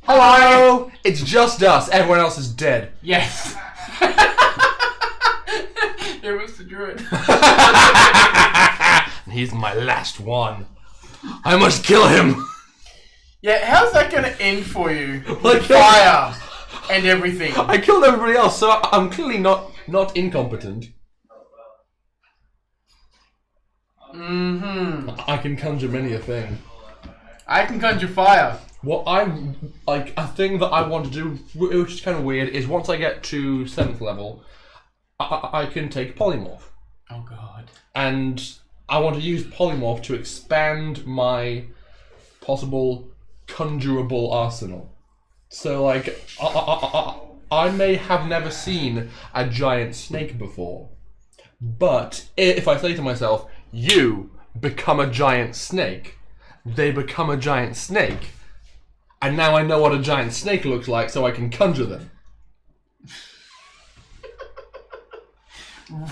Hello! It's just us. Everyone else is dead. Yes. It was the druid. He's my last one. I must kill him. Yeah, how's that going to end for you? Like fire and everything. I killed everybody else, so I'm clearly not incompetent. I can conjure many a thing. I can conjure fire. What I'm like a thing that I want to do, which is kind of weird, is once I get to 7th level, I can take polymorph. Oh god. And I want to use polymorph to expand my possible conjurable arsenal. So, like, I may have never seen a giant snake before, but if I say to myself, you become a giant snake, they become a giant snake, and now I know what a giant snake looks like, so I can conjure them.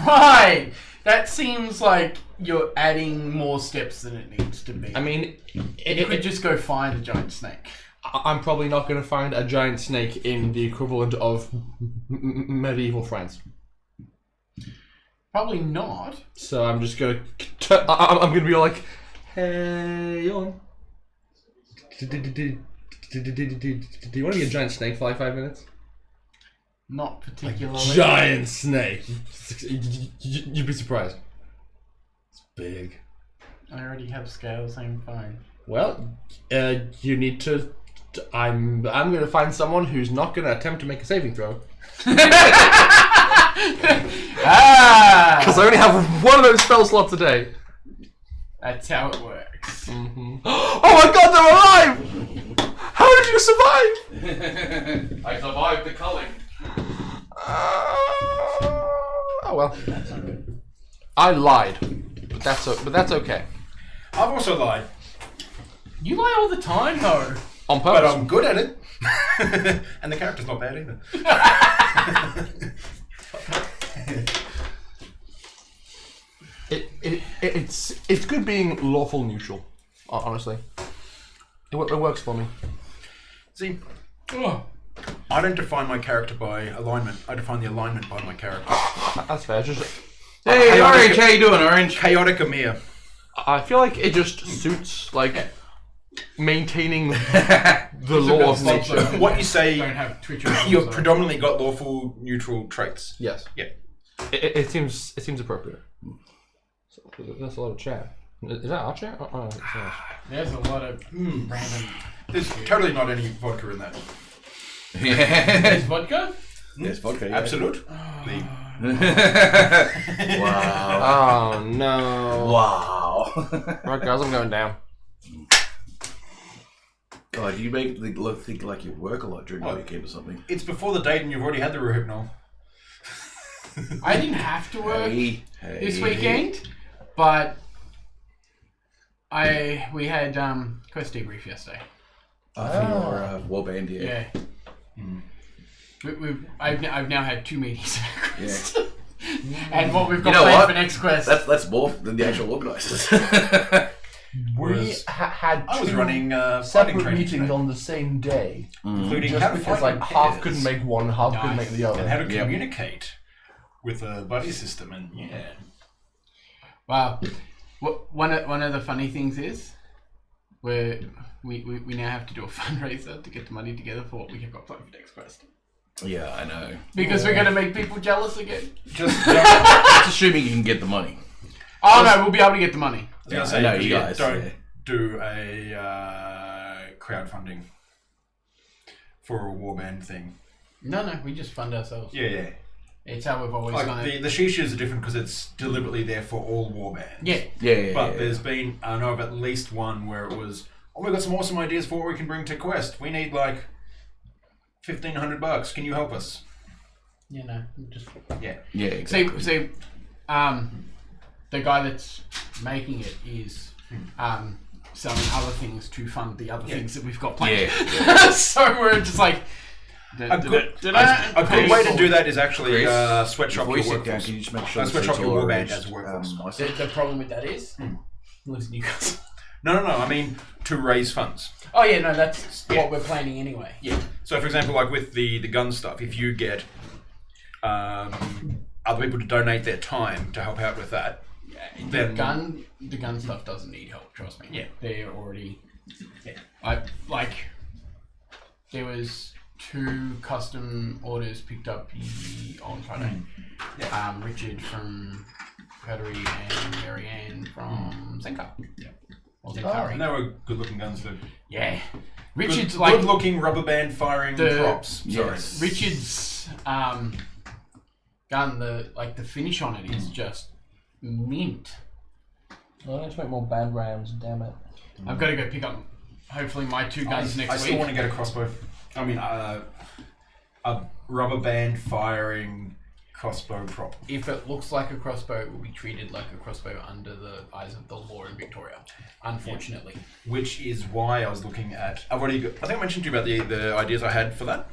Right! That seems like you're adding more steps than it needs to be. I mean, you could just go find a giant snake. I'm probably not going to find a giant snake in the equivalent of medieval France. Probably not. So I'm just going to... I'm going to be like, hey, on. Do you want to be a giant snake for like 5 minutes? Not particularly. Giant snake. You'd be surprised. It's big. I already have scales, I'm fine. Well, you need to... I'm going to find someone who's not going to attempt to make a saving throw. Because I only have one of those spell slots a day. That's how it works. Mm-hmm. Oh my god, they're alive! How did you survive? I survived the culling. Oh well. I lied, but that's okay. I've also lied. You lie all the time, though. On purpose. But I'm good at it. And the character's not bad either. It's good being lawful neutral, honestly. It works for me. See, I don't define my character by alignment. I define the alignment by my character. That's fair. Just hey, Orange, how you doing, Orange? Chaotic Amir. I feel like it just suits like maintaining the law of nature. What you say, Don't have Twitch. you've predominantly got lawful neutral traits. Yes. Yeah. It seems appropriate. So, that's a lot of chat. Is that our chat? Oh, it's ours. There's a lot of random. There's totally not any vodka in that. There's vodka? There's vodka, yeah. Absolute. Wow. Oh no. Wow. Right guys, I'm going down. God, you make it look think like you work a lot during the weekend or something. It's before the date and you've already had the rehypnol. I didn't have to work this Hey. weekend, but we had quest debrief yesterday. For your warband, yeah. Yeah. I've now had 2 meetings for quest. Yeah. And what we've got You know planned what? for next quest. That's more than the actual organisers. We had I was two running fighting separate training meetings today, on the same day, including just how to because fight like half pairs couldn't make one, half couldn't make the other. and how to communicate with a buddy system, and Wow. One of the funny things is we now have to do a fundraiser to get the money together for what we have got planned for next quest. Yeah, I know. Because we're going to make people jealous again. just Assuming you can get the money. Oh no, we'll be able to get the money. Yeah, I know you guys. don't Yeah. do a crowdfunding for a warband thing. No, we just fund ourselves. Yeah. It's how we've always done Like it. the Shishas are different because it's deliberately there for all warbands. Yeah. But there's been, I know of at least one where it was, oh, we've got some awesome ideas for what we can bring to Quest. We need like $1,500. Can you help us? Yeah, no. Just Yeah. Yeah, exactly. See, the guy that's making it is selling other things to fund the other things that we've got planned. Yeah. So we're just like, A good way to do that is actually sweatshop Before you your sit down, workforce. can you just make sure Sweatshop your all warband arranged, as a workforce. nicely? the problem with that is Lives in Newcastle. No. I mean, to raise funds. Oh yeah, no, that's what we're planning anyway. Yeah. So, for example, like with the gun stuff, if you get other people to donate their time to help out with that, The gun stuff doesn't need help. Trust me. Yeah. They're already. Yeah. There was 2 custom orders picked up on Friday. Yeah. Richard from Pertery and Marianne from Zenka. Yeah. Or Zenkari. And they were good-looking guns too. Yeah. Richard's good-looking rubber band firing props. Yes. Richard's gun, the finish on it is just mint. I need to make more band rams, damn it. I've got to go pick up, hopefully, my 2 guns next I week. still want to get a crossbow. I mean, a rubber band firing crossbow prop. If it looks like a crossbow, it will be treated like a crossbow under the eyes of the law in Victoria, unfortunately. Which is why I was looking at... I think I mentioned to you about the ideas I had for that.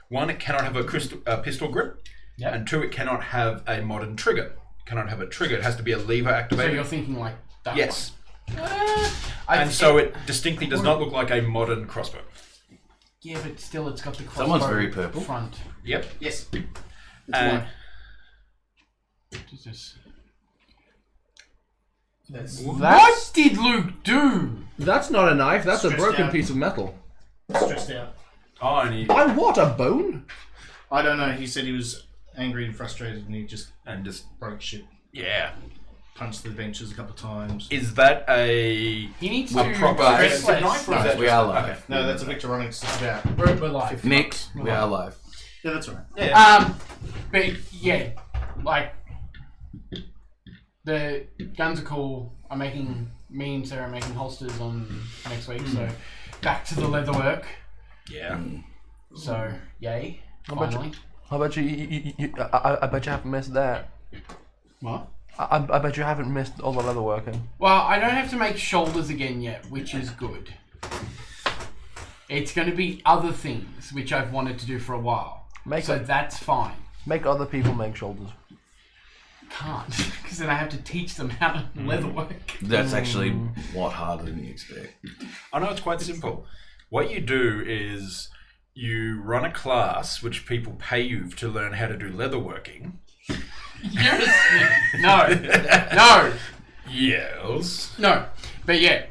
1, it cannot have a pistol grip. Yep. And 2, it cannot have a modern trigger. It cannot have a trigger. It has to be a lever So activated. you're thinking like that Yes. one? So it distinctly does not look like a modern crossbow. Yeah, but still it's got the crossbow Someone's very purple. front. Yep. Yes. And What did Luke do? That's not a knife, that's a Stressed broken out. piece of metal. Stressed out. and he I what, a bone? I don't know. He said he was angry and frustrated, and he just just broke shit. yeah. Punched the benches a couple of times. Is that a He needs a to proper press offensive less. knife? Or is that We just- are live. okay. No, that's a Victoronics. It's about. We're live. Nick, we are live. Yeah, that's all right. Yeah. But yeah, like the guns are cool. Me and Sarah are making holsters on next week, so back to the leather work. Yeah. So yay! about Finally. I bet I bet you haven't missed that. What? I bet you haven't missed all the leather working. Well, I don't have to make shoulders again yet, which is good. It's going to be other things which I've wanted to do for a while. That's fine. Make other people make shoulders. Can't, because then I have to teach them how to leather work. That's actually a lot harder than you expect. I know it's quite simple. What you do is you run a class which people pay you to learn how to do leatherworking. No. Yes. No. But yeah,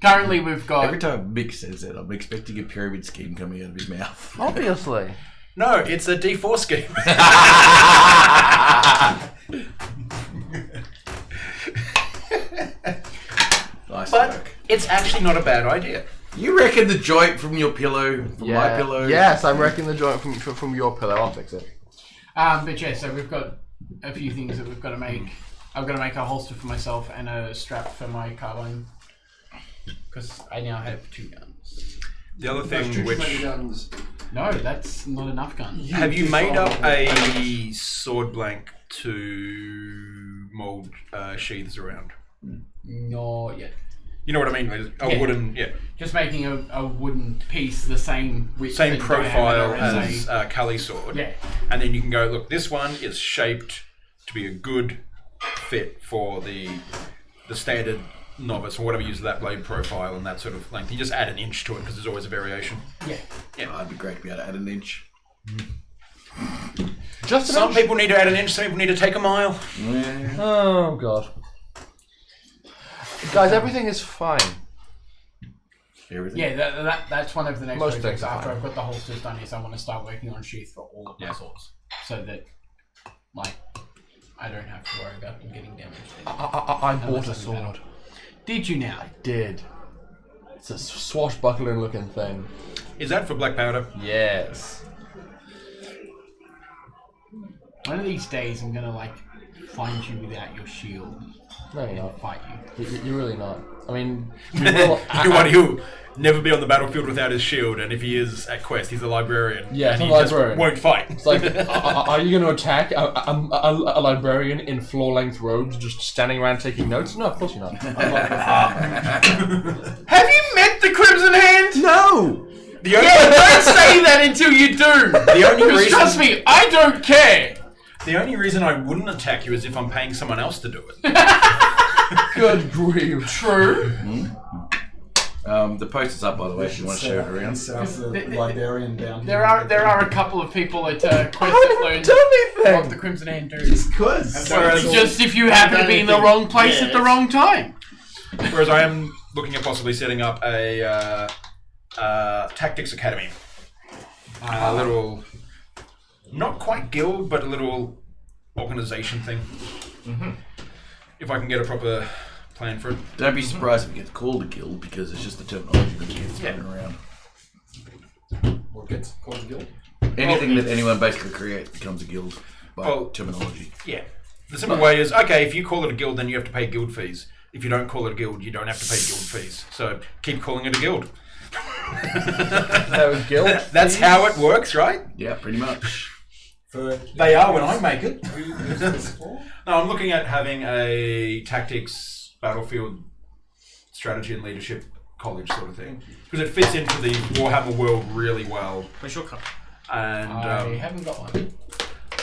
currently we've got... Every time Mick says that, I'm expecting a pyramid scheme coming out of his mouth. Obviously. No, it's a D4 scheme. Nice But work. it's actually not a bad idea. You reckon the joint from your pillow, from my pillow? Yes, I'm wrecking the joint from your pillow. I'll fix it. But yeah, so we've got a few things that we've got to make. I've got to make a holster for myself and a strap for my carbine. Because I now have 2 guns. The other thing which... guns. No, that's not enough guns. Have you made up a sword blank to mould sheaths around? Not yet. You know what I mean? A wooden... Yeah. Just making a wooden piece the same width Same and profile diameter as Kali sword. Yeah. And then you can go, look, this one is shaped to be a good fit for the standard novice or whatever uses that blade profile and that sort of length. You just add an inch to it because there's always a variation. Yeah. Oh, it'd be great to be able to add an inch. Just Some people need to add an inch, some people need to take a mile. Yeah. Oh god. Guys, everything is fine. Everything. Yeah, that's one of the next Most projects things are after fine. I've got the holsters done is I want to start working on sheath for all of my swords. So that, like, I don't have to worry about them getting damaged. I bought a sword. Did you now? Did. It's a swashbuckling looking thing. Is that for black powder? Yes. One of these days I'm gonna like find you without your shield No, you're and not. fight you. You're really not. I mean, we will. He'll never be on the battlefield without his shield, and if he is at quest, he's a librarian. Yeah, and he's he a just librarian. won't fight. It's like, are you going to attack a librarian in floor-length robes just standing around taking notes? No, of course you're not. Have you met the Crimson Hand? No! The only, Don't say that until you do. the only Because reason, trust me, I don't care. the only reason I wouldn't attack you is if I'm paying someone else to do it. Good grief. True. The post is up, by the way, if you want to share it around. South the librarian down There are a couple of people at Quest I that haven't learn done what anything. the Crimson Hand do. because Just if you happen to be in the wrong place at the wrong time. Whereas I am looking at possibly setting up a tactics academy. A little, not quite guild, but a little organization thing. If I can get a proper plan for it. Don't be surprised if it gets called a guild because it's just the terminology that gets thrown around. what gets called a guild. Anything that anyone basically creates becomes a guild by Well, terminology. Yeah. The simple way is, okay, if you call it a guild, then you have to pay guild fees. If you don't call it a guild, you don't have to pay guild fees. So keep calling it a guild. No guild. That's how it works, right? Yeah, pretty much. They are when I make it. Who's this for? No, I'm looking at having a tactics, battlefield, strategy and leadership college sort of thing. Because it fits into the Warhammer world really well. Where's your cup? And I haven't got one.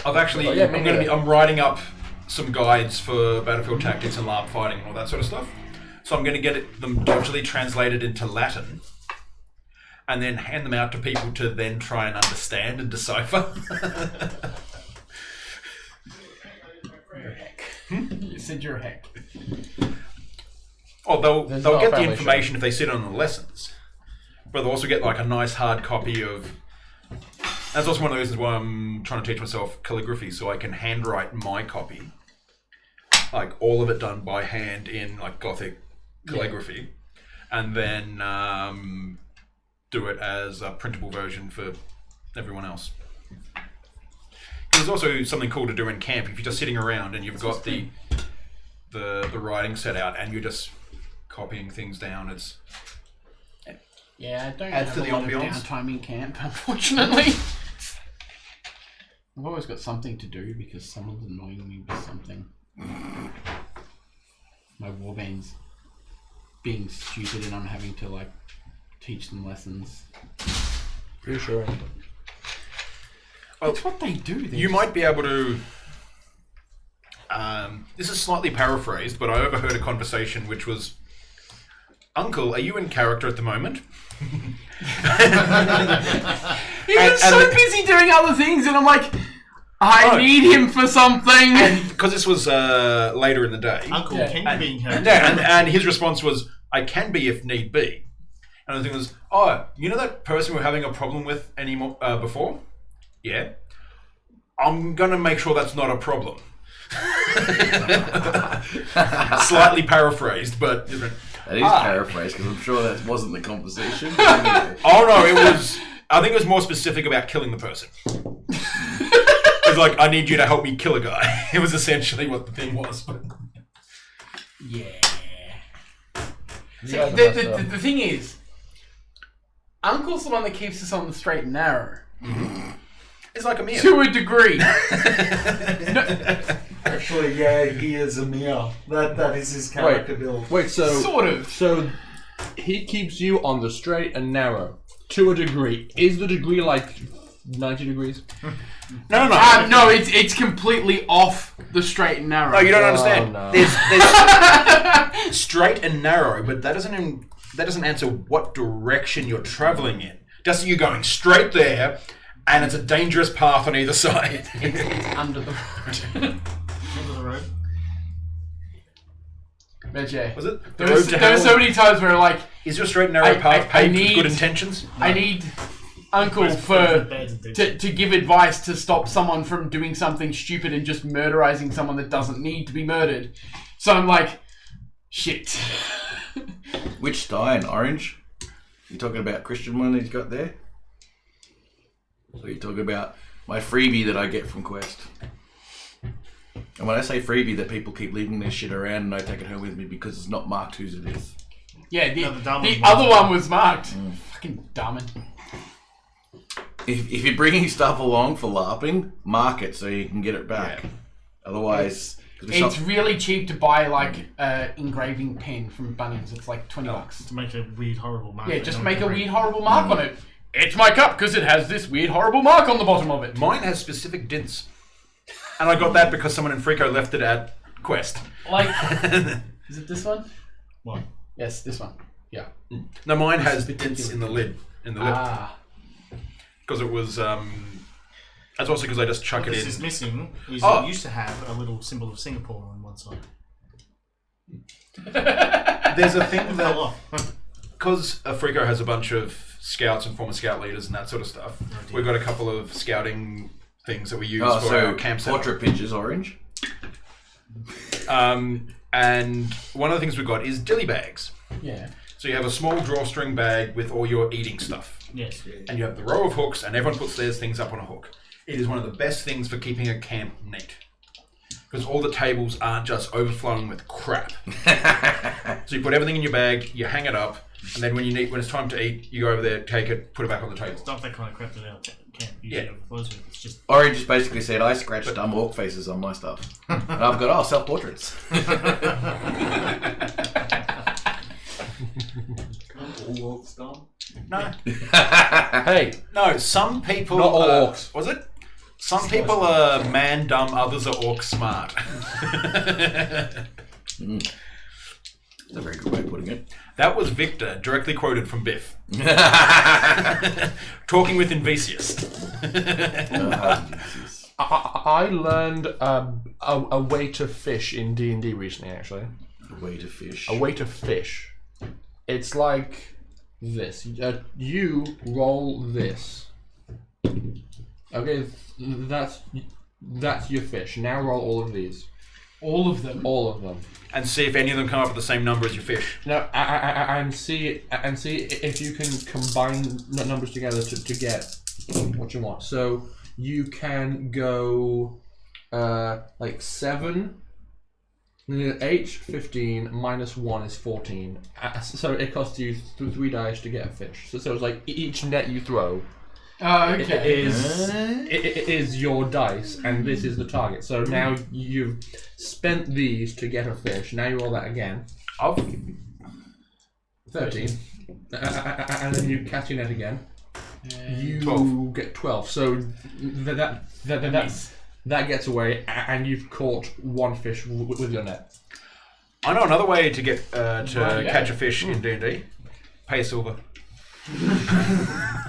I've actually, Oh, yeah, me I'm writing up some guides for battlefield tactics and LARP fighting and all that sort of stuff. So I'm going to get them digitally translated into Latin and then hand them out to people to then try and understand and decipher. You're a heck. You said you're a heck. Oh, they'll There's get not a the family information if they sit on the lessons, but they'll also get like a nice hard copy of. That's also one of the reasons why I'm trying to teach myself calligraphy, so I can handwrite my copy, like all of it done by hand in like Gothic calligraphy, and then do it as a printable version for everyone else. There's also something cool to do in camp if you're just sitting around and you've got the writing set out and you're just copying things down. It's Yeah, I don't Adds have to a the lot of ambience. downtime in camp, unfortunately. I've always got something to do because someone's annoying me with something. My warband's being stupid and I'm having to like teach them lessons. Reassuring. Well, It's what they do. you might be able to. This is slightly paraphrased, but I overheard a conversation which was, "Uncle, are you in character at the moment?" He was so busy doing other things, and I'm like, I need him for something. Because this was later in the day. Uncle, Yeah. can you be in here? And his response was, "I can be if need be." And the thing was, "Oh, you know that person we're having a problem with anymore before? Yeah. I'm gonna make sure that's not a problem." Slightly paraphrased, but different. That is paraphrased because I'm sure that wasn't the conversation. But anyway. Oh no, it was. I think it was more specific about killing the person. It's like, I need you to help me kill a guy. It was essentially what the thing was. But Yeah. See, You guys are messed the up. thing is, Uncle's the one that keeps us on the straight and narrow. it's like a meal. To a degree. Actually, yeah, he is a meal. That is his character build. Wait, so Sort of. So he keeps you on the straight and narrow to a degree. Is the degree like 90 degrees? No. No, it's completely off the straight and narrow. No, you don't understand. no. There's straight and narrow, but that doesn't answer what direction you're traveling in. Just you're going straight there, and it's a dangerous path on either side. It's under the road. Under the road. But yeah. Was it? The There road to were hell? so many times where like, Is your straight and narrow I path paved with need- good intentions? I need Uncle to give advice to stop someone from doing something stupid and just murderizing someone that doesn't need to be murdered. So I'm like, shit. Which Stein? Orange? You talking about Christian one he's got there? Or you talking about my freebie that I get from Quest? And when I say freebie, that people keep leaving their shit around and I take it home with me because it's not marked whose it is. Yeah, No, the dumb the one other was one was marked. Fucking dumb. If you're bringing stuff along for LARPing, mark it so you can get it back. Otherwise, 'cause we It's shop- really cheap to buy like engraving pen from Bunnings. It's like $20. To make a weird, horrible mark. Yeah, just make a weird, horrible mark on it. It's my cup because it has this weird, horrible mark on the bottom of it. Mine has specific dints. And I got that because someone in Frico left it at Quest. Like, Is it this one? What? Yes, this one. Yeah. No, mine This has is dents particular. in the lid, in the lip, Ah. because it was. That's also because I just chuck What it this in. is missing is Oh. it used to have a little symbol of Singapore on one side. There's a thing It that fell off. because Africo has a bunch of scouts and former scout leaders and that sort of stuff. We've got a couple of scouting things that we use Oh, for so our camp setup. portrait pictures, orange. And one of the things we've got is dilly bags. Yeah. So you have a small drawstring bag with all your eating stuff. Yes. And you have the row of hooks, and everyone puts their things up on a hook. It is one of the best things for keeping a camp neat. Because all the tables aren't just overflowing with crap. So you put everything in your bag, you hang it up, and then when it's time to eat, you go over there, take it, put it back on the table. Stuff that kind of crap that our camp usually Yeah. overflows with. It's just Orange just basically said, I scratched dumb orc faces on my stuff. And I've got, self-portraits. All orcs dumb. No, Hey, no. Some people Not all are, orcs. Was it? Some people are man dumb, others are orc smart. That's a very good way of putting it. That was Victor, directly quoted from Biff. Talking with Invicius. Jesus. I learned a way to fish in D&D recently, actually. A way to fish. A way to fish. It's like this. You roll this. Okay, that's your fish. Now roll all of these. All of them. All of them. And see if any of them come up with the same number as your fish. Now, and see if you can combine numbers together to get what you want. So you can go like 7, 8, 15, minus 1 is 14. So it costs you 3 dice to get a fish. So it's like each net you throw Oh, it okay. is your dice, and this is the target. So now you've spent these to get a fish. Now you roll that again. Of 13. And then you cast your net again. You 12. get 12. So that gets away, and you've caught one fish with your net. I know another way to get to Right, yeah. catch a fish in D&D. Pay a silver.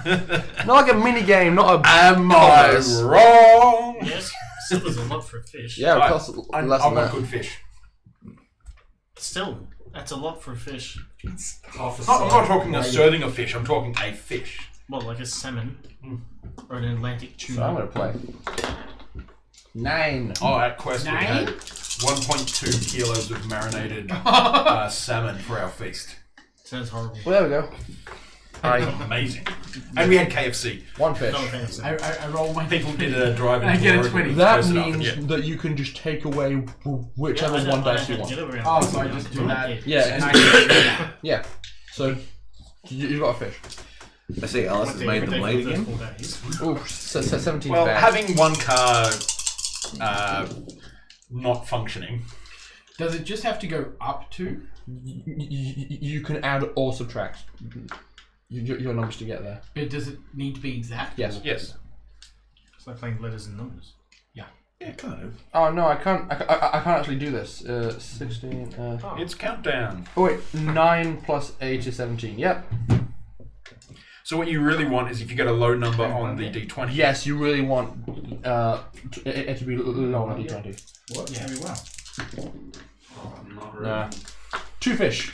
Not like a mini game, not a. Am I wrong? yes, silver's a lot for a fish. Yeah, it I costs I less than want that. good fish. Still, that's a lot for a fish. Half a I'm not side. talking a serving of fish. I'm talking a fish. Well, like a salmon or an Atlantic tuna. So I'm gonna play 9. Oh, at Quest we 9? had 1.2 kilos of marinated salmon for our feast. Sounds horrible. Well, there we go. Amazing. And we had KFC. One fish. No offense. I roll my People did a drive-in. I get a tour 20. and That close it up, means yeah. that you can just take away whichever I one dice you don't want. get around Oh, that. so I just do that. Yeah, And and I yeah. So you've got a fish. I see Alice has made them late again. Ooh, 17 Well, bad. having one car not functioning. Does it just have to go up to? You can add or subtract your numbers to get there. But does it need to be exact? Yes. Yes. It's like playing letters and numbers. Yeah, kind of. Oh no, I can't. I can't actually do this. 16. It's countdown. Oh wait, 9 plus 8 is 17. Yep. So what you really want is if you get a low number on the D20. Yes, you really want it to be low on D20. What? Yeah. Very well. Oh, not really. Nah. 2 fish.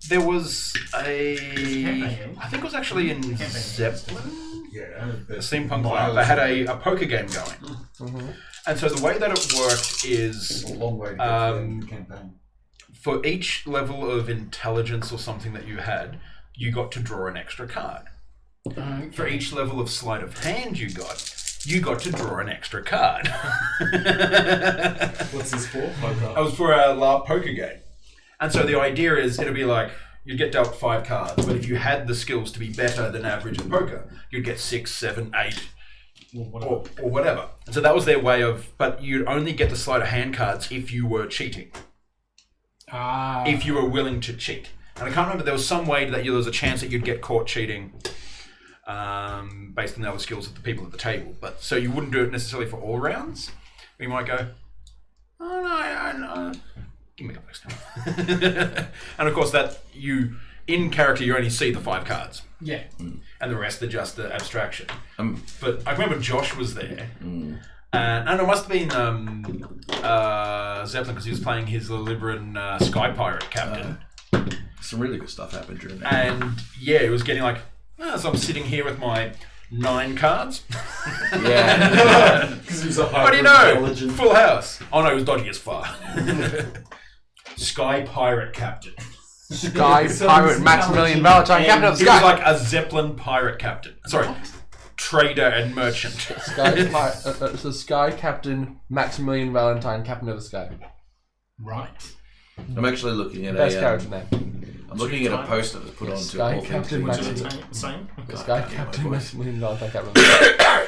There was a... campaign. I think it was actually in Zeppelin. Yeah. The steampunk lab. They had a poker game going. And so the way that it worked is It's a long way to get through the campaign. for each level of intelligence or something that you had, you got to draw an extra card. For each level of sleight of hand you got to draw an extra card. What's this for? Poker. It was for a LARP poker game. And so the idea is it'll be like, you'd get dealt 5 cards, but if you had the skills to be better than average at poker, you'd get 6, 7, 8, or whatever. And so that was their way of, but you'd only get the sleight of hand cards if you were cheating. If you were willing to cheat. And I can't remember, there was some way that there was a chance that you'd get caught cheating based on the other skills of the people at the table. But so you wouldn't do it necessarily for all rounds. You might go, oh no, Give me a next time. And of course, that in character, you only see the 5 cards. Yeah. And the rest are just the abstraction. Um, But I remember Josh was there. And it must have been Zeppelin because he was playing his Liberan Sky Pirate captain. some really good stuff happened during that. And yeah, it was getting like, so I'm sitting here with my 9 cards. Yeah. Because he's a What do you know? Full house. Oh no, it was dodgy as fuck. Sky Pirate captain. Sky Pirate Maximilian Valentine, Captain of the He was Sky. like a Zeppelin pirate captain. Sorry, trader and merchant. So Sky Captain Maximilian Valentine, Captain of the Sky. Right. I'm actually looking at Best a. character name. I'm looking at a post that was put on to Sky all things Captain Twitch. Maximilian. Same. Sky Captain Maximilian Valentine, Captain of the Sky.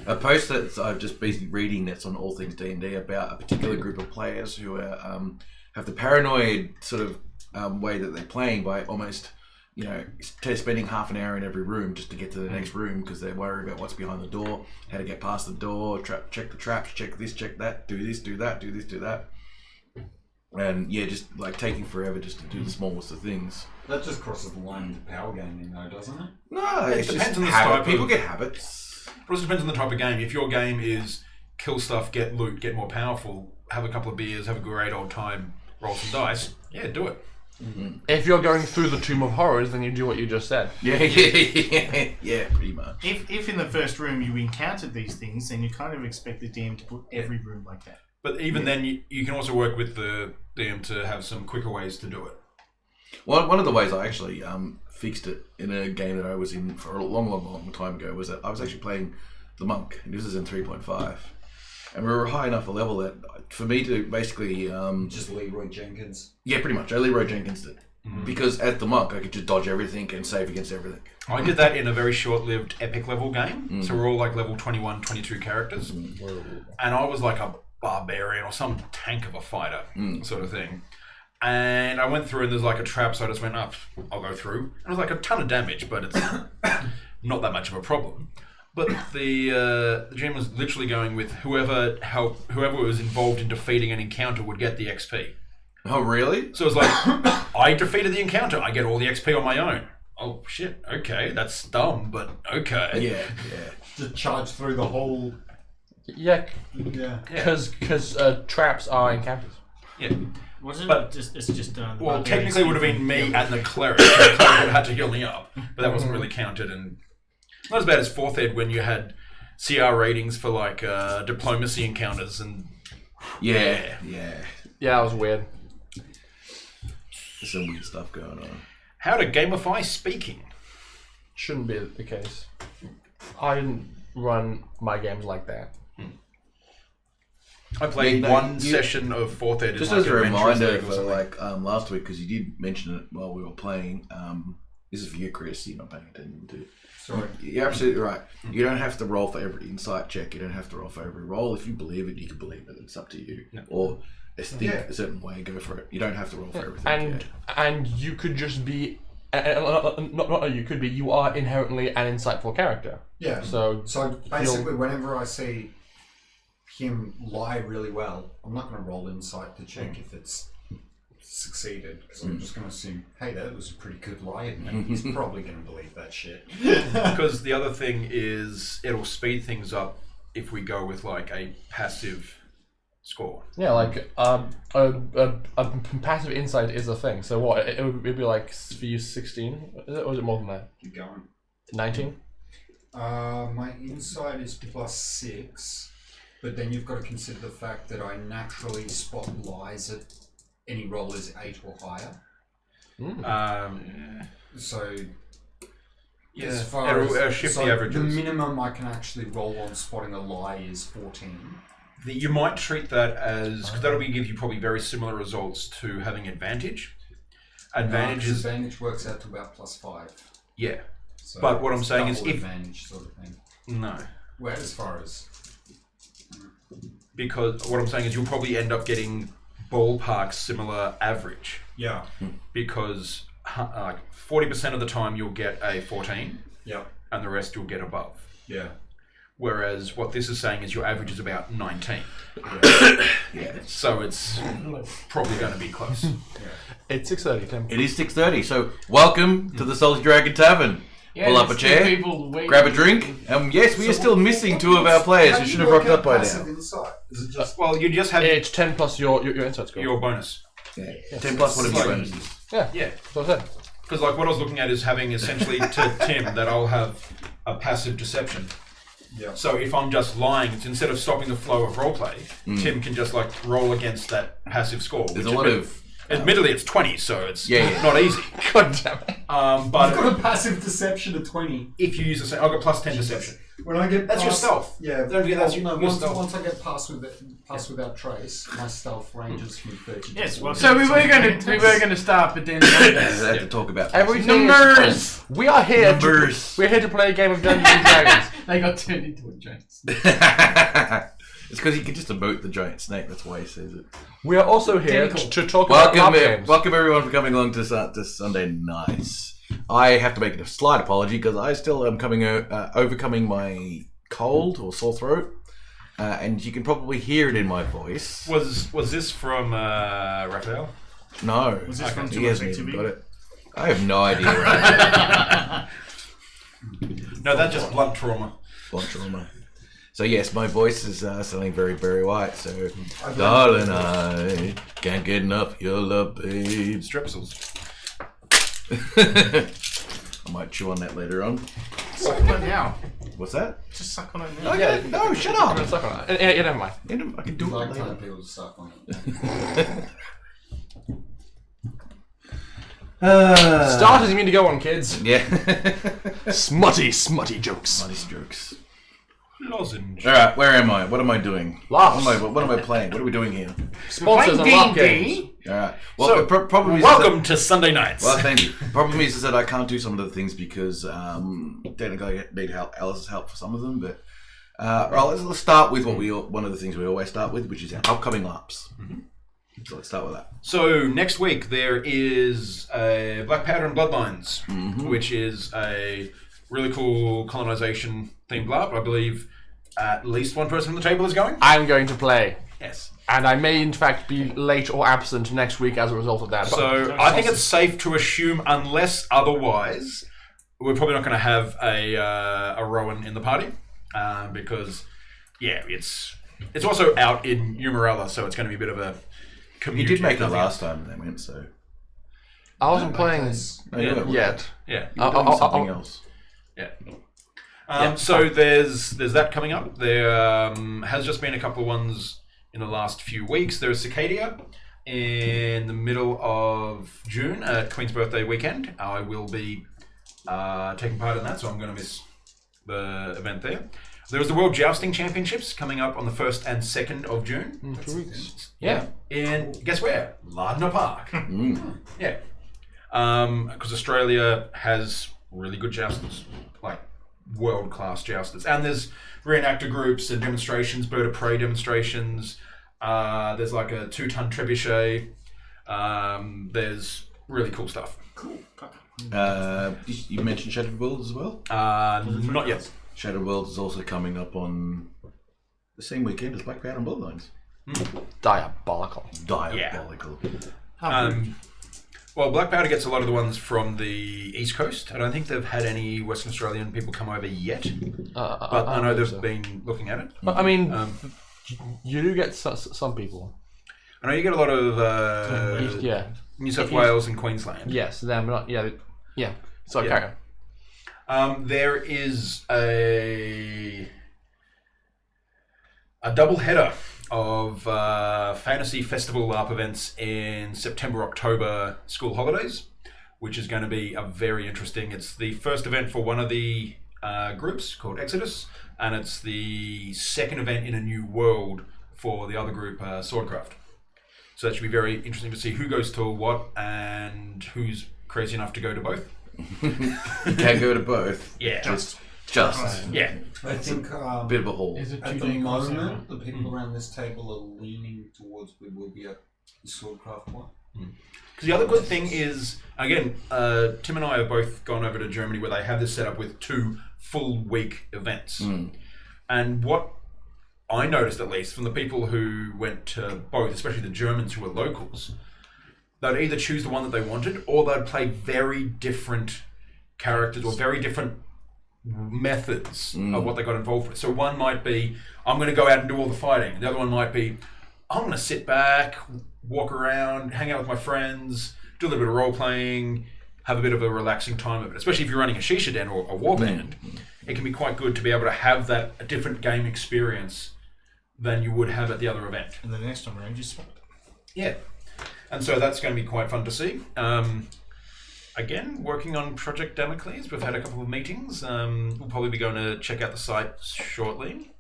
A post that I've just been reading that's on All Things D&D about a particular group of players who are, have the paranoid sort of way that they're playing by almost, spending half an hour in every room just to get to the next room because they're worried about what's behind the door, how to get past the door, check the traps, check this, check that, do this, do that, do this, do that. And yeah, just like taking forever just to do the smallest of things. That just crosses the line into power gaming, though, doesn't it? No, It it's depends just on the habit. type People of- get habits. It also depends on the type of game. If your game is kill stuff, get loot, get more powerful, have a couple of beers, have a great old time, roll some dice, yeah, do it. If you're going through the Tomb of Horrors, then you do what you just said. Yeah, pretty much. If in the first room you encountered these things, then you kind of expect the DM to put every room like that. But even then, you can also work with the DM to have some quicker ways to do it. One of the ways I actually fixed it in a game that I was in for a long time ago was that I was actually playing the monk, and this is in 3.5, and we were high enough a level that for me to basically Just Leroy Jenkins. yeah, pretty much I Leroy Jenkins did because as the monk I could just dodge everything and save against everything. I did that in a very short-lived epic level game. So we're all like level 21, 22 characters. And I was like a barbarian or some tank of a fighter sort of thing. And I went through and there's like a trap, so I just went up, I'll go through. And it was like a ton of damage, but it's not that much of a problem. But the GM was literally going with whoever was involved in defeating an encounter would get the XP. Oh really? So it's like, I defeated the encounter, I get all the XP on my own. Oh shit, okay, that's dumb, but okay. Yeah. Just charge through the whole... Yeah, Yeah. because traps are encounters. Yeah. Wasn't it? But- It's just Well, technically it would have been me and the cleric. The cleric would have had to heal me up, but that wasn't really counted. And not as bad as 4th Ed when you had CR ratings for like diplomacy encounters and Yeah. Yeah, that was weird. There's some weird stuff going on. how to gamify speaking. Shouldn't be the case. I didn't run my games like that. I played Yeah, no, one you- session of 4th Ed. Just in, as like, a Adventurous reminder League or for something. like last week, because you did mention it while we were playing. This is for you, Chris. You're not paying attention to it. Sorry. You're absolutely right. You don't have to roll for every insight check. You don't have to roll for every roll. If you believe it, you can believe it. It's up to you. Yeah. Or think Yeah. a certain way, go for it. You don't have to roll for everything. And you could just be, not you could be. You are inherently an insightful character. Yeah. So Basically, whenever I see him lie really well, I'm not going to roll insight to check if it's succeeded, because I'm just going to assume, hey, that was a pretty good lie, and he's probably going to believe that shit. Because the other thing is it'll speed things up if we go with like a passive score. yeah, like a passive insight is a thing. So what? It would be like for you 16, or is it more than that? Keep going. 19. My insight is +6, but then you've got to consider the fact that I naturally spot lies at any roll is 8 or higher. So Yeah, as far it'll as shift so the averages. the minimum I can actually roll on spotting a lie is 14. You might treat that as, because that'll give you probably very similar results to having advantage. Advantage is, Advantage works out to about +5. yeah. So But what I'm it's saying is double if- advantage sort of thing. No. Well, as far as Because what I'm saying is you'll probably end up getting ballpark similar average. yeah, Because like 40% of the time you'll get a 14 yeah, and the rest you'll get above. yeah. whereas what this is saying is your average is about 19. Yeah. So it's probably going to be close. It's 6:30, Tim. It is 6:30, so welcome to the Salty Dragon Tavern. Yeah, Pull up a there's two chair, people waiting. grab a drink, and yes, we are still missing two of our players who should have rocked up by now. Insight? Is it just Well, you just have It's 10 plus your insight score. your bonus. Yeah. 10 plus one of your bonuses. Yeah, Yeah. that's what I said. Because like what I was looking at is having essentially to Tim that I'll have a passive deception. Yeah. So if I'm just lying, it's instead of stopping the flow of roleplay, Tim can just like roll against that passive score. There's which a lot of... admittedly, it's 20, so it's Yeah. not easy. God damn it. I've But got a passive deception of 20. if you use the same, I've got plus 10 deception. When I get That's your past, stealth. Yeah. Don't forget that's your once, stealth. once I get past without trace, my stealth ranges from 30 to Yes, 40. well, So we were gonna start, but then I have to talk about Everything Numbers! is we are here. Numbers. We're here to play a game of Dungeons and Dragons. they got turned into a giants. It's because he can just emote the giant snake. That's why he says it. We are also here Tentacle. to talk about Welcome, LARP games. welcome everyone for coming along to Sunday nights. I have to make a slight apology because I still am overcoming my cold or sore throat, and you can probably hear it in my voice. Was this from Raphael? No, Was this from he Too hasn't Much even Activity? got it. I have no idea. Right? No, that's just blunt trauma. Blunt trauma. So yes, my voice is sounding very Barry White. So, darling, I can't get enough of your love, babe. Strepsils. I might chew on that later on. Suck on it now. What's that? Just suck on it now. Okay, no, shut I'm up. gonna suck on it. Yeah, never mind. I can do I it like later. telling people to suck on it. Start as you mean to go on, kids. Yeah. Smutty jokes. Money strokes. Lozenge. All right, where am I? What am I doing? Laughs. What am I playing? What are we doing here? Sponsors and LARP games. All right. Well, So, the problem is Welcome to Sunday nights. Well, thank you. Problem is that I can't do some of the things because technically I need Alice's help for some of them. But well, let's start with one of the things we always start with, which is our upcoming LARPs. So let's start with that. So next week there is a Black Powder and Bloodlines, which is a really cool colonization themed LARP. I believe at least one person on the table is going. I'm going to play. Yes. And I may, in fact, be late or absent next week as a result of that. So I think it's safe to assume, unless otherwise, we're probably not going to have a Rowan in the party because, yeah, it's also out in Umarella, so it's going to be a bit of a You commute. did make it Nothing last time, they went so. I wasn't playing No, you weren't. yet. Yeah. You were doing something else. Yeah. So there's that coming up. There has just been a couple of ones in the last few weeks. There's Cicadia in the middle of June at Queen's Birthday weekend. I will be taking part in that, so I'm going to miss the event there. There's the World Jousting Championships coming up on the 1st and 2nd of June. In 2 weeks. Yeah. And guess where? Lardner Park. Yeah. Because Australia has really good jousters, like world-class jousters. And there's reenactor groups and demonstrations, bird of prey demonstrations. There's like a 2-ton trebuchet. There's really cool stuff. Cool. You mentioned Shattered Worlds as well? Not yet. Shattered Worlds is also coming up on the same weekend as Black Powder and Bloodlines. Diabolical. Diabolical. Well, Black Powder gets a lot of the ones from the East Coast. I don't think they've had any Western Australian people come over yet, but I know they've been looking at it. I mean, you do get some people. I know you get a lot of Yeah. New South Wales and Queensland. Yes, them. Not. Yeah. Yeah. So Yeah. carry on. There is a double header of fantasy festival LARP events in September, October school holidays, which is going to be a very interesting. It's the first event for one of the groups called Exodus, and it's the second event in a new world for the other group, Swordcraft. So that should be very interesting to see who goes to what and who's crazy enough to go to both. You can go to both. Yeah. Just. Yeah. I think Bit of a haul. Is it at the 2-day crossover? moment, the people around this table are leaning towards we will be at the Swordcraft one. Because the other good thing is, again, Tim and I have both gone over to Germany where they have this set up with 2 full week events. And what I noticed, at least, from the people who went to both, especially the Germans who were locals, they'd either choose the one that they wanted, or they'd play very different characters or very different methods of what they got involved with. So one might be, I'm going to go out and do all the fighting. The other one might be, I'm going to sit back, walk around, hang out with my friends, do a little bit of role playing, have a bit of a relaxing time of it. Especially if you're running a shisha den or a war band, it can be quite good to be able to have that a different game experience than you would have at the other event. And the next time around, you swap it. Yeah. And so that's going to be quite fun to see. Again, working on Project Damocles. We've had a couple of meetings. We'll probably be going to check out the site shortly.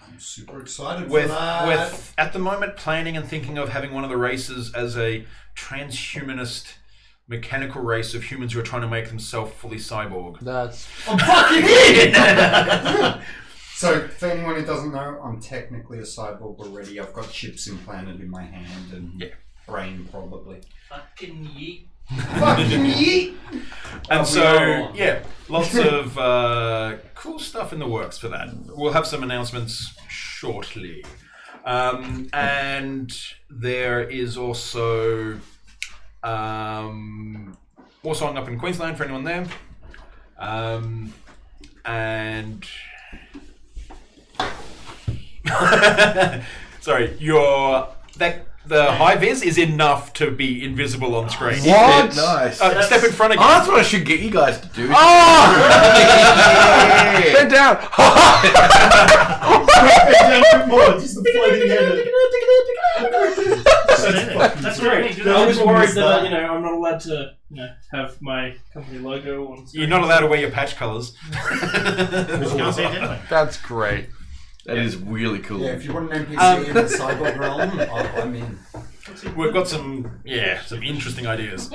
I'm super excited With for that. at the moment planning and thinking of having one of the races as a transhumanist mechanical race of humans who are trying to make themselves fully cyborg. That's I'm fucking in! So, for anyone who doesn't know, I'm technically a cyborg already. I've got chips implanted in my hand and brain, probably. Fucking yeet. Fucking yeet! And so, yeah, lots of cool stuff in the works for that. We'll have some announcements shortly. And there is also Warsong up in Queensland for anyone there. And sorry, the high vis is enough to be invisible on screen. What? Nice. Step in front Oh, again. that's what I should get you guys to do. bend down. That's great. I was worried that I'm not allowed to have my company logo on screen. You're not allowed to wear your patch colours. Can't see it anyway. That's great. That is really cool. Yeah, if you want an NPC in the cyborg realm, I'm in. We've got some interesting ideas.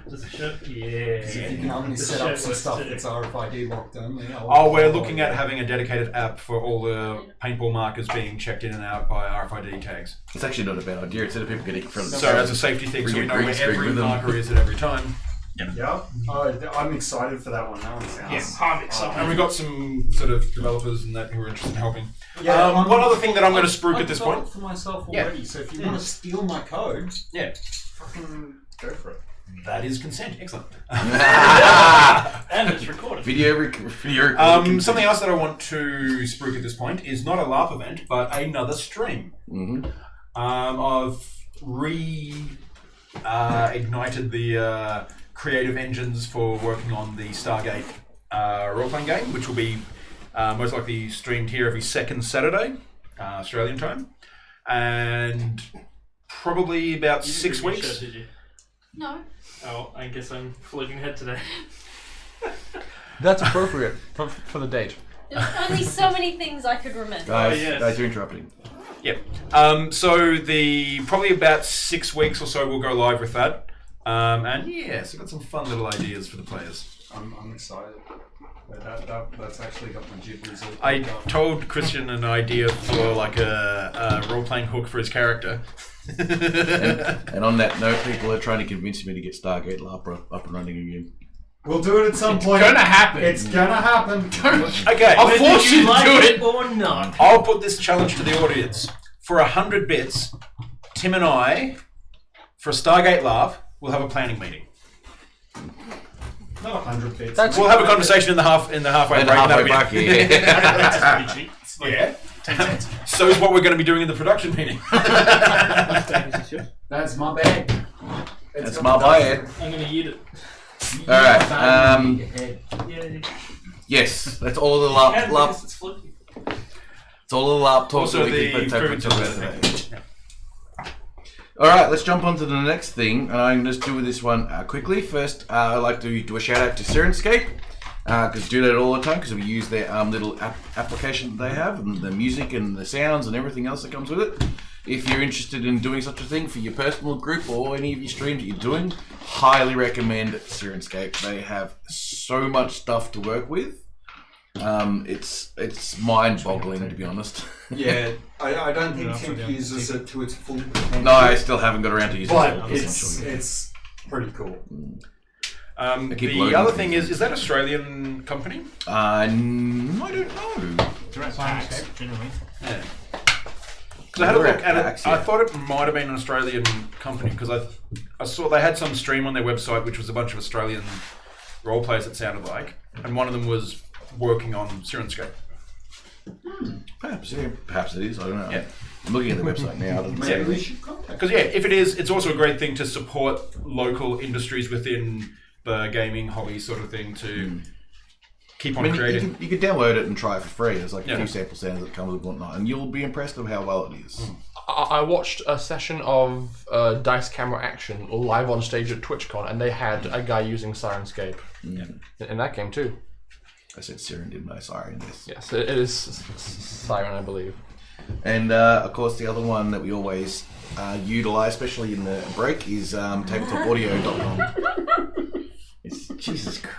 Does it show? Yeah. If you can only set up some stuff that's RFID locked only. We're looking at having a dedicated app for all the paintball markers being checked in and out by RFID tags. It's actually not a bad idea. Instead of people getting in front of the So as a safety thing, so we know where every marker is at every time. Yeah. Oh, I'm excited for that one. That one sounds. I'm excited. And we've got some sort of developers and that who are interested in helping. Yeah. One other thing that I'm going to spruik at this point. for myself Yeah. already. So if you want to steal my code, Yeah, fucking go for it. that is consent. Excellent. And it's recorded. video recording. Something else that I want to spruik at this point is not a LARP event, but another stream. Mm-hmm. I've ignited the creative engines for working on the Stargate role-playing game, which will be most likely streamed here every second Saturday, Australian time, and probably about You 6 didn't bring your weeks. shirt, did you? No. Oh, I guess I'm floating ahead today. That's appropriate for the date. There's only so many things I could remember. Guys, yes. guys, you're interrupting. Yep. So the probably about 6 weeks or so we'll go live with that. And yeah, so got some fun little ideas for the players. I'm excited. That's actually got my jitters. all I pumped up. told Christian an idea for like a role-playing hook for his character. And on that note, people are trying to convince me to get Stargate LARP up and running again. We'll do it at some point. Gonna happen. It's gonna happen. Okay, I'll Whether force you to like do it. or not. I'll put this challenge to the audience. For 100 bits, Tim and I, for a Stargate LARP, we'll have a planning meeting. Not 100 bits. We'll have a conversation in the halfway And break. halfway and back, that'll be- yeah. That's pretty cheap. It's like Yeah. 10 cents. So is what we're going to be doing in the production meeting. That's my bag. That's my bad. I'm gonna eat it. Alright, Yeah. yes, that's all the LARP. Because it's flippy. It's all the LARP talk Also that we the keep food today. together. Alright, let's jump on to the next thing. And I'm just doing this one quickly. First, I'd like to do a shout out to Sirenscape. Because do that all the time, because we use their little application that they have, and the music and the sounds and everything else that comes with it. If you're interested in doing such a thing for your personal group or any of your streams that you're doing, highly recommend Sirenscape. They have so much stuff to work with. It's mind-boggling, to be honest. Yeah, I don't think Tim uses it to its full potential. No, I still haven't got around to using it. But it's pretty cool. keep The loading other things. thing is that Australian company? I don't know. Direct Science packs, Escape. generally. Yeah. Because I had a look at it. Packs, I yeah. thought it might have been an Australian company because I saw they had some stream on their website which was a bunch of Australian role players, it sounded like, and one of them was working on Sirenscape. Perhaps it is. I don't know. Yeah. I'm looking at the website now. It doesn't say Maybe we anything. should contact. Because if it is, it's also a great thing to support local industries within the gaming hobby sort of thing to keep I on mean, creating. you can download it and try it for free. There's like a Yeah. few sample sounds that come with whatnot, and you'll be impressed with how well it is. I watched a session of Dice Camera Action live on stage at TwitchCon, and they had a guy using Sirenscape in that game too. I said Siren, didn't I? Sorry. Yes, it is Siren, I believe. And of course, the other one that we always utilize, especially in the break, is tabletopaudio.com. Jesus Christ.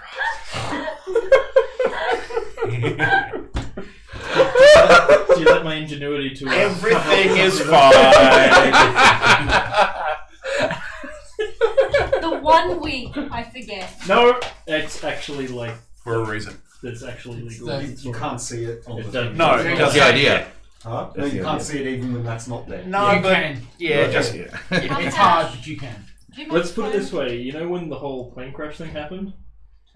Do you let my ingenuity to Everything is fine. The 1 week I forget. No, it's actually like For a reason. it's actually legal. So You can't see it on It the doesn't- No, it That's doesn't. the idea. Huh? No, That's you the can't idea. see it even when that's not there. No, You but can. just Yeah. It's hard, but you can. Do you know Let's put it phone? this way. You know when the whole plane crash thing happened?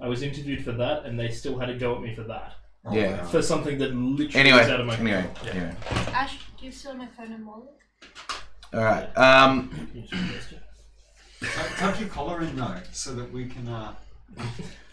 I was interviewed for that, and they still had to go at me for that. Oh, Yeah. wow. For something that literally was out of my Anyway. Ash, do you still have my phone and wallet? All right. Tuck your collar in though, so that we can.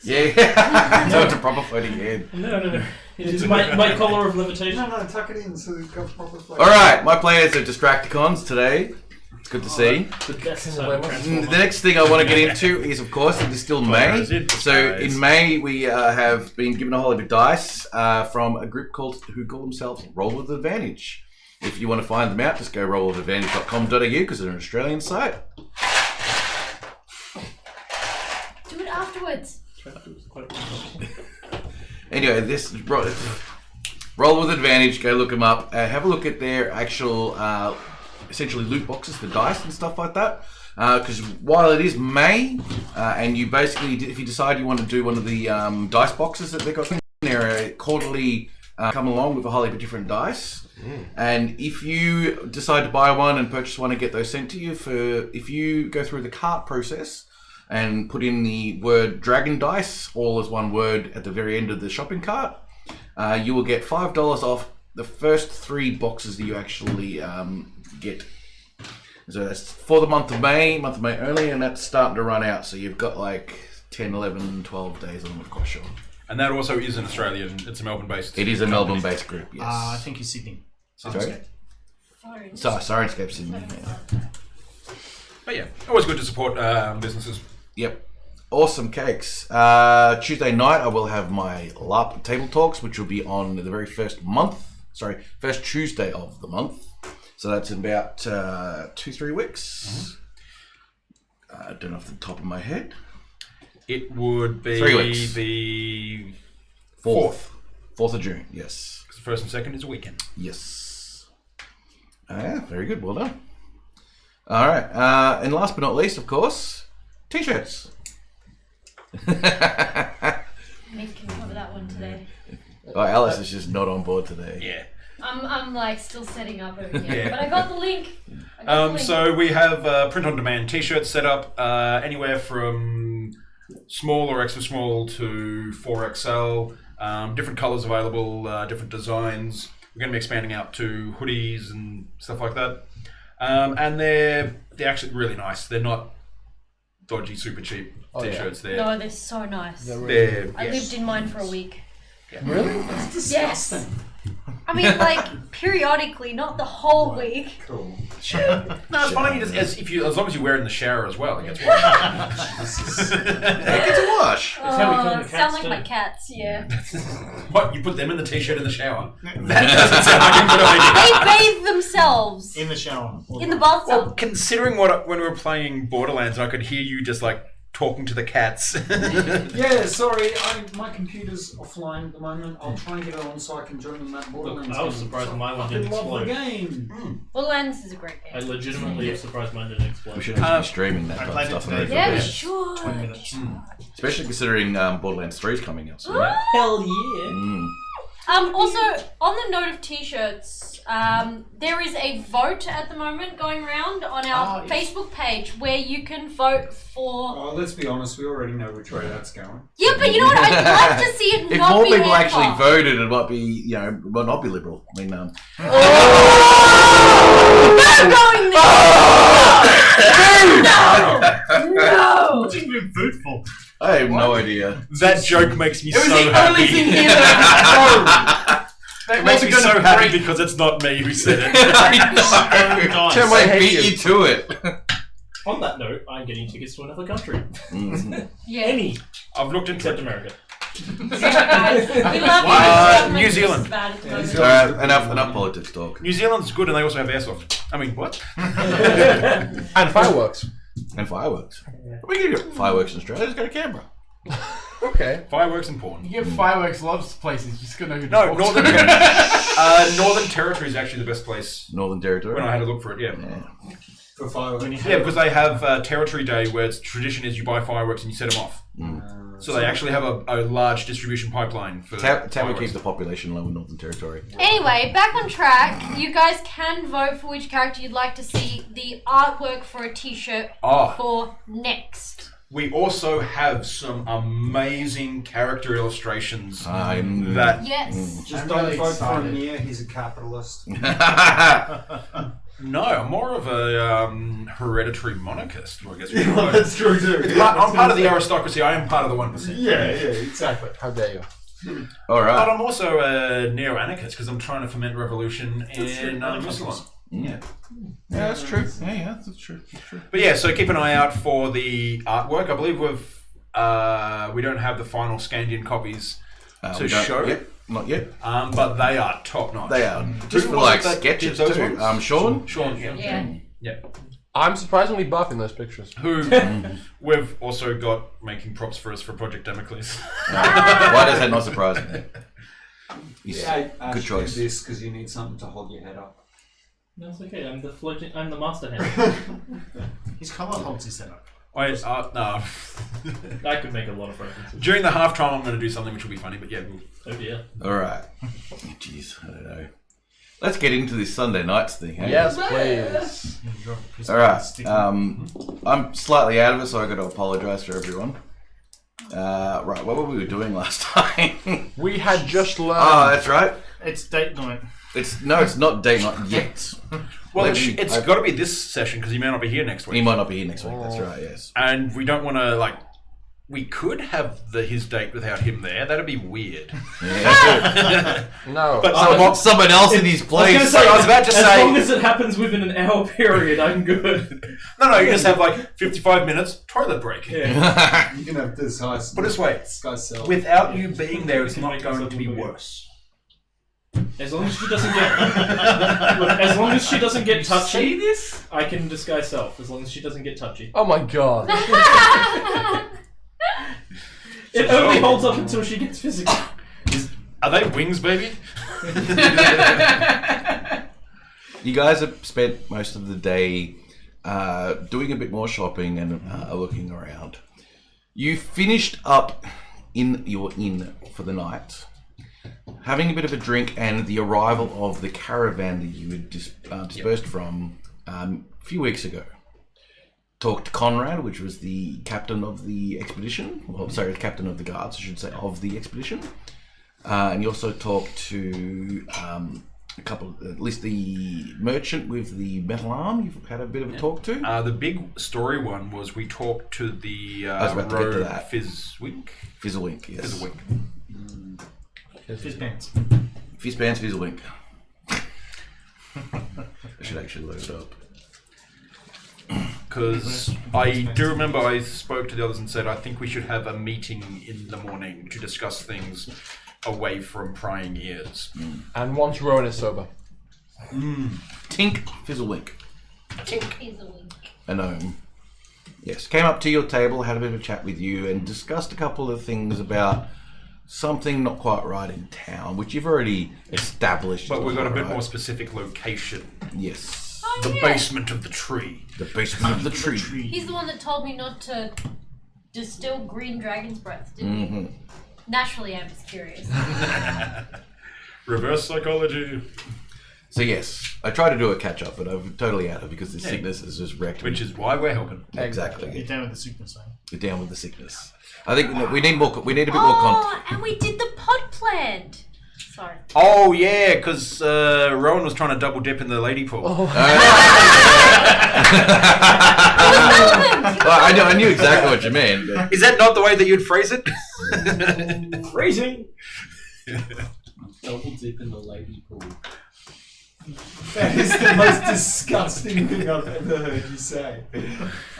Yeah. So it's a proper floating head. No. It is my collar of levitation. No, tuck it in so we've got proper flow. All right. My players are Distracticons today. It's good to see. The best Can cyber we- transformer. The next thing I want to get into is, of course, it is still May. So in May, we have been given a whole heap of dice from a group who call themselves Roll with Advantage. If you want to find them out, just go rollwithadvantage.com.au because they're an Australian site. Do it afterwards. Anyway, this Roll with Advantage. Go look them up. Have a look at their actual, essentially loot boxes for dice and stuff like that. Because while it is May, and you basically, if you decide you want to do one of the dice boxes that they've got, they're quarterly come along with a whole heap of different dice. And if you decide to buy one and purchase one and get those sent to you, if you go through the cart process and put in the word dragon dice, all as one word at the very end of the shopping cart, you will get $5 off the first 3 boxes that you actually get. So that's for the month of May only, and that's starting to run out. So you've got like 10, 11, 12 days, I'm not quite sure. and that also is an Australian. It's a Melbourne-based. It is a company. Melbourne-based group, yes. I think it's Sydney. Sorry? Sorry. Sirenscape Sydney. Yeah. But yeah, always good to support businesses. Yep. Awesome cakes. Tuesday night I will have my LARP table talks, which will be on the very first Tuesday of the month. So that's in about 2-3 weeks. I don't know off the top of my head. It would be 3 weeks. the 4th of June, yes. because the first and second is a weekend. Yes. Yeah, very good. Well done. All right. And last but not least, of course, t-shirts. Mick can cover that one today. Oh, Alice is just not on board today. Yeah. I'm like still setting up over here, Yeah. but I got the link. I got the link. So we have print-on-demand T-shirts set up anywhere from small or extra small to 4XL. Different colours available, different designs. We're going to be expanding out to hoodies and stuff like that. And they're actually really nice. They're not dodgy, super cheap Oh, yeah. T-shirts. They're No, they're so nice. they're I yes. lived in mine for a week. Really? Yes. I mean, like periodically, not the whole week. Cool. No, it's fine. As long as you wear it in the shower as well, it gets washed. Hey, get to wash. That's how we call the Sound cats like too. my cats, yeah. What? You put them in the T-shirt in the shower? That doesn't sound like a good idea. They bathe themselves In the shower. in the bathtub. Well, considering when we were playing Borderlands, I could hear you just like talking to the cats. Yeah, sorry, my computer's offline at the moment. I'll try and get it on so I can join in that Borderlands I was game. surprised So my one fucking didn't love the explode. game. Borderlands is a great I game. legitimately was surprised mine didn't explode. We should actually be streaming that I type played of it stuff. today. Yeah, we Yeah. should. 20 minutes. Especially considering Borderlands 3 is coming out soon. Hell yeah! Mm. Also, on the note of t-shirts, there is a vote at the moment going around on our Facebook page where you can vote for... Oh, let's be honest, we already know which way that's going. Yeah, but you know what? I'd love to see it If not more be people Amber. actually voted, it might be, might not be liberal. I mean, Not going there! No! What's he been fruitful? I have no idea. That joke makes me It was so the happy. only thing here that It makes me so happy because it's not me who said it. Tim, I beat you to it. On that note, I'm getting tickets to another country. Yeah. Any, I've looked into except it. America. We love you. New Zealand. Bad at the moment. Enough politics talk. New Zealand's good and they also have airsoft. I mean, what? And fireworks. And fireworks. We can get fireworks in Australia. Let's go to Canberra. Okay. Fireworks and porn. you get fireworks loves places. Just gonna know who to No, talk Northern to. Northern Territory is actually the best place Northern Territory. when I had to look for it, yeah. For fireworks. Yeah, because they have Territory Day where its tradition is you buy fireworks and you set them off. So they actually have a large distribution pipeline for Tower fireworks. keeps the population low in Northern Territory. Anyway, back on track. You guys can vote for which character you'd like to see the artwork for a t-shirt for next. We also have some amazing character illustrations I'm- that... Yes. Just I'm don't really vote for him excited. here, he's a capitalist. No, I'm more of a hereditary monarchist, I guess. Well, that's true too. I'm part of the aristocracy. I am part of the 1%. Yeah, exactly. How dare you? All But right. I'm also a neo-anarchist because I'm trying to foment revolution in Muslim. Yeah, that's true. Yeah, that's true. That's true. But yeah, so keep an eye out for the artwork. I believe we don't have the final scanned-in copies to We don't- show, Yep, not yet. but they are top-notch. They are just Who for was like it that sketches did those too. ones? Sean. Sean, Yeah. yeah. I'm surprisingly buff in those pictures. Who we've also got making props for us for Project Damocles. Why does that not surprise me? He's- good choice. This because you need something to hold your head up. No, it's okay. I'm the master hand. His collar holds his head up. No. I could make a lot of references. During the half time, I'm going to do something which will be funny. But yeah, Oh dear. All right. Jeez, I don't know. Let's get into this Sunday nights thing. Hey? Yes, please. All right. I'm slightly out of it, so I got to apologise for everyone. Right. What were we doing last time? We had just learned. Oh, that's right. It's date night. It's not date night yet. well, Maybe it's I've- got to be this session because he may not be here next He week, might not be here next week. That's right. Yes. and we don't want to We could have his date without him there. That'd be weird. Yeah. No. But I want someone else in his I was place. gonna say, I was about to as say- long as it happens within an hour period, I'm good. No, you just have 55 minutes toilet break. Yeah. You can have this high. Put it this way, Sky cell. without you being there, it's Can not make going yourself to be look worse. As long as she doesn't get, look, as long as she doesn't get touchy, I can disguise self. As long as she doesn't get touchy, Oh my god. it only holds up until she gets physical. Are they wings, baby? You guys have spent most of the day doing a bit more shopping and looking around. You finished up in your inn for the night, having a bit of a drink, and the arrival of the caravan that you had dispersed from a few weeks ago. Talked to Conrad, which was the captain of the expedition. Well, sorry, the captain of the guards, I should say, of the expedition. And you also talked to a couple, at least the merchant with the metal arm. You've had a bit of a talk to. The big story one was we talked to the was about to get to rogue that. Fizzwink. Fizzlewink, yes. Fizzwink. Fizz pants. Fizzbands, Fizzlewink. I should actually load it up. Because I do remember I spoke to the others and said I think we should have a meeting in the morning to discuss things away from prying ears. And once Rowan is sober. Tink, Fizzlewink. Is a wink. A gnome. Yes, came up to your table, had a bit of a chat with you, and discussed a couple of things about something not quite right in town, which you've already established. But is we've got a not bit right. more specific location. Yes. Oh, The yeah. basement of the tree. The basement of the tree. He's the one that told me not to distill green dragon's breath, didn't he? Mm-hmm. Naturally, I'm just curious. Reverse psychology. So yes, I tried to do a catch up, but I'm totally out of it because the sickness has just wrecked me. Which is why we're helping. Exactly. You're down with the sickness, man. You're down with the sickness. I think we need more. We need a bit more content. And we did the pod plant. Sorry. Oh yeah, because Rowan was trying to double dip in the lady pool. Well, I knew exactly what you meant. But... Is that not the way that you'd phrase it? Phrasing. Double dip in the lady pool. That is the most disgusting thing I've ever heard you say.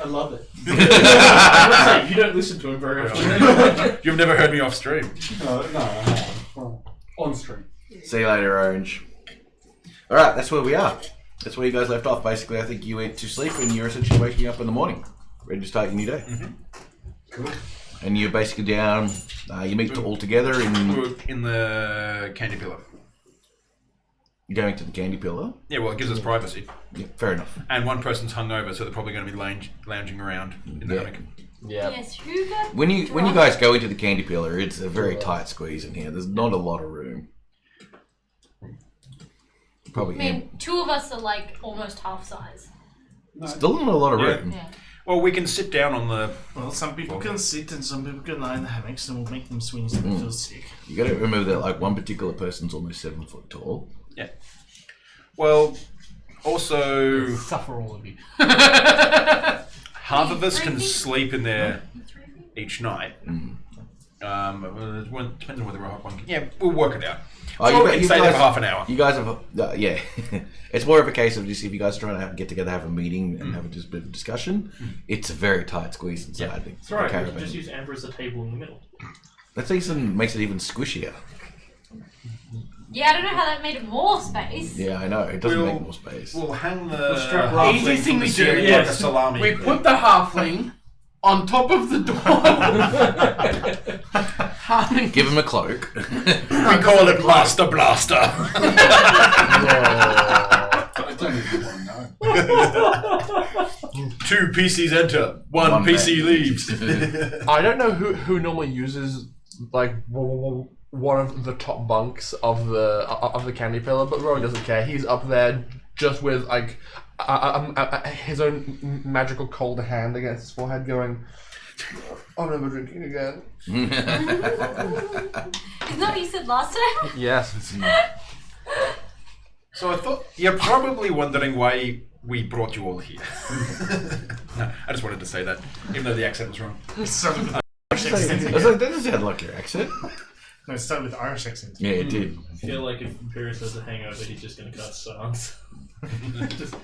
I love it. I you don't listen to him very often. You've never heard me off stream. No, I have. Well, on stream. See you later, Orange. All right, that's where we are. That's where you guys left off. Basically, I think you went to sleep and you're essentially waking up in the morning, ready to start your new day. Mm-hmm. Cool. And you're basically down. You meet all together In the candy pillar. You're going to the candy pillar. Yeah, well, it gives us privacy. Yeah, fair enough. And one person's hungover, so they're probably going to be lounging around in the hammock. Yeah. Yes, who got When you drunk? guys go into the candy pillar, it's a very tight squeeze in here. There's not a lot of room. Probably. I mean, two of us are like almost half size. Still not a lot of Yeah. room. Yeah. Well, we can sit down on the... Well, some people can sit and some people can lie in the hammocks and we'll make them swing so they feel sick. You got to remember that like one particular person's almost 7 foot tall. Yeah. Well, also... Suffer all of you. Half of us can 3 feet? sleep in there 3 feet? each night. Depends on whether we're up one. Yeah, we'll work it out. Oh, So we can stay there for half an hour. You guys have, yeah. It's more of a case of just if you guys are trying to get together, have a meeting, and have just a bit of discussion. It's a very tight squeeze inside the That's right. We caravan. can just use Amber as a table in the middle. That even makes it even squishier. Yeah, I don't know how that made it more space. Yeah, I know. It doesn't We'll- make more space. We'll hang the strap halfling Easy thing from the to do, ceiling yes. like a salami. We put the halfling on top of the door. Give him a cloak. We call it Blaster Blaster. I don't even want to know. 2 PCs enter, 1 PC man. leaves. I don't know who normally uses like one of the top bunks of the candy pillar, but Rowan doesn't care. He's up there just with like his own magical cold hand against his forehead, going, "I'm never drinking again." Isn't that what you said last time? Yes. So I thought you're probably wondering why we brought you all here. No, I just wanted to say that, even though the accent was wrong. Start with the Irish I accent. was like, that doesn't sound like your accent. No, start with the Irish accent. Yeah, it did. I feel like if Imperius has a hangover, he's just going to cut songs. Just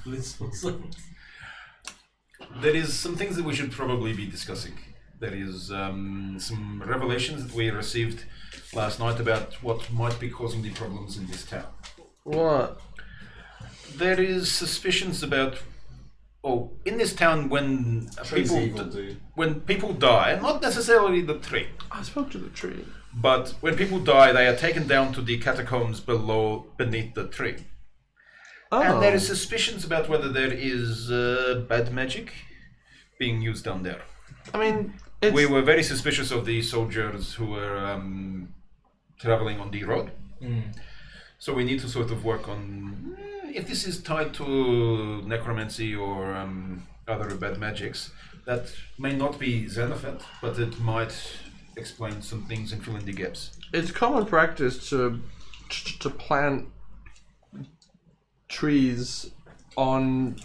blissful songs. There is some things that we should probably be discussing. There is some revelations that we received last night about what might be causing the problems in this town. What? There is suspicions about, in this town when Tree's evil, dude. when people die, not necessarily the tree, I spoke to the tree. but when people die, they are taken down to the catacombs beneath the tree. Oh. And there is suspicions about whether there is bad magic being used down there. I mean, it's... We were very suspicious of the soldiers who were traveling on the road. So we need to sort of work on if this is tied to necromancy or other bad magics. That may not be Xenophant, but it might explain some things and fill in the gaps. It's common practice to plant trees on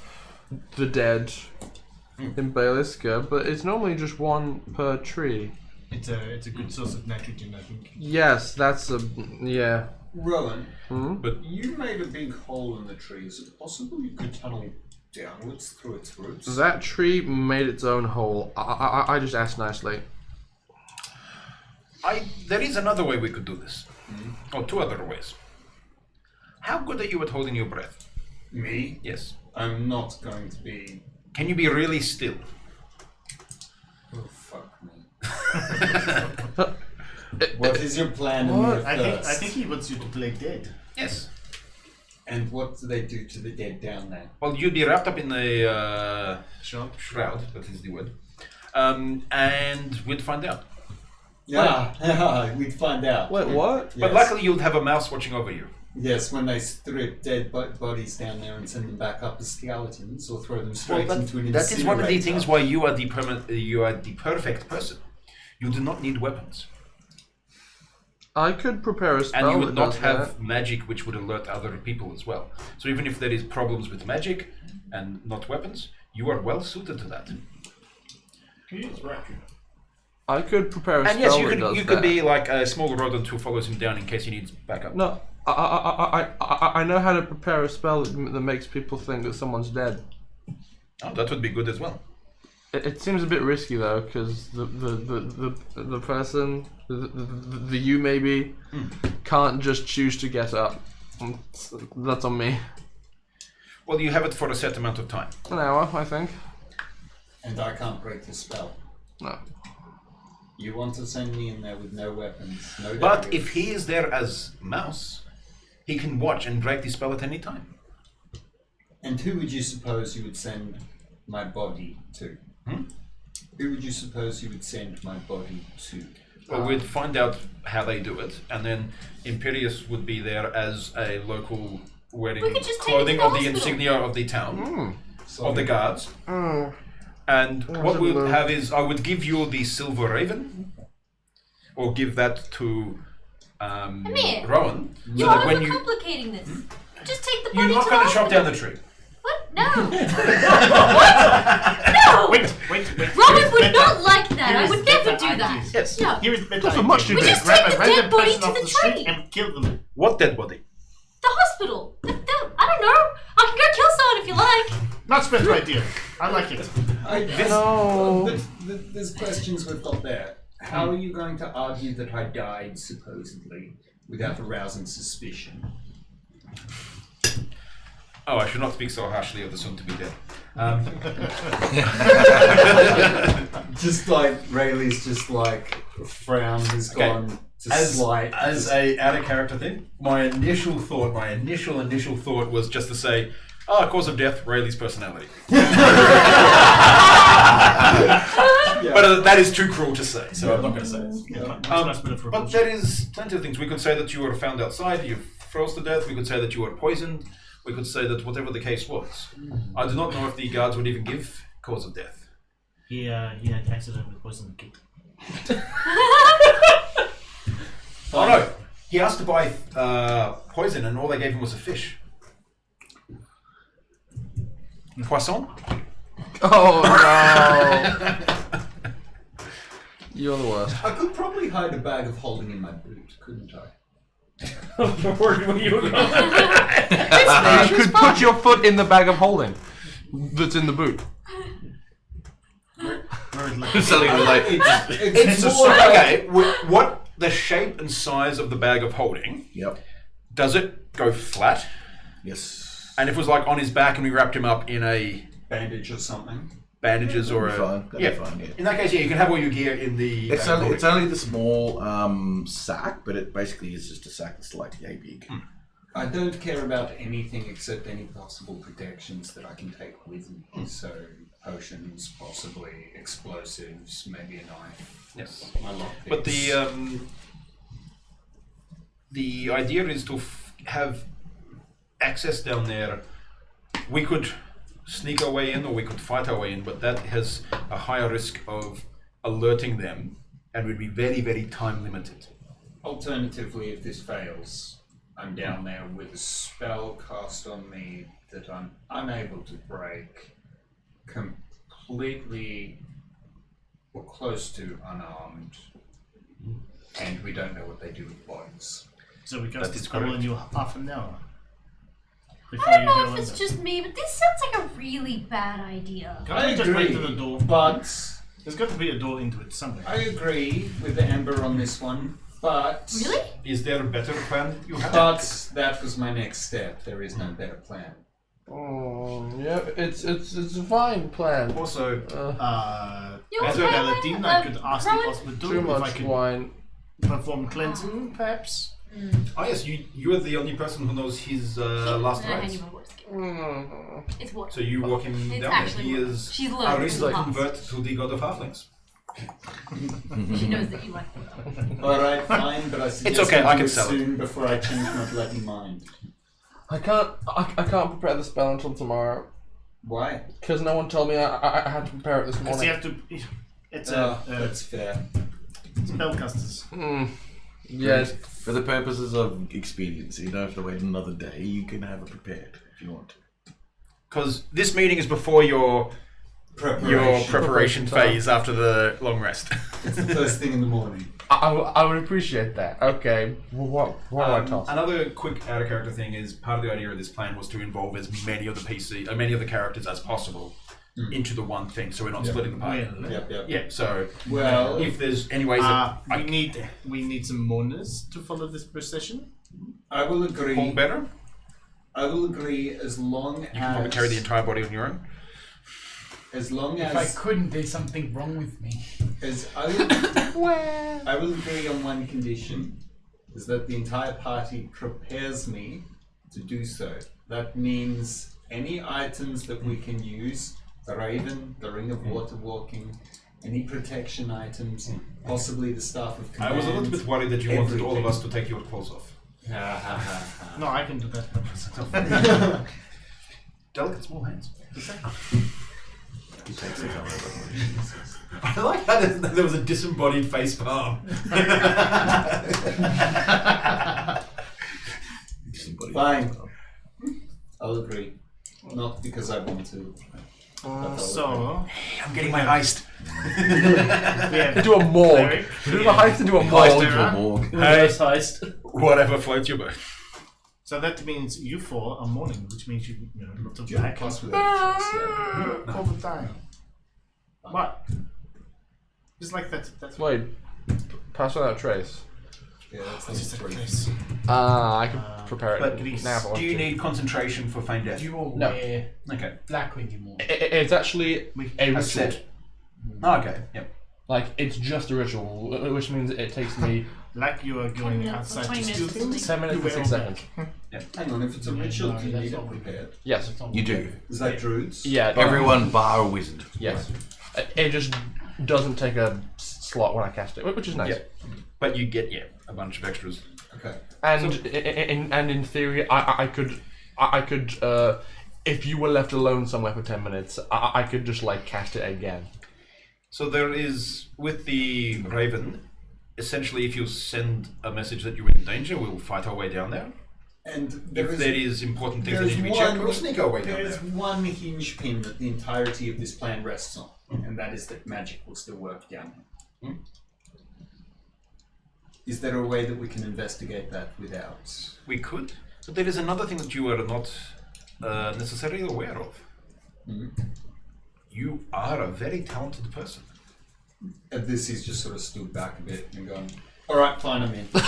the dead in Bailiska, but it's normally just one per tree. It's a good source of nitrogen, I think. Yes, that's a... yeah. Rowan, But you made a big hole in the tree. Is it possible you could tunnel downwards through its roots? That tree made its own hole. I just asked nicely. there is another way we could do this. Or 2 other ways. How good are you at holding your breath? Me? Yes. I'm not going to be... Can you be really still? Oh, fuck me. What is your plan in the I think he wants you to play dead. Yes. And what do they do to the dead down there? Well, you'd be wrapped up in the Sure. shroud, that is the word. And we'd find out. Yeah, we'd find out. Wait, what? Yes. But luckily, you'll have a mouse watching over you. Yes, when they strip dead bodies down there and send them back up as skeletons, or throw them straight into an That is one of the incinerator. things why you are the perfect person. You do not need weapons, I could prepare a spell and you would that not does have magic which would alert other people as well. So even if there is problems with magic and not weapons, you are well suited to that. I could prepare a And spell yes, you that could does you could that. be like a small rodent who follows him down in case he needs backup. No, I know how to prepare a spell that makes people think that someone's dead. Oh, that would be good as well. It seems a bit risky though, because the person, the you maybe, can't just choose to get up. That's on me. Well, you have it for a set amount of time. An hour, I think. And I can't break the spell. No. You want to send me in there with no weapons, no But daggers. if he is there as mouse, he can watch and break the spell at any time. And who would you suppose you would send my body to? Who would you suppose you would send my body to? Well, we'd find out how they do it, and then Imperius would be there as a local wearing We could just take clothing it to of the the hospital. insignia of the town, of the guards. Oh. And what we would hello. have is I would give you the silver raven, or give that to Amir, Rowan, so you're that when you overcomplicating this. Just take the you're body not to going the to chop down hospital. the tree. What? No. What? No. Wait. Robin would not like that. Here I is would the never better do that. idea. Yes. No. Here is the better Not so idea. much you We do. just Grab take a the random dead body person to off the the street tree. and kill them. What dead body? The hospital. I don't know. I can go kill someone if you like. Not better idea. I like it. No. But there's questions we've got there. How are you going to argue that I died, supposedly, without arousing suspicion? Oh, I should not speak so harshly of the soon-to-be dead. Just like Rayleigh's just like frown has Okay. gone to As slight. a out of character thing, my initial thought was just to say, cause of death, Rayleigh's personality. But that is too cruel to say, so I'm not going to say it. Much better for a But bullshit. there is plenty of things. We could say that you were found outside, you froze to death. We could say that you were poisoned. We could say that whatever the case was. I do not know if the guards would even give cause of death. He had accidentally poisoned the kid. Oh no! He asked to buy poison, and all they gave him was a fish. Poisson? Oh no. You're the worst. I could probably hide a bag of holding in my boot, couldn't I? You could put your foot in the bag of holding that's in the boot. Something like It's It's more like- okay. What the shape and size of the bag of holding? Yep. Does it go flat? Yes. And if it was like on his back and we wrapped him up in a bandage or something. bandages or That'd be a fine. That'd be fine, yeah. In that case, yeah, you can have all your gear in the. It's bag of only, it's holding. only the small sack, but it basically is just a sack that's like yay big. I don't care about anything except any possible protections that I can take with me. So potions, possibly explosives, maybe a knife. Yes. My lockpicks. But the idea is to have access down there. We could sneak our way in, or we could fight our way in, but that has a higher risk of alerting them, and would be very, very time limited. Alternatively, if this fails, I'm down there with a spell cast on me that I'm unable to break, completely or close to unarmed, and we don't know what they do with bodies. So we That cast the is spell correct. in you half an hour. I don't know if it's just me, but this sounds like a really bad idea. Can't we just break to the door? But There's got to be a door into it somewhere. I agree with Amber on this one. But Really? Is there a better plan you have? But that was my next step. There is no better plan. Oh, yeah, it's a fine plan. Also, You As okay, a paladin, man? I could ask the Rowan? hospital Too if I much could wine. perform cleansing, perhaps. oh yes, you are the only person who knows his last I hand rites. you my water skin. Mm. It's water. So you walk him It's down there. actually He water. is She's a learned recent from the past. convert to the god of halflings. She knows that you like them. Alright, fine, but I suggest okay, we I do can it sell it. soon before I change my bloody mind. I can't prepare the spell until tomorrow Why? because no one told me I had to prepare it this Because you morning. have to. It's That's fair. spellcasters. Yes. For the purposes of expediency, you don't have to wait another day. You can have it prepared if you want to. Because this meeting is before your preparation phase after the long rest. It's the first thing in the morning. I would appreciate that. Okay. What do I toss? Another quick out of character thing is part of the idea of this plan was to involve as many of the characters as possible into the one thing, so we're not splitting the party. Yep. Yeah. So Well, if there's any ways that we need some mourners to follow this procession. I will agree. all better, I will agree as long you can probably carry the entire body on your own. as long If I as couldn't, there's something wrong with me. I will agree on one condition, is that the entire party prepares me to do so. That means any items that we can use, the Raven, the Ring of Water Walking, any protection items, possibly the Staff of Command. I was a little bit worried that you wanted all of us to take your clothes off. No, I can do that. Delicate small hands. He takes it over. I like how there was a disembodied face palm. Fine. I'll agree. Not because I want to. So I'm getting my heist. we have Do a morgue. Cleric. Do a heist and do a Heist morgue. into a morgue. Reverse heist. Whatever floats your boat. So that means you four are mourning, which means you look Do you have back plus with it? all the time. What? Just like that. That's Wait. Pass without trace. Yeah, that's just a three. place. I can prepare But it now if I want do you to. need concentration for feign death? You all No. wear Okay. black when you mourn. It's actually a ritual. set. Oh, okay. Yep. Like, it's just a ritual, which means it takes me Like you are going 10 minutes or outside 20 to steal minutes or things. 7 minutes you and wear 6 all seconds. Hang on, if it's a ritual, No, do you that's need not it what- prepared? Yes. That's You do. Is that druids? Yeah. Everyone bar a wizard. Yes. It just doesn't take a slot when I cast it, which is nice. Yep. But you get a bunch of extras. Okay. And in theory, I could if you were left alone somewhere for 10 minutes, I could just like cast it again. So there is with the Raven. Essentially, if you send a message that you're in danger, we'll fight our way down there. And If there is important things that there's need to be checked, one- we'll sneak our way down There's there. one hinge pin that the entirety of this plan rests on, and that is that magic will still work down here. Is there a way that we can investigate that without? We could, but there is another thing that you are not necessarily aware of. You are a very talented person. And this is just sort of stood back a bit and gone, all right, fine, I'm in. Just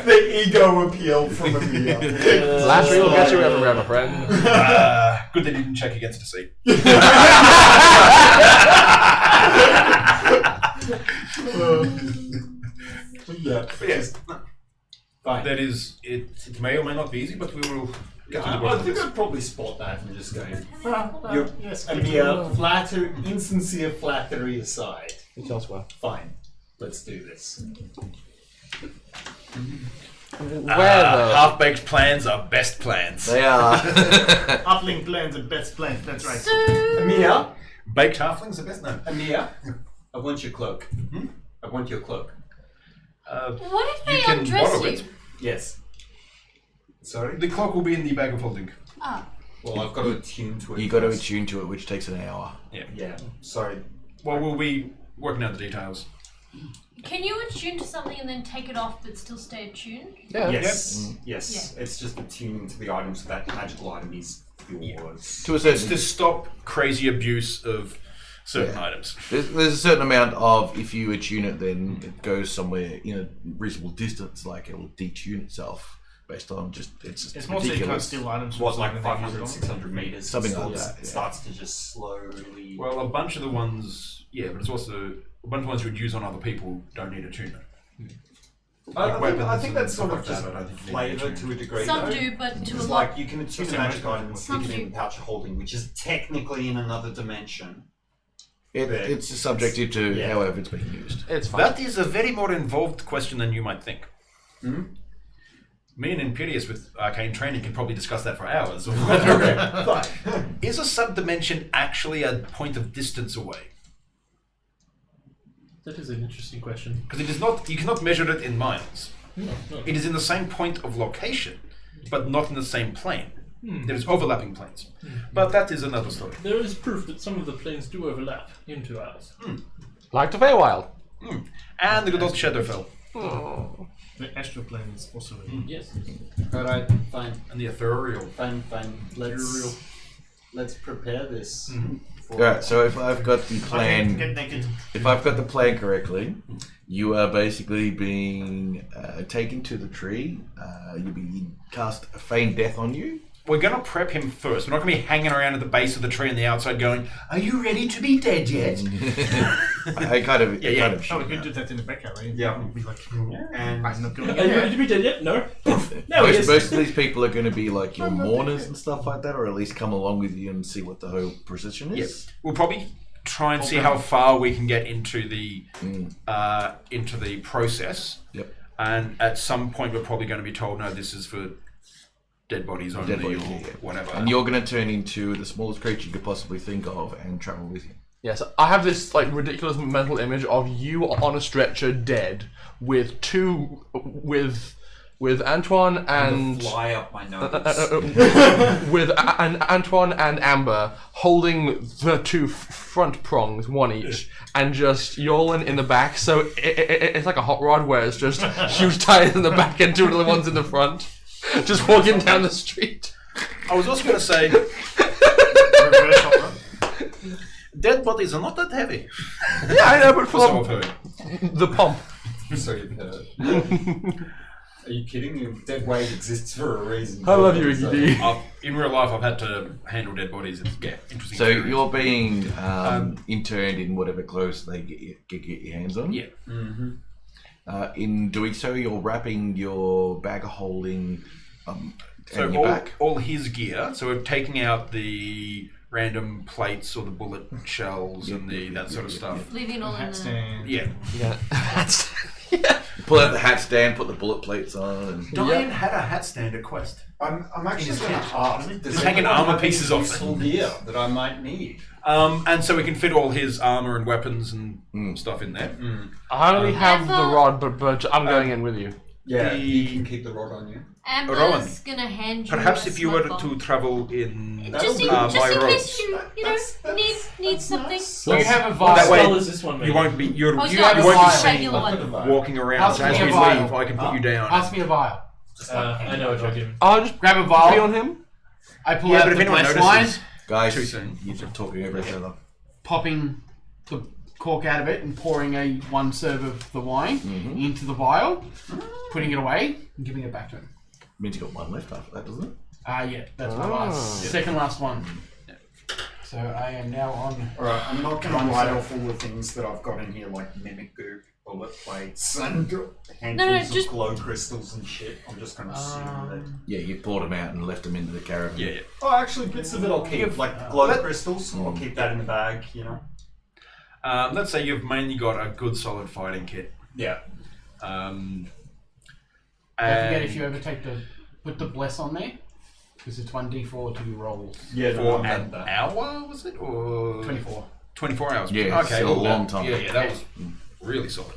the ego appeal from Amelia. Last will get you everywhere, my friend. Good they didn't check against a seat. Yeah. But yes, Fine. that is it. It may or may not be easy, but we will get to the I bottom of think this. I'd probably spot that and just go, You're, yes, Amelia, insincere flattery aside. It's elsewhere. Fine, let's do this. Where though? Half-baked plans are best plans. They are. Uplink plans are best plans. That's right. So, Amelia, Baked halflings are best. No. Amelia, I want your cloak. I want your cloak. what if they You can undress borrow you? it. Yes. Sorry? The clock will be in the bag of holding. Ah, Well, I've got to attune to it. You got to first. attune to it, which takes an hour. Yeah, sorry. Well, we'll be working out the details. can you attune to something and then take it off but still stay attuned? Yeah. Yes, yes. It's just attuning to the items, so that magical item is yours. To a It's certain to stop crazy abuse of certain items. There's a certain amount of, if you attune it, then it goes somewhere in a reasonable distance, like it will detune itself based on just, it's It's mostly you can't ridiculous. steal items. from What, someone like and then use 500, it 600 meters? Something It like starts- that, It yeah. starts to just slowly... Well, a bunch of the ones, but it's also a bunch of the ones you would use on other people don't need attunement. I think that's sort of stuff just like that, I don't think you need flavour attunement. to a degree. Some though. do, but to a It's lot. like you can attune a Some magic do. item and Some stick it in do. the pouch of holding, which is technically in another dimension. It's subjective to however it's being used. It's fine. That is a very more involved question than you might think. Me and Imperius with arcane training can probably discuss that for hours. But is a subdimension actually a point of distance away? That is an interesting question. Because it is not. You cannot measure it in miles. No. It is in the same point of location, but not in the same plane. There is overlapping planes, but that is another story. There is proof that some of the planes do overlap into ours. Like the Feywild. And the good old Shadowfell. The astral plane is also Yes. Alright, fine. And the Ethereal. Fine. Let's prepare this. Alright, so if I've got the Get plan, naked. if I've got the plan correctly, you are basically being taken to the tree. You'll be cast a feign death on you. We're going to prep him first. We're not going to be hanging around at the base of the tree on the outside going, "Are you ready to be dead yet?" I kind of, Yeah. kind of. Oh, we could do that in the back alley. Yeah. We'll be like, And I'm not going Are you ready to be dead yet? No. No, he is. Most of these people are going to be like your mourners and stuff like that, or at least come along with you and see what the whole procession is. We'll probably try and see how far we can get into the process. Yep. And at some point, we're probably going to be told, "No, this is for dead bodies only," Dead bodies, or yeah. whatever. And you're going to turn into the smallest creature you could possibly think of and travel with you. Yes, I have this like ridiculous mental image of you on a stretcher, dead, with Antoine and fly up my nose. with Antoine and Amber holding the two front prongs, one each, and just Yolan in the back. So it's like a hot rod where it's just huge tires in the back and two little ones in the front, just walking down the street. I was also going to say, reverse hot rod. dead bodies are not that heavy. Yeah, I know, but for So I've heard. the pump. So you've heard. Are you kidding me? Dead weight exists for a reason. I love you, Iggy D. In real life, I've had to handle dead bodies. It's interesting. So experience. you're being interned in whatever clothes they get your hands on. Yeah. In doing so, you're wrapping your bag of holding So and your back. all his gear. So we're taking out the random plates or the bullet shells and that sort of stuff. Leaving all in Hat the... stand. Yeah. Yeah. Pull out the hat stand, put the bullet plates on. And Diane had a hat stand at Quest. I'm actually going to ask. Does taking anyone armor have pieces any off useful them. gear that I might need? And so we can fit all his armor and weapons and stuff in there. I only have the Amber- rod, but I'm going in with you. Yeah, The- you can keep the rod on you. Amber's Rowan, gonna hand you Perhaps a if you were smoke to bomb. travel in Just in by case roads, you need something. You have a vial. That way- What is this one, you mate? won't be Oh, you you won't have be a vial. seen regular one. walking around. Pass So me as a we vial. leave, I can put you down. Pass me a vial. I know what you're doing. I'll just Grab a be vial. on him. I pull Yeah, out but if the anyone blessed notices- wine, guys, Too soon. you're just talking over each other. popping the cork out of it and pouring one serve of the wine into the vial, putting it away and giving it back to him. Means you got one left after that, doesn't it? Yeah, that's my second last one. So I am now on. Alright, I'm not going to write off all the things that I've got in here, like mimic goop, bullet plates, and handfuls just- of glow crystals and shit. I'm just going to assume Yeah, you poured them out and left them into the caravan. Yeah. that. Oh, actually, bits of it I'll keep. Like the glow crystals, I'll keep that in the bag, you know? Let's say you've mainly got a good solid fighting kit. Yeah. Um, Don't forget and if you ever put the bless on there, because it's 1d4 to your rolls. Yeah, for no, an hour, was it? Or 24. 24 hours. Yeah, okay, still a well, long that- time. Yeah, that was really solid.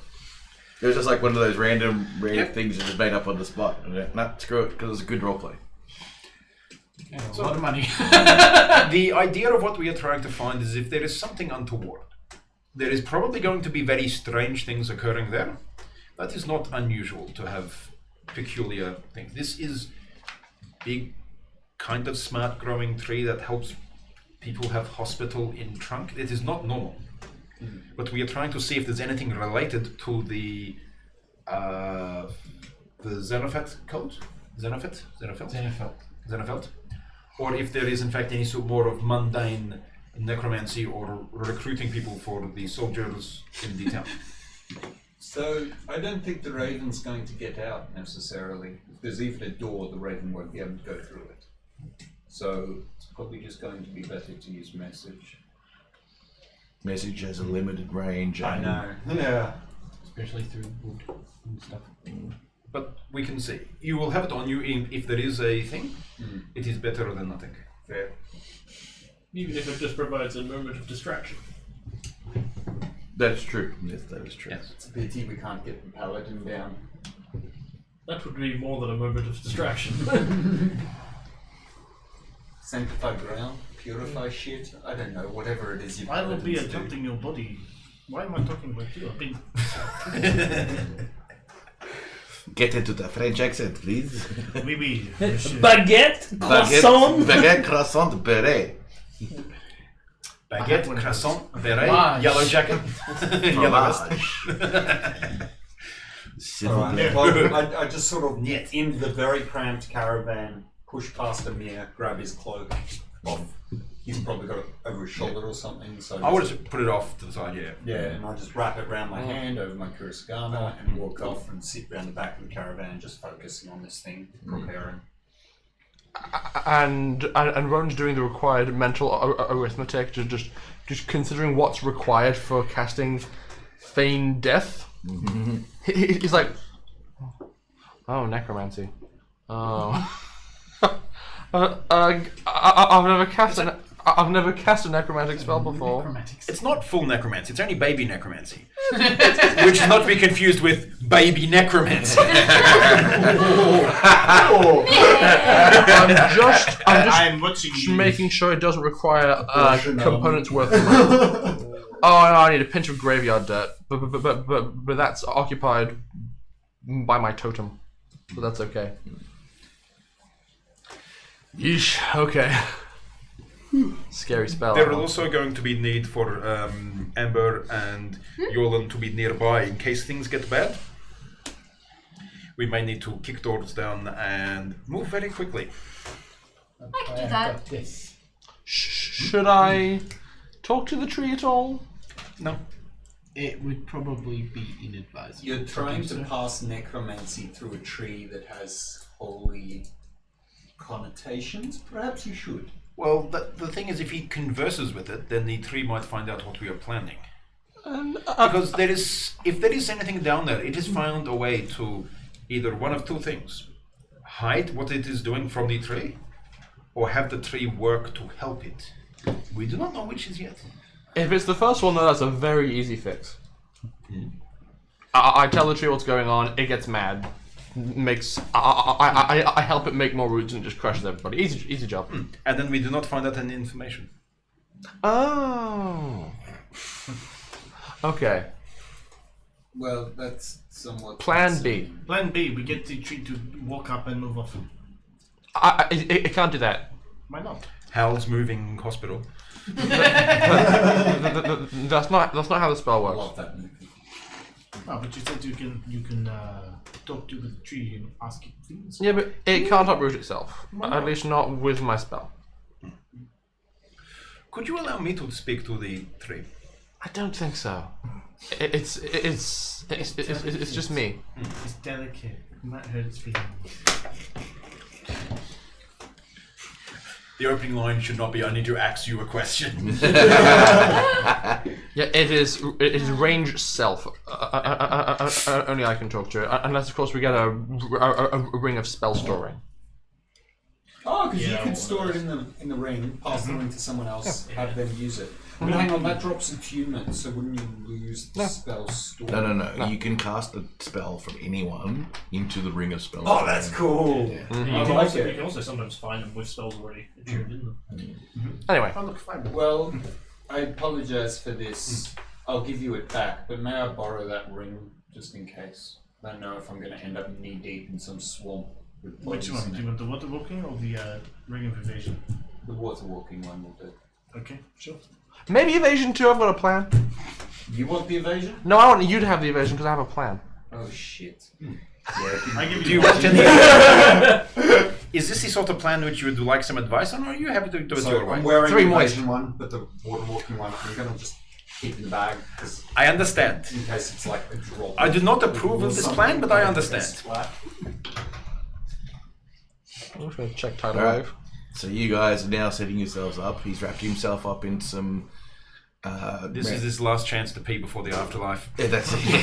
It was just like one of those random Yep. things that was made up on the spot. Nah, screw it, because it was a good roleplay. Yeah, a lot of money. The idea of what we are trying to find is if there is something untoward, there is probably going to be very strange things occurring there. That is not unusual to have peculiar things. This is big, kind of smart growing tree that helps people have hospital in trunk. It is not normal. But we are trying to see if there's anything related to the Xenophet cult? Xenophet? Xenofelt? Or if there is in fact any sort more of mundane necromancy or recruiting people for the soldiers in the town. So, I don't think the raven's going to get out necessarily. If there's even a door, the raven won't be able to go through it. So, it's probably just going to be better to use message. message has a limited range. I know. Yeah. Especially through wood and stuff. But we can see. You will have it on you if there is a thing. It is better than nothing. Fair. Even if it just provides a moment of distraction. That's true. Yes, that is true. Yes. It's a pity we can't get the paladin down. That would be more than a moment of distraction. Sanctify ground, purify shit. I don't know, whatever it is you. I will be paladins do. adopting your body. Why am I talking about you? I've been. Get into the French accent, please. Oui, oui. monsieur. Baguette, croissant. Baguette, croissant, beret. Baguette, one of croissant, those. beret, Fromage. yellow jacket, yellow vest. Alright, well, I just sort of, in the very cramped caravan, push past Amir, grab his cloak off. He's probably got it over his shoulder or something. So I would have put it off to the side, yeah. yeah, and I just wrap it around my hand over my kurasagama and walk off and sit around the back of the caravan, just focusing on this thing, preparing. And Ron's doing the required mental arithmetic, just considering what's required for casting feign death. He's like, oh, necromancy. Oh, I've never cast a necromantic spell before. It's not full necromancy, it's only baby necromancy. Which is not to be confused with baby necromancy. I'm watching just you. making sure it doesn't require components worth of money. Oh, I need a pinch of graveyard dirt, but that's occupied by my totem, so that's okay. Yeesh. Okay. Scary spell. There is also going to be need for Amber and Yolan to be nearby in case things get bad. We may need to kick doors down and move very quickly. I can do that. This. Should I talk to the tree at all? No. It would probably be inadvisable. You're trying to do so. pass necromancy through a tree that has holy connotations. Perhaps you should. Well, the thing is, if he converses with it, then the tree might find out what we are planning. Because if there is anything down there, it has found a way to either one of two things: hide what it is doing from the tree, or have the tree work to help it. We do not know which is yet. If it's the first one, though, that's a very easy fix. I tell the tree what's going on. It gets mad. I help it make more roots and just crushes everybody. Easy job. And then we do not find out any information. Oh. Okay. Well, that's somewhat. Plan B. Plan B, we get the tree to walk up and move off. It can't do that. Why not? Hal's moving hospital. That's not how the spell I works. love that movie. Oh, but you said you can talk to the tree and ask it things. Yeah, but it can't uproot itself. At least not with my spell. Could you allow me to speak to the tree? I don't think so. It's just me. It's delicate. It might hurt its feelings. The opening line should not be, I need to ask you a question. Yeah, it is range self. Only I can talk to it, unless of course we get a ring of spell storing. Oh, because Yeah, you could store it in the ring, pass the ring to someone else, have them use it. But hang on, that drops attunement, so wouldn't you lose the spell store? No. You can cast a spell from anyone into the ring of spells. Oh, that's cool. You I can, like also, it. you can also sometimes find them with spells already attuned in them. Anyway, Oh, look, fine. Well, I apologize for this. I'll give you it back, but may I borrow that ring just in case? I don't know if I'm going to end up knee deep in some swamp. With Which bodies one? in Do it. you want the water walking or the ring of evasion? The water walking one will do. Okay, sure. maybe evasion too. I've got a plan. You want the evasion? No, I want you to have the evasion because I have a plan. Oh shit. I give Do you you want any... Is this the sort of plan which you would like some advice on, or are you happy to do it So your way? I'm wearing Three the more. evasion one, but the water walking one I'm going to just keep in the bag because I understand. in case it's like a drop. I do not approve of this plan, but I understand. Splat. I'm just gonna check tidal Alright. wave. So you guys are now setting yourselves up. He's wrapped himself up in some This is his last chance to pee before the afterlife. Yeah, that's it.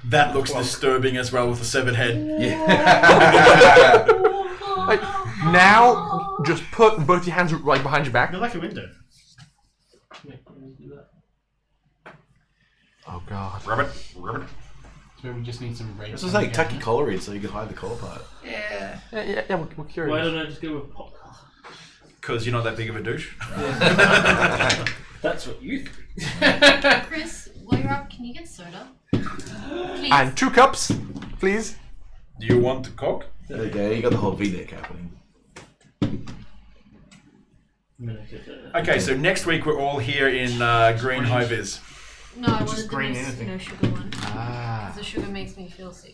That looks disturbing as well with the severed head. Yeah. Now, just put both your hands right behind your back. You're like a window. Oh god. Rub it. So we just need some red. This is like tuck your collar in so you can hide the collar part. Yeah. Yeah, we're curious. Why don't I just go with pop? Because you're not that big of a douche. That's what you think. Chris, while you're up, can you get soda? Please. And 2 cups, please. Do you want the cock? There you go, you got the whole V-neck happening. Okay, so next week we're all here in Green High Vis. No, I Which wanted is the green nice, anything. no sugar one. Ah. Because the sugar makes me feel sick.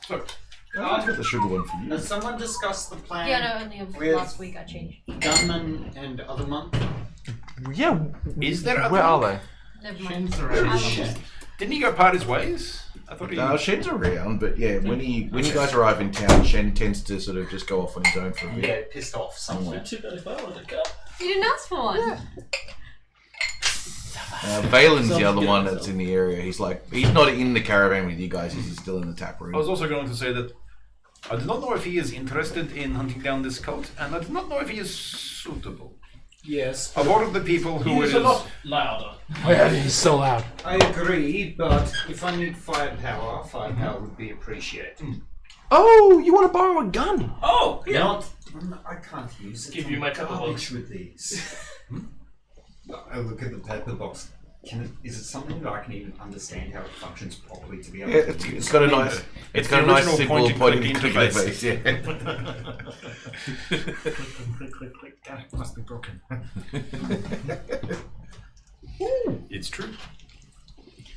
So, I've got the sugar one for you. Has someone discussed the plan? Yeah, no, only With- last week I changed. Gunman and other monk? Yeah. Is there Where are they? Never mind. Shin's around. I Shit. lost. Didn't he go part his ways? I thought he. Shen's around, but yeah, when you guys arrive in town, Shen tends to sort of just go off on his own for a bit. Yeah, pissed off somewhere. Too bad if I wanted a cup. You didn't ask for one. Valen's the Sounds other good, one that's in the area. He's not in the caravan with you guys. He's still in the tap room. I was also going to say that I do not know if he is interested in hunting down this cult, and I do not know if he is suitable. Yes, Of all of the people who it He's a is. lot louder. Oh yeah, he's so loud. I agree, but if I need firepower would be appreciated. Oh, you want to borrow a gun? Oh, yeah. Not, I can't use it. Give you my cup of garbage with these. I look at the paper box. Is it something that I can even understand how it functions properly to be able Yeah, to it's got a nice, It's got the a nice original simple point-and-click point-and-click interface. Click. Damn, it must be broken. It's true.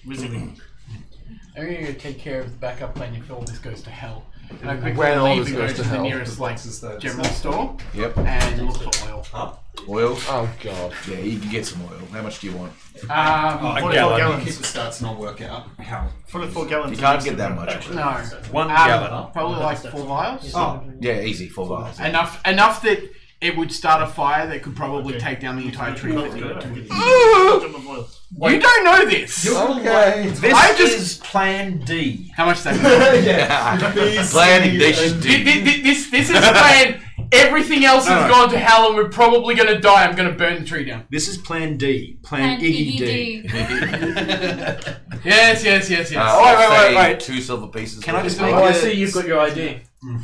Whizzing. I'm going to take care of the backup plan if all this goes to hell. And I quickly When all leave this and go goes to to the hell. nearest like boxes though. general store Yep. and look for oil. Oil. Oh god. Yeah, you can get some oil. How much do you want? 44 gallon. gallons. Keep the stats not work out. How? 44 gallons. You of can't mixed get that amount. much. No. 1 gallon. Probably like 4 vials. Oh, Yeah, easy. 4 vials. Enough that it would start a fire that could probably take down the entire tree if it needed to. You don't know this! Okay. This I just- is Plan D. How much that Planning. They should do. This is plan. Everything else has No. gone to hell and we're probably going to die. I'm going to burn the tree down. This is Plan D. Plan Iggy D. Yes. wait. 2 silver pieces. Can I just Oh, make Oh, I a- see you've got your ID. Can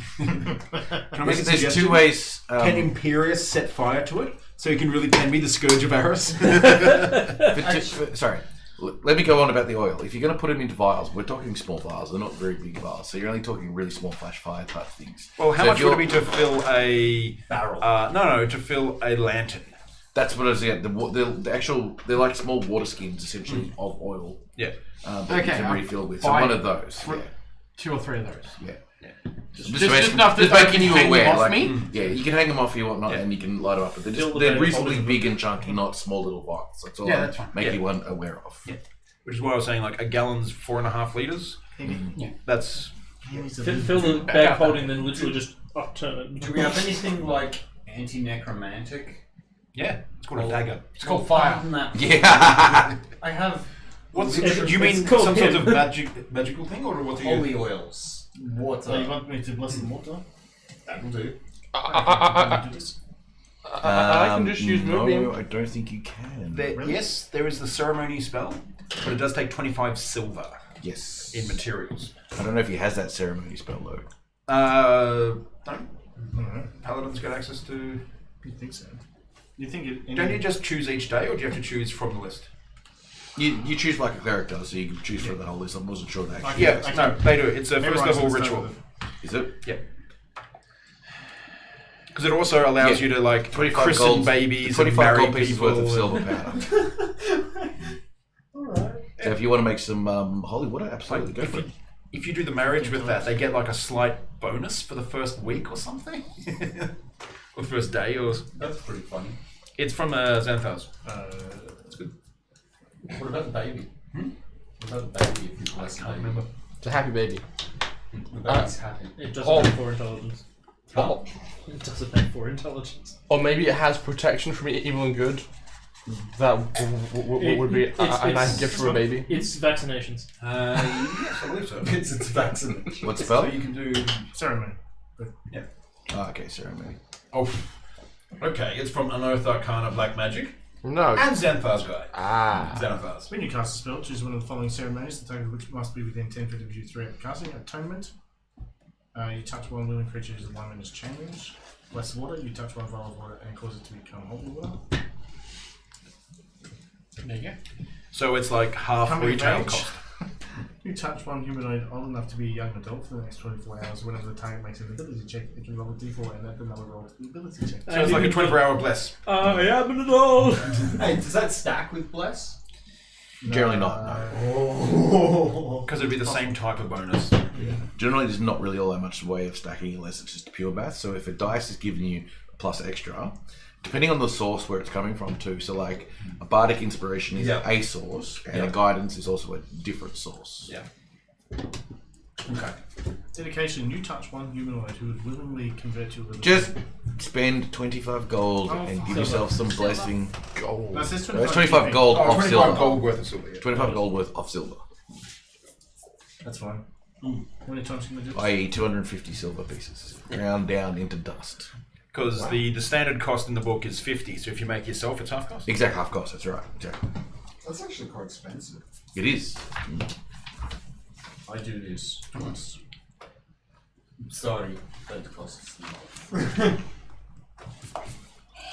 I make a There's 2 suggestion? ways. Can Imperius set fire to it so he can really can be the scourge of Arras? Sorry. Let me go on about the oil. If you're going to put them into vials, we're talking small vials. They're not very big vials. So you're only talking really small flash fire type things. Well, how So much if would it you're- be to fill a Barrel. No, to fill a lantern. That's what I was saying. The actual, they're like small water skins essentially of oil Yeah. that Okay, you can refill with. So fine. one of those. For- 2 or 3 of those. Yeah. Just enough that I making can hang them off me. Yeah, you can hang them off you whatnot, Yeah. and you can light them up. But they're, Fill the they're bag reasonably holding big them. and chunky, not small little vials. That's all. Yeah, I that's fine. make Yeah. you one aware of. Yeah. Which is what I was saying. Like a gallon's 4.5 liters. That's Fill the bag holding, then literally just upturn it. do we have anything like anti-necromantic? yeah. It's called a dagger. It's called fire. Yeah. I have What's It's- you mean? it's called Some sort him. of magical thing, or what? holy oils, So you water. want me to bless the water? That'll do. I Do this? can just use Moonbeam. No, I don't think you can. Yes, there is the ceremony spell, but it does take 25 silver Yes. in materials. I don't know if he has that ceremony spell though. Don't paladins get access to? You think so? You think it? Don't you just choose each day, or do you have to choose from the list? You choose like a character, so you can choose for the whole list. I wasn't sure that actually. Yeah, no, they do. It's a first Memorize level and ritual. stuff. Is it? Yep. Because it also allows you to like 25 christen gold babies and 25 marry gold pieces people. worth of and- silver powder. So if you want to make some holy water, absolutely go for it. If you do the marriage with that, they get like a slight bonus for the first week or something, or the first day, or That's pretty funny. it's from Xanthar's. It's good. What about the baby? What about the baby if you bless the baby? Remember? It's a happy baby. The baby's happy. It doesn't have 4 intelligence. Or, It doesn't have 4 intelligence. or maybe it has protection from evil and good. That would be a nice gift for a baby. It's vaccinations. Yes, I believe so. It's vaccination. What spell? So you can do. Ceremony. Oh, okay, ceremony. Oh, okay. It's from Unearthed Arcana Black Magic No. and Xanthar's Guide. Ah. Xanthar's. When you cast a spell, choose one of the following ceremonies, the target of which must be within 10 feet of you throughout casting. Atonement. You touch one living creature's alignment is changed. Bless water. You touch one vial of water and cause it to become holy water. There you go. So it's like half Coming retail range. cost. You touch one humanoid old enough to be a young adult for the next 24 hours. Whenever the target makes an ability check, it can roll a d4 and add the number roll to the ability check. So it's like a 24-hour bless. I am an adult! Hey, does that stack with bless? Generally not, no. Oh. Because it'd be the same type of bonus. Generally, there's not really all that much way of stacking unless it's just pure math. So if a dice is giving you a plus extra, depending on the source where it's coming from too. So like a bardic inspiration is a source, and a guidance is also a different source. Yeah. Okay. Dedication. You touch one humanoid who would willingly convert to a religion. Just spend 25 gold and give yourself some blessing. Gold. No, it says That's 25 gold Oh, off 25 silver. gold worth of silver. Yeah. 25 gold worth of silver, That's fine. How many times can we do this? i.e. 250 silver pieces. Ground down into dust. Because the standard cost in the book is 50, so if you make yourself, it's half cost. Exact half cost, that's right. Exactly. That's actually quite expensive. It is. I do this twice. Sorry, that costs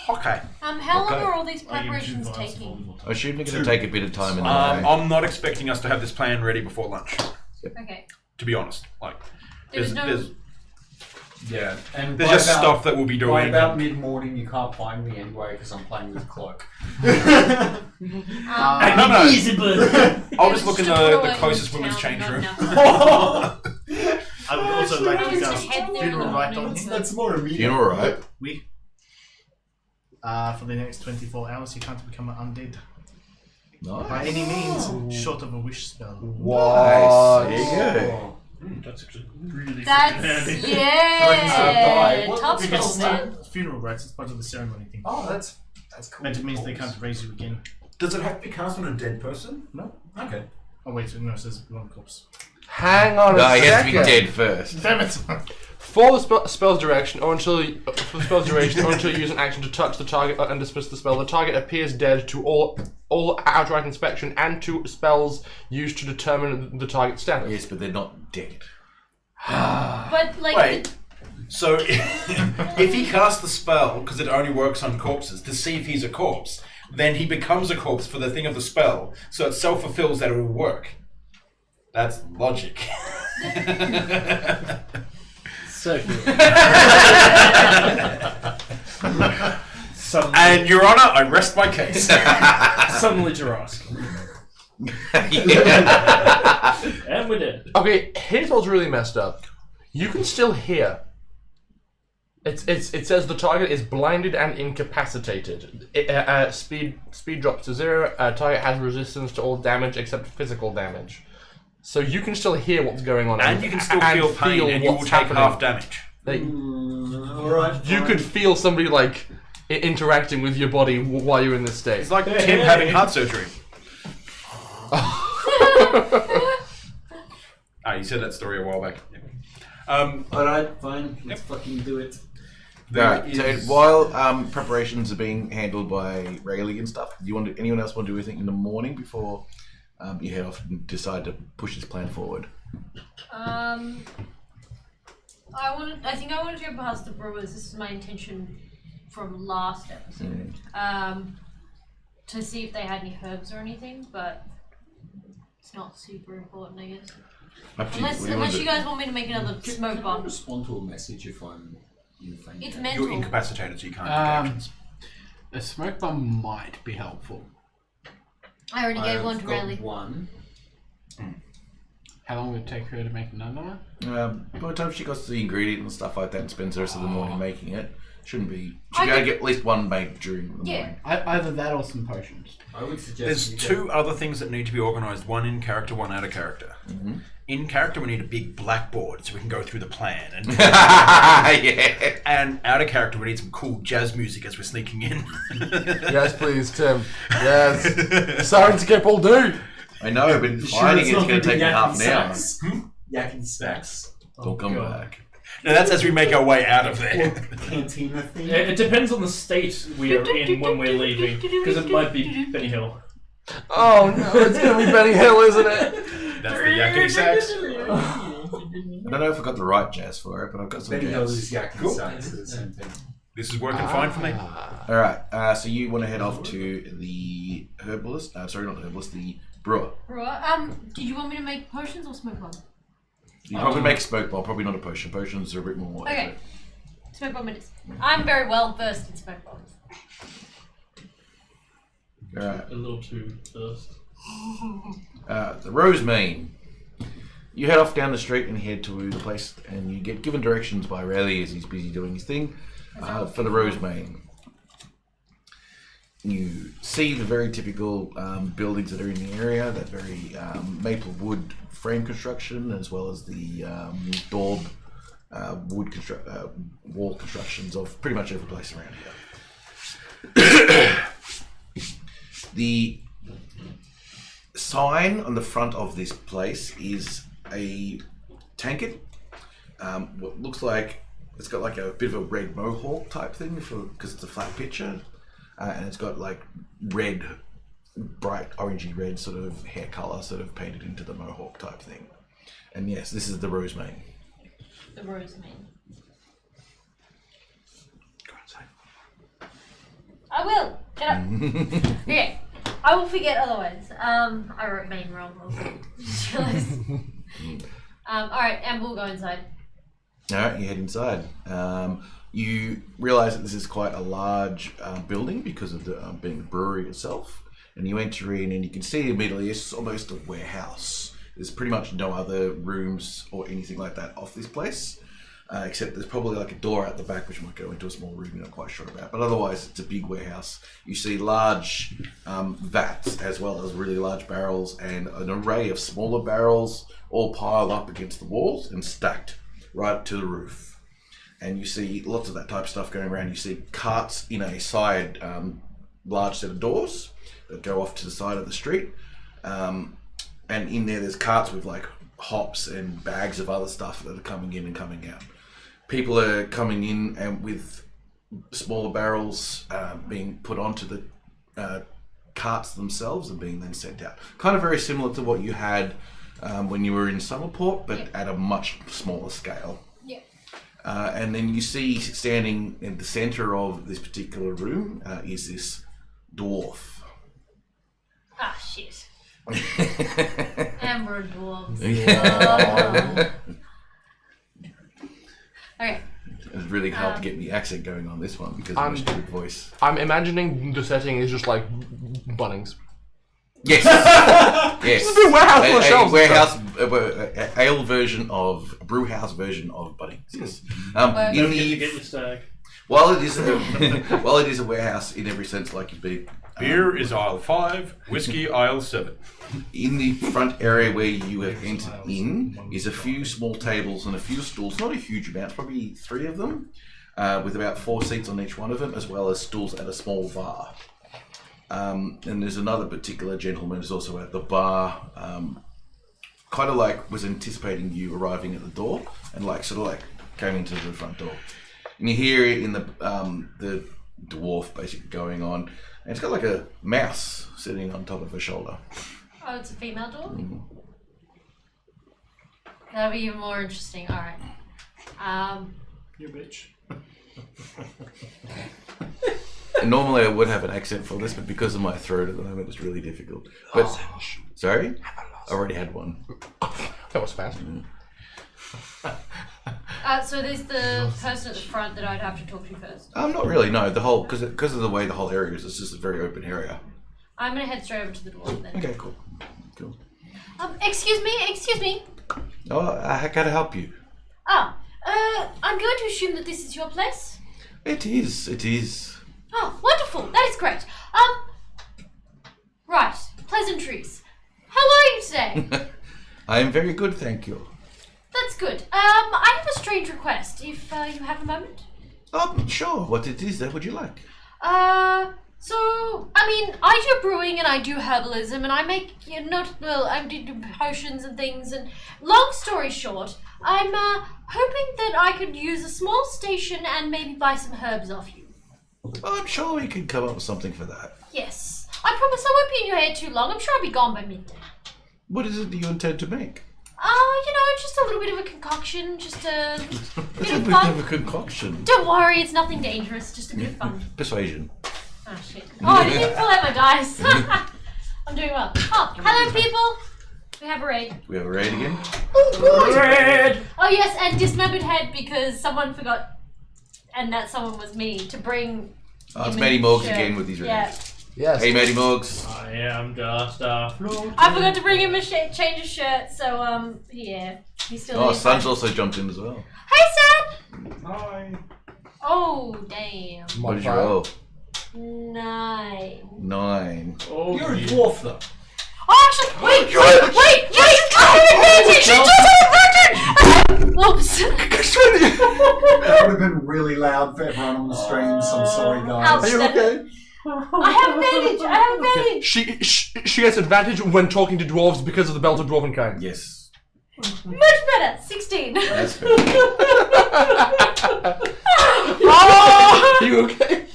Okay. How long Okay. are all these I give you 2 preparations vials of taking? holy water. I assume they're going to take a bit of time in the I'm not expecting us to have this plan ready before lunch, Okay. to be honest. Like, There's no- Yeah, and there's by just about- stuff that we'll be By doing. about mid-morning, you can't find me anyway because I'm playing with Cloak. No. I'll just look in the Just closest throw it women's in change town, room. not enough. I would also like to Just cast head there in funeral the rite on morning, him. so- That's more immediate. Funeral, right? We. For the next 24 hours, you can't become undead. By Nice. any means, short of a wish spell. What? There you go. That's actually really That's freaking handy. yeah. What- Tough Because spell, man. funeral rites is part of the ceremony thing. Oh, that's cool. And it means they can't raise you again. Does it have to be cast on a dead person? No. Okay. Oh wait, no, it says one corpse. Hang on No, a he has to be second. dead first. Damn it! For the spell's duration, or until you use an action to touch the target and dismiss the spell, the target appears dead to all outright inspection and to spells used to determine the target's status. Yes, but they're not dead. But like, Wait. So if he casts the spell, because it only works on corpses, to see if he's a corpse, then he becomes a corpse for the thing of the spell, so it self-fulfills that it will work. That's logic. So good. And, Your Honor, I rest my case. Suddenly Jurassic. And we're dead. Okay, here's what's really messed up. You can still hear. It says the target is blinded and incapacitated. Speed drops to 0. Target has resistance to all damage except physical damage. So you can still hear what's going on, And you can still feel pain, and you will what's take happening. half damage. Like, Alright. you could feel somebody like interacting with your body while you're in this state. It's like Tim having heart surgery. You said that story a while back. Alright, fine. Let's fucking do it. Alright, so while preparations are being handled by Rayleigh and stuff, do you anyone else want to do anything in the morning before you head off and decide to push this plan forward? I think I wanted to go past the brewers. This is my intention from last episode. To see if they had any herbs or anything, but it's not super important, I guess. Up to you. What do you want Unless to you do? guys want me to make another smoke Can I bomb. respond to a message if I'm in faint? It's You're mental. incapacitated, so you can't take actions. A smoke bomb might be helpful. I already gave one to got Riley. one. How long would it take her to make another one? By the time she got the ingredient and stuff like that and spends the rest of the morning making it, shouldn't be. I She gotta could- get at least one made during the Yeah. morning. Either that or some potions. I would suggest There's you two other things that need to be organised. One in character, one out of character. Mm-hmm. in character, we need a big blackboard so we can go through the plan. And Yeah. and out of character, we need some cool jazz music as we're sneaking in. Yes, please, Tim. Yes. Sirenscape will do. I know, but finding it's going to take me half an hour. Yakety sax. Don't come back. No, that's as we make our way out of there. Cantina thing. It depends on the state we are in when we're leaving, because it might be Benny Hill. Oh no, it's going to be Benny Hill, isn't it? That's the yakety sax. I don't know if I got the right jazz for it, but I've got some Benny Hill jazz. is yakety sax, the same thing. This is working fine for me. All right, so you want to head off to the herbalist? Sorry, not the herbalist, the brewer. Right. Did you want me to make potions or smoke bomb? You probably make a smoke bomb, probably not a potion. Potions are a bit more. Okay. effort. Smoke bomb it is. I'm very well versed in smoke bombs. All right. A little too first. The Rosemane. You head off down the street and head to the place, and you get given directions by Raleigh as he's busy doing his thing for the Rosemane. You see the very typical buildings that are in the area, that very maple wood frame construction, as well as the daub wood wall constructions of pretty much every place around here. The sign on the front of this place is a tankard. What looks like it's got like a bit of a red mohawk type thing because it's a flat picture, and it's got like red, bright orangey red sort of hair color sort of painted into the mohawk type thing. And yes, this is the Rosemane. The Rosemane. Go inside. I will. Get up. Okay. I will forget otherwise. I wrote main wrong also. Just realised. Alright, and we'll go inside. Alright, you head inside. You realise that this is quite a large building because of the being the brewery itself. And you enter in and you can see immediately it's almost a warehouse. There's pretty much no other rooms or anything like that off this place. Except there's probably like a door out the back which might go into a small room you're not quite sure about. But otherwise it's a big warehouse. You see large vats as well as really large barrels and an array of smaller barrels all piled up against the walls and stacked right to the roof. And you see lots of that type of stuff going around. You see carts in a side large set of doors that go off to the side of the street. And in there's carts with like hops and bags of other stuff that are coming in and coming out. People are coming in and with smaller barrels being put onto the carts themselves and being then sent out. Kind of very similar to what you had when you were in Summerport, but at a much smaller scale. Yeah. And then you see standing in the center of this particular room is this dwarf. Ah, shit. Amber dwarves. Okay. It's really hard to get the accent going on this one because of my stupid voice. I'm imagining the setting is just like Bunnings. Yes. Yes. It's a warehouse full of shelves. Warehouse, ale version of, a brew house version of Bunnings. Yes. Don't forget to get your stag. While it is a warehouse in every sense, like you'd be. Beer is aisle 5, whiskey aisle 7. In the front area where you have entered in is a few small tables and a few stools, not a huge amount, probably 3 of them, with about 4 seats on each one of them, as well as stools at a small bar. And there's another particular gentleman who's also at the bar, kind of like was anticipating you arriving at the door, and like sort of like came into the front door. And you hear it in the dwarf basically going on, and it's got like a mouse sitting on top of her shoulder. Oh, it's a female dog? Mm-hmm. That'll be even more interesting. Alright. You bitch. And normally I would have an accent for this, but because of my throat at the moment, it's really difficult. But sorry, I already had one. That was fast. So there's the person at the front that I'd have to talk to first. Not really. No, the whole because of the way the whole area is. It's just a very open area. I'm gonna head straight over to the door then. Okay, cool. Excuse me. Oh, how can I help you? I'm going to assume that this is your place. It is. Oh, wonderful. That is great. Right. Pleasantries. How are you today? I am very good, thank you. That's good. I have a strange request, if you have a moment. Sure. What it is that would you like? So, I mean, I do brewing and I do herbalism and I make, I do potions and things, and long story short, I'm hoping that I could use a small station and maybe buy some herbs off you. I'm sure we can come up with something for that. Yes. I promise I won't be in your hair too long. I'm sure I'll be gone by midday. What is it that you intend to make? Just a little bit of a concoction, just a bit of Bit fun. of a concoction. Don't worry, it's nothing dangerous, just a bit of fun. Persuasion. Oh shit. Oh, I didn't even pull out my dice. I'm doing well. Oh, hello people! We have a raid. We have a raid again? Red! Oh yes, and dismembered head because someone forgot, and that someone was me, to bring... Oh, it's him Matty in Morgs shirt. again with these Yeah. raids. Yes. Hey, Matty Morgs. I am just a floating. I forgot to bring him a change of shirt, so yeah. He's still Oh, in. Sun's also jumped in as well. Hey Sun! Hi. Oh, damn. What did you roll? 9. 9. Oh, You're a yeah. dwarf, though. Oh, actually, wait! I have advantage! She does have advantage! Whoops. That would have been really loud for everyone on the streams. I'm sorry, guys. Are you okay? I have advantage! She has advantage when talking to dwarves because of the belt of dwarven kind. Yes. Much better! 16. That's better. Oh! Are you okay?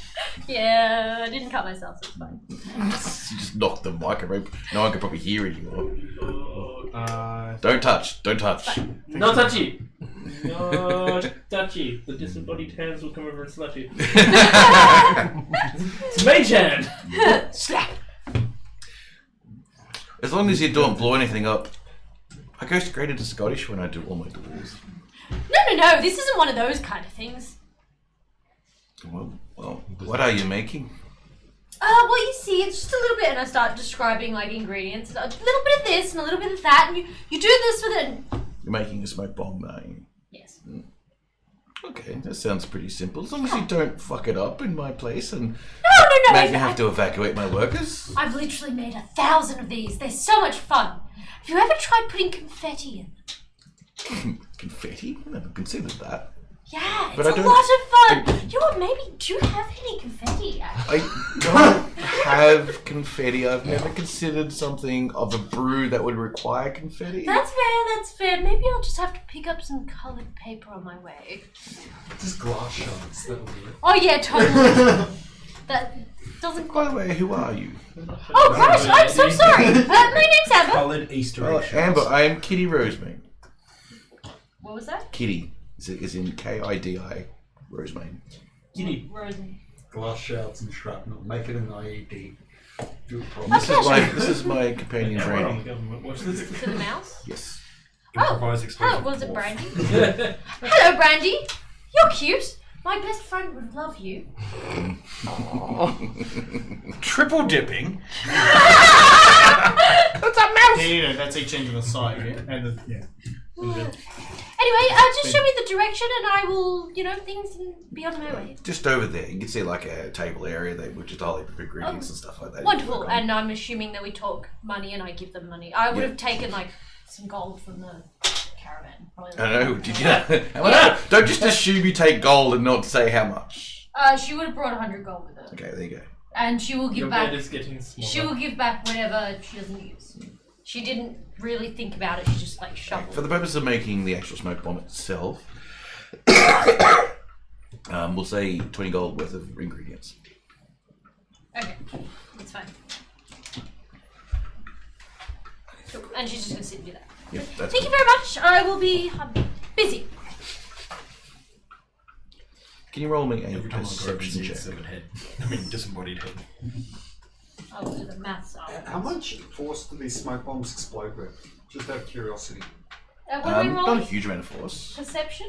Yeah, I didn't cut myself, so it's fine. You just knocked the microphone. No one can probably hear it anymore. Don't touch. Don't touch. No touchy! No touchy. The disembodied hands will come over and slap you. It's Mage Hand! Slap! As long as you don't blow anything up. I go straight into Scottish when I do all my duels. No, this isn't one of those kind of things. Well, what are you making? Well, you see, it's just a little bit, and I start describing, like, ingredients. A little bit of this and a little bit of that, and you do this with it. You're making a smoke bomb, are you? Yes. Okay, that sounds pretty simple. As long as you don't fuck it up in my place and No, make me have to evacuate my workers. I've literally made 1,000 of these. They're so much fun. Have you ever tried putting confetti in? Confetti? I never considered that. Yeah, But it's I a don't- lot of fun. You know what, maybe, do you have any confetti? I don't have confetti. I've never considered something of a brew that would require confetti. That's fair. Maybe I'll just have to pick up some coloured paper on my way. Just glass shards. That'll do it. Oh yeah, totally. That doesn't... By the way, who are you? Oh gosh, I'm so sorry. My name's Amber. Coloured Easter Oh, egg shards. Amber, I am Kitty Rosemane. What was that? Kitty is in Kidi Rosemane. Giddy. Rosen. Glass shards and shrapnel. Make it an IED. Do a And problem. this is my companion Everyone on Brandy. the government watch this. To the mouse? Yes. Improvise Hello, explosion. was it dwarf. Brandy? Hello, Brandy. You're cute. My best friend would love you. Triple dipping. Yeah, that's each end of the site, yeah? And the, yeah. Anyway, just show me the direction and I will, things can be on my way. Just over there. You can see like a table area there with just all the ingredients and stuff like that. Wonderful. You can work on. And I'm assuming that we talk money and I give them money. I would Yeah. have taken, some gold from the caravan. Probably I know. Did you? How much? Don't just assume you take gold and not say how much. She would have brought 100 gold with her. Okay, there you go. And she will give Your back... bed is getting smaller. She will give back whatever she doesn't use. She didn't really think about it. She just shoveled. For the purpose of making the actual smoke bomb itself, we'll say 20 gold worth of ingredients. Okay, that's fine. Cool. And she's just gonna sit and do that. Yep, that's Thank you very much. I will be busy. Can you roll me a Every time I grow perception check? severed head. I mean, disembodied head. I will do the maths. How much force do these smoke bombs explode with? Just out of curiosity. What are we Not a rolling? huge amount of force. Perception?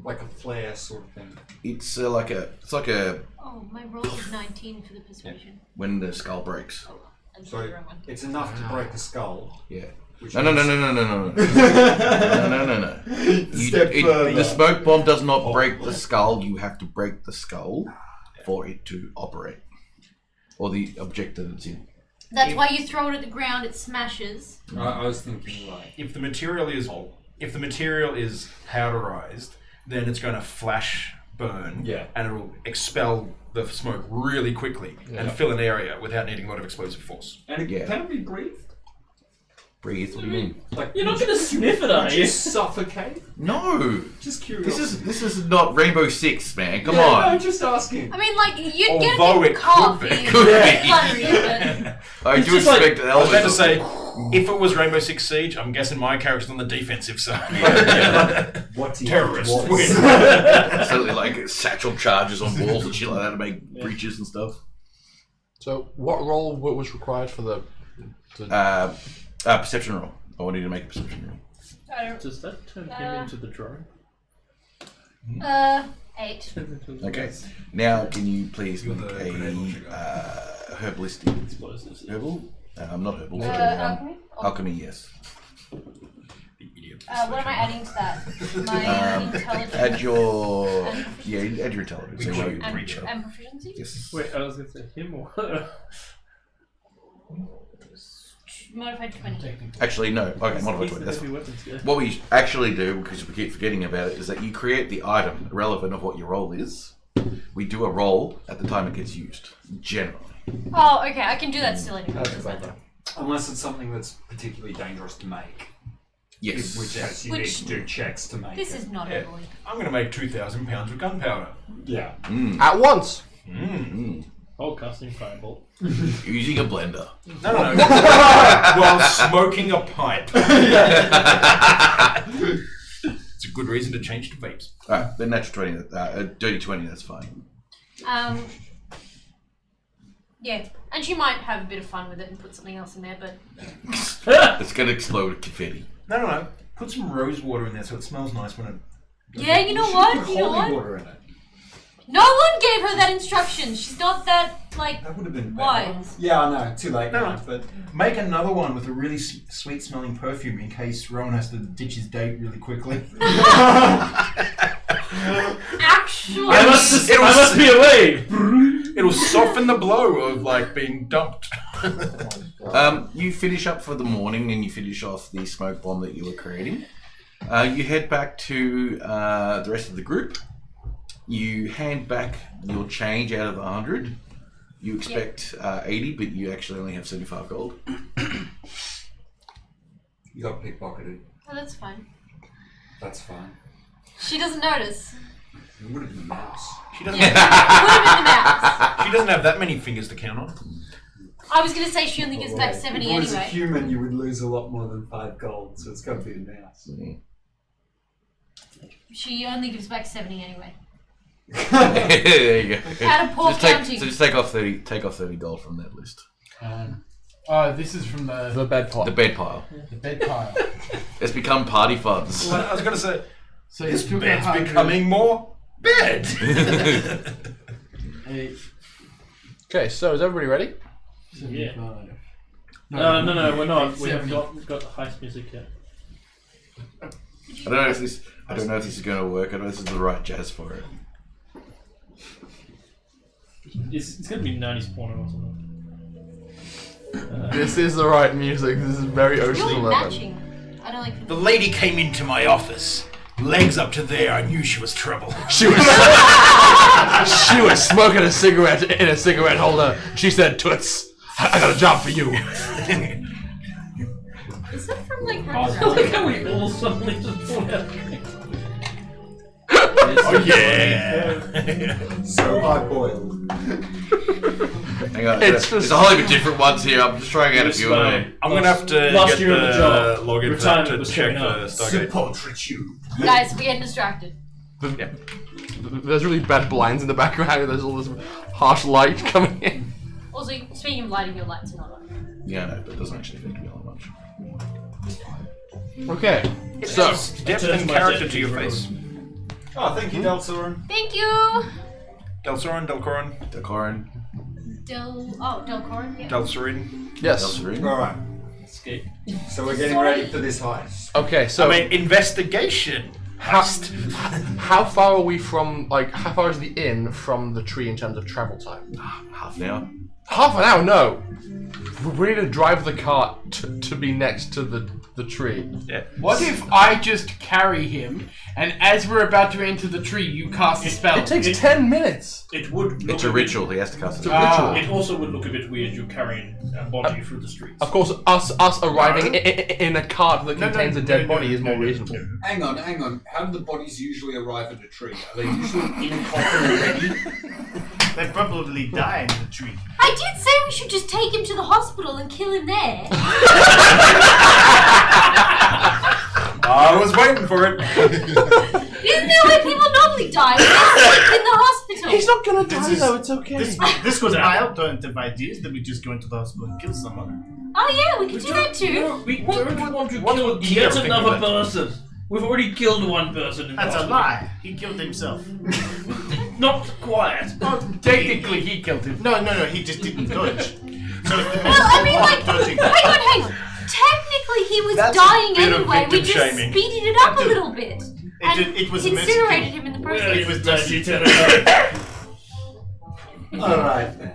Like a flare sort of thing. It's like a Oh, my roll is 19 for the persuasion. when the skull breaks. Oh, I'm So sorry, the wrong one. it's enough to break the skull. Yeah. Which No. means- No. Step further. The smoke bomb does not break the skull. You have to break the skull for it to operate, or the object that it's in. That's why you throw it at the ground, it smashes. I was thinking like If the material is powderized, then it's going to flash burn, Yeah. and it'll expel the smoke really quickly and fill an area without needing a lot of explosive force. and it, Yeah. can it be breathed? Breathe. What do you mean? Like You're not going to sniff it, are would you? you suffocate? No. Just curious. This is not Rainbow Six, man. Come No, on. just asking. I mean, like, you'd get Although a bit it coffee. could be. Could be. Hungry, but I It's do just like- expect I was about to elements. say, if it was Rainbow Six Siege, I'm guessing my character's on the defensive side. What do you Terrorists what- win. Certainly like satchel charges on walls and shit like that to make breaches and stuff. So, what role was required for the? Perception roll. I want you to make a perception roll. I don't. Does that turn him into the drone? 8. Okay. Now, can you please make the a grenade herbalistic Explosives. herbal? Not herbal. Sorry. Alchemy? Alchemy, yes. What am I adding to that? My intelligence Add your add your intelligence. We So call what you you- and proficiency? yes. Wait, I was going to say him or Modified 20. Actually, no. Okay, modified 20. That's heavy weapons guy. what we actually do, because we keep forgetting about it, is that you create the item irrelevant of what your role is. We do a roll at the time it gets used, generally. Oh, okay, I can do that still anyway. Doesn't matter. Unless it's something that's particularly dangerous to make. Yes. Which you need to do checks to make This it. is not Yeah. heavily. I'm going to make 2,000 pounds of gunpowder. Yeah. At once. Oh, casting firebolt. Using a blender. No. While smoking a pipe. It's a good reason to change to vapes. Alright, then natural 20, dirty 20, that's fine. Yeah, and she might have a bit of fun with it and put something else in there, but It's going to explode with confetti. No. Put some rose water in there so it smells nice when it... yeah, you know Put what? You know holy what? water in it. No one gave her that instruction. She's not that like That would have been better. wise. Yeah, I know. Too late No. now, but Make another one with a really sweet smelling perfume in case Rowan has to ditch his date really quickly. Actually, I must be away! It'll soften the blow of like being dumped. You finish up for the morning and you finish off the smoke bomb that you were creating. You head back to the rest of the group. You hand back your change out of 100. You expect 80, but you actually only have 75 gold. you got pickpocketed. oh, that's fine. That's fine. She doesn't notice. It would have been a mouse. She doesn't. Yeah, it would have been the mouse. She doesn't have that many fingers to count on. I was gonna say she only gives back 70 If it was a anyway. human, you would lose a lot more than 5 gold, so it's got to be a mouse. She only gives back 70 anyway. There you go. Out of poor counting. Just take off 30 gold from that list. This is from the The bed pot. The bed pile. bed pile. It's become party funds. I was going to say, So this you took bed's 100. becoming more bed. Okay, so is everybody ready? Yeah. 75. No, we're not. We have 70. got the heist music yet. I don't know if this is going to work. I don't know if this is the right jazz for it. It's going to be 90s porno or something. This is the right music. This is very It's Ocean's really 11. matching. I don't like The lady came into my office. Legs up to there. I knew she was trouble. She was she was smoking a cigarette in a cigarette holder. She said, "Toots, I got a job for you." Is that from like I like how we all suddenly just pulled out. Oh yeah. So hard boiled. Hang on. It's There's just- a whole heap of different ones here. I'm just trying out a few of them. I'm going to have to Last get year on the the job, login for that retirement to was check coming the up. Stargate. Guys, we're getting distracted. There's really bad blinds in the background. There's all this harsh light coming in. Also, speaking of lighting, your lights are not on. Yeah, no, but it doesn't actually affect me all that much. Okay, so Depth Turn and my character deck to your to face. Oh, thank you, Delsoren. Thank you! Delsoren, Delcorin, Decorin. Delcorin? Yeah. Delsorin. yes. Alright, Escape. so we're getting ready for this heist. Okay, so I mean, investigation. how far are we from? Like, how far is the inn from the tree in terms of travel time? Half an hour. Half an hour? No. We need to drive the cart to be next to the tree. Yeah. What if I just carry him, and as we're about to enter the tree, you cast a spell? It takes 10 minutes. It would. It's a ritual. He has to cast it. It also would look a bit weird you carrying a body through the streets. Of course, us arriving in a cart that contains a dead body is more reasonable. Hang on. How do the bodies usually arrive at a tree? Are they usually in a coffin already? They probably die in the tree. I did say we should just take him to the hospital and kill him there. I was waiting for it. Isn't that where people normally die? They're sick in the hospital. He's not gonna die though, it's okay. This was my alternative idea, is that we just go into the hospital and kill someone. Oh yeah, we could do that too. No, we don't want to What kill would Kier yet think another of that? person. We've already killed one person in the That's a hospital. lie. He killed himself. Not quite. Technically, he killed him. No, he just didn't dodge. So if the Well, I mean, like, dodging. hang on. Technically, he was That's a dying bit of anyway. We victim just shaming. speeded it up a little bit. And It was a mercy incinerated kill. him in the Well, process. it was dirty territory. Alright then.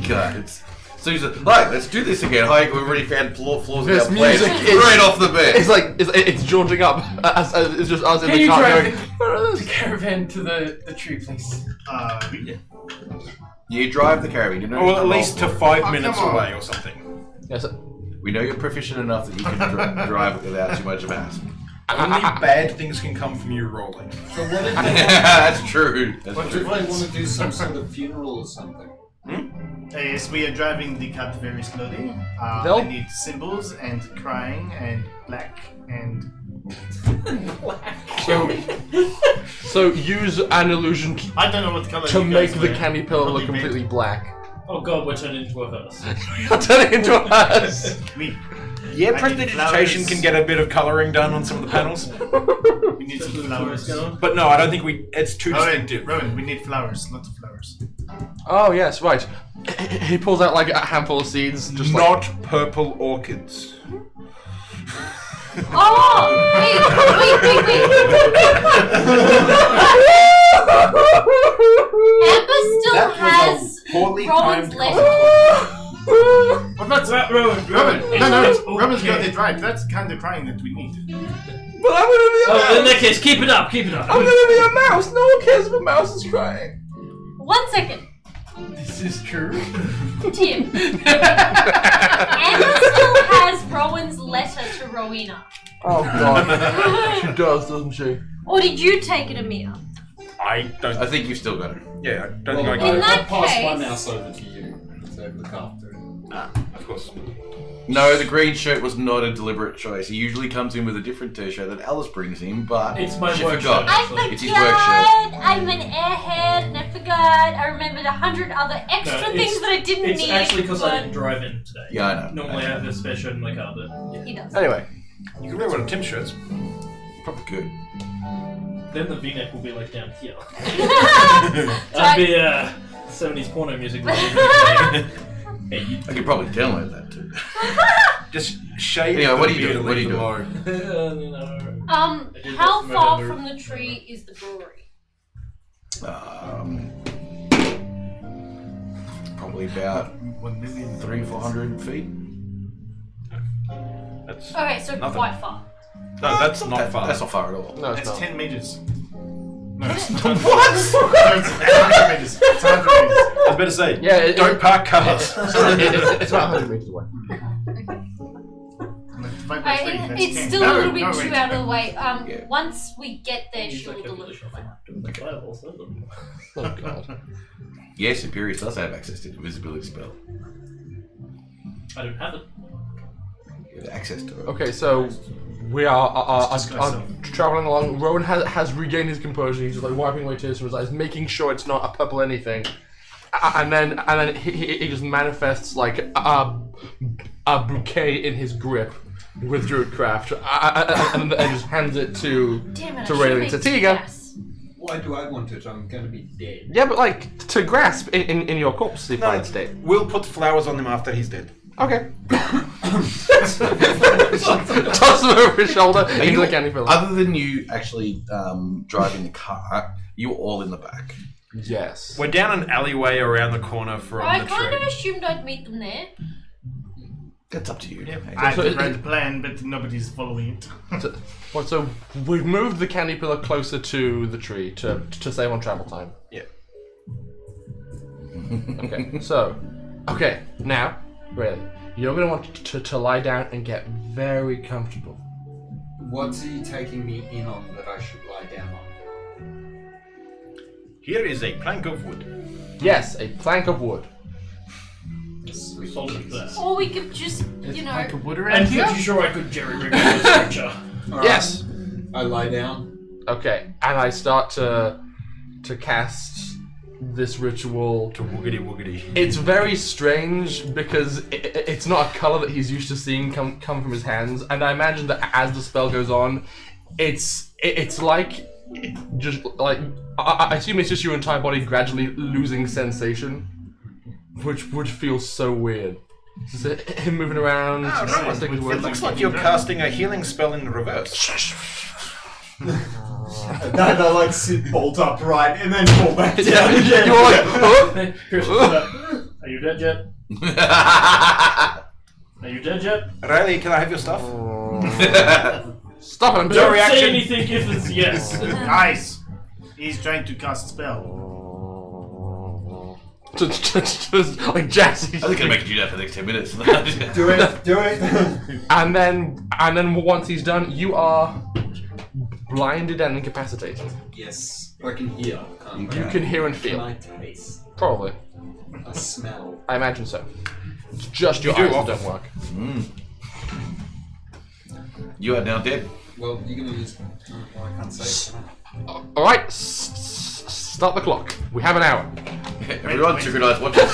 Guys. So he's like, right, let's do this again. Hi, we've already found flaws in This our plan. music is- Right off the bat. It's like it's jaunting up as it's just us in Can the you car drive going. the "What are those?" caravan to the tree, please? You drive the caravan. You know. Well, at least to 5 Oh, minutes come on. away or something. Yes. We know you're proficient enough that you can drive it without too much of a hassle. Only bad things can come from you rolling. So what if they That's true. That's want true. to do some sort of funeral or something? Yes, we are driving the cart very slowly. They'll- I need symbols and crying and black and So use an illusion I don't know what color to you make guys the wear. candy pillar look Probably completely black. Oh god, we're turning into a hearse. I'll turn it into a hearse. We Yeah, I need prestidigitation flowers. can get a bit of colouring done on some of the panels. We need some flowers. But no, I don't think it's too Rowan, distinctive. Rowan, we need flowers, lots of flowers. Oh yes, right. He pulls out like a handful of seeds, just like Not purple orchids. Oh, wait. Amber still has poorly Rowan's timed letter. What about that, Rowan? Rowan, no, Rowan's got it right. That's the kind of crying that we need. But I'm gonna be a Oh, in mouse. that case, keep it up, keep it up. I'm gonna be a mouse. No one cares if a mouse is crying. 1 second. This is true. Tim. Amber still has Rowan's letter to Rowena. Oh god. She does, doesn't she? Or did you take it, Amir? I don't. I think you've still got it. Yeah, I don't Well, think I In can. that I'll pass my case- mouse over to you to look after it. Of course. No, the green shirt was not a deliberate choice. He usually comes in with a different t-shirt that Alice brings him, but It's my she work forgot. shirt. I It's his work shirt. forgot. I'm an airhead and I forgot. I remembered 100 other extra No, things that I didn't It's need. actually because I but didn't drive in today. Yeah, I know. Normally I have a spare shirt in my car, but yeah. He does. Anyway. You can wear one of Tim's shirts. Probably could. Then the V-neck will be like down here. Right. That'd be 70s porno music. Hey, you I could probably download that too. Just shave Anyway, the what are you beard doing? and What are you leave doing? it alone. no. I did How that for far November. from the tree is the brewery? Probably about 300-400 feet. That's Okay, so Nothing. quite far. no, that's not far. That's not far at all. No, it's It's not. 10 meters. No, it's not. What? It's 100 meters. It's 100 meters. I was about to say, Yeah, don't park cars. It's about 100 meters away. Divide by three, that's It's 10. still No, a little bit no, too wait. out of the way. Yeah. Once we get there, Use she'll that deliver. calculation. Oh god. Yes, Imperius does have access to the invisibility spell. I don't have it. You have access to it. Okay, so we are discuss traveling along. Rowan has regained his composure. He's like wiping away tears from his eyes, making sure it's not a purple anything. And then he just manifests like a bouquet in his grip with Druidcraft, and just hands it to Damn it, to I Rayleigh should to make Tiga. gas. Why do I want it? I'm going to be dead. Yeah, but like to grasp in your corpse-defined state. We'll put flowers on him after he's dead. Okay. Toss him over his shoulder Are into you, the candy pillar. other than you actually driving the car, you're all in the back. Yes. We're down an alleyway around the corner from I the kind tree. of assumed I'd meet them there. That's up to you. Yeah. I So prepared the plan, but nobody's following it. So we've moved the candy pillar closer to the tree to save on travel time. Yeah. Okay, so, now, really, you're going to want to lie down and get very comfortable. What's he taking me in on that I should lie down on? Here is a plank of wood. Yes, a plank of wood. Sweet Solid Jesus. there. Or we could just, There's you a know, plank of wood around I'm here. pretty sure I could jerry-rig this creature. All right. Yes. I lie down. Okay, and I start to cast this ritual. To woogity woogity. It's very strange because it's not a color that he's used to seeing come from his hands, and I imagine that as the spell goes on, it's like just like I assume it's just your entire body gradually losing sensation, which would feel so weird. Just him moving around. saying his It words. looks like you're casting a healing spell in reverse. Then I like sit bolt upright and then fall back down Yeah, again. you're like, huh? Chris, are you dead yet? Are you dead yet? Riley, can I have your stuff? Stop it! I'm No Don't reaction. say anything if it's yes. Guys, he's trying to cast a spell. just like Jazzy. I think I'll make you do that for the next 10 minutes. Do it. And then once he's done, you are blinded and incapacitated. Yes. I can hear. Can't You can hear and feel. I taste? Probably. I smell. I imagine so. It's just your You do eyes that often. don't work. You are now dead. Well, you're gonna use. Well, I can't say. Can I? Alright, start the clock. We have an hour. Everyone, synchronized watches.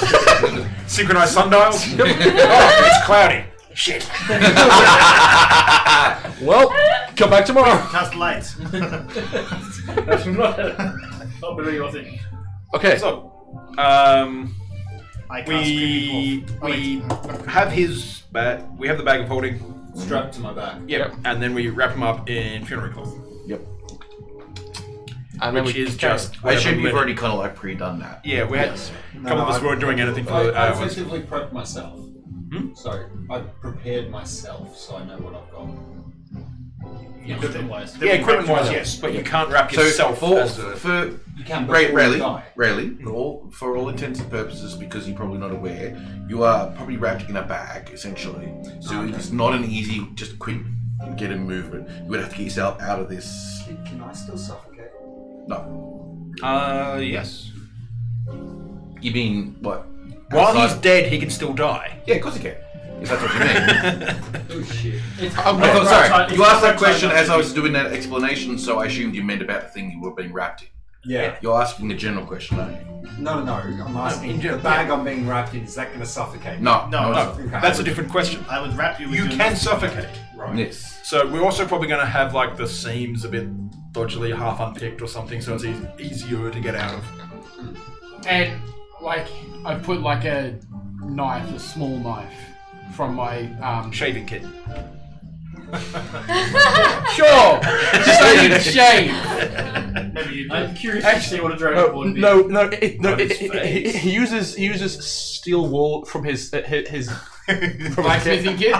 Synchronized sundials? Oh, it's cloudy. Shit. Well, come back tomorrow. Cast light. That's not really your thing. Okay. So, I cast we creepy have his bag. We have the bag of holding. Strapped to my back. Yep. And then we wrap him up in funerary cloth, Yep. And then which we is carry just. I assume whatever you've minute- already kind of like pre-done that. Yeah, we had. Yes. A couple of us weren't doing anything for the I hours. effectively prepped myself. Sorry, I prepared myself so I know what I've got. Equipment-wise. Yeah, equipment-wise, yes, but you can't wrap So yourself as a. for You can rarely, die. for all intents and purposes, because you're probably not aware, you are probably wrapped in a bag, essentially. So it's not an easy, just quick get a movement. You would have to get yourself out of this. Can I still suffocate? No. Yes. You mean what? While outside- he's dead, he can still die. Yeah, of course you can. If that's what you mean. Oh shit. Oh, sorry. You asked that question as I was doing that explanation, so I assumed you meant about the thing you were being wrapped in. Yeah. You're asking a general question, aren't you? No. I'm asking. in The general, bag I'm being wrapped in, is that going to suffocate me? No. No, No, Okay. that's a different question. I would wrap you with You your can suffocate. Right. Yes. So we're also probably going to have like the seams a bit dodgily half unpicked or something, so it's easier to get out of. And like I put like a knife, a small knife, from my Shaving kit. Sure. Shave. Maybe you do. I'm curious to see what a dragon No, would be. no. On his face. He uses steel wool from his from Blacksmithing kit.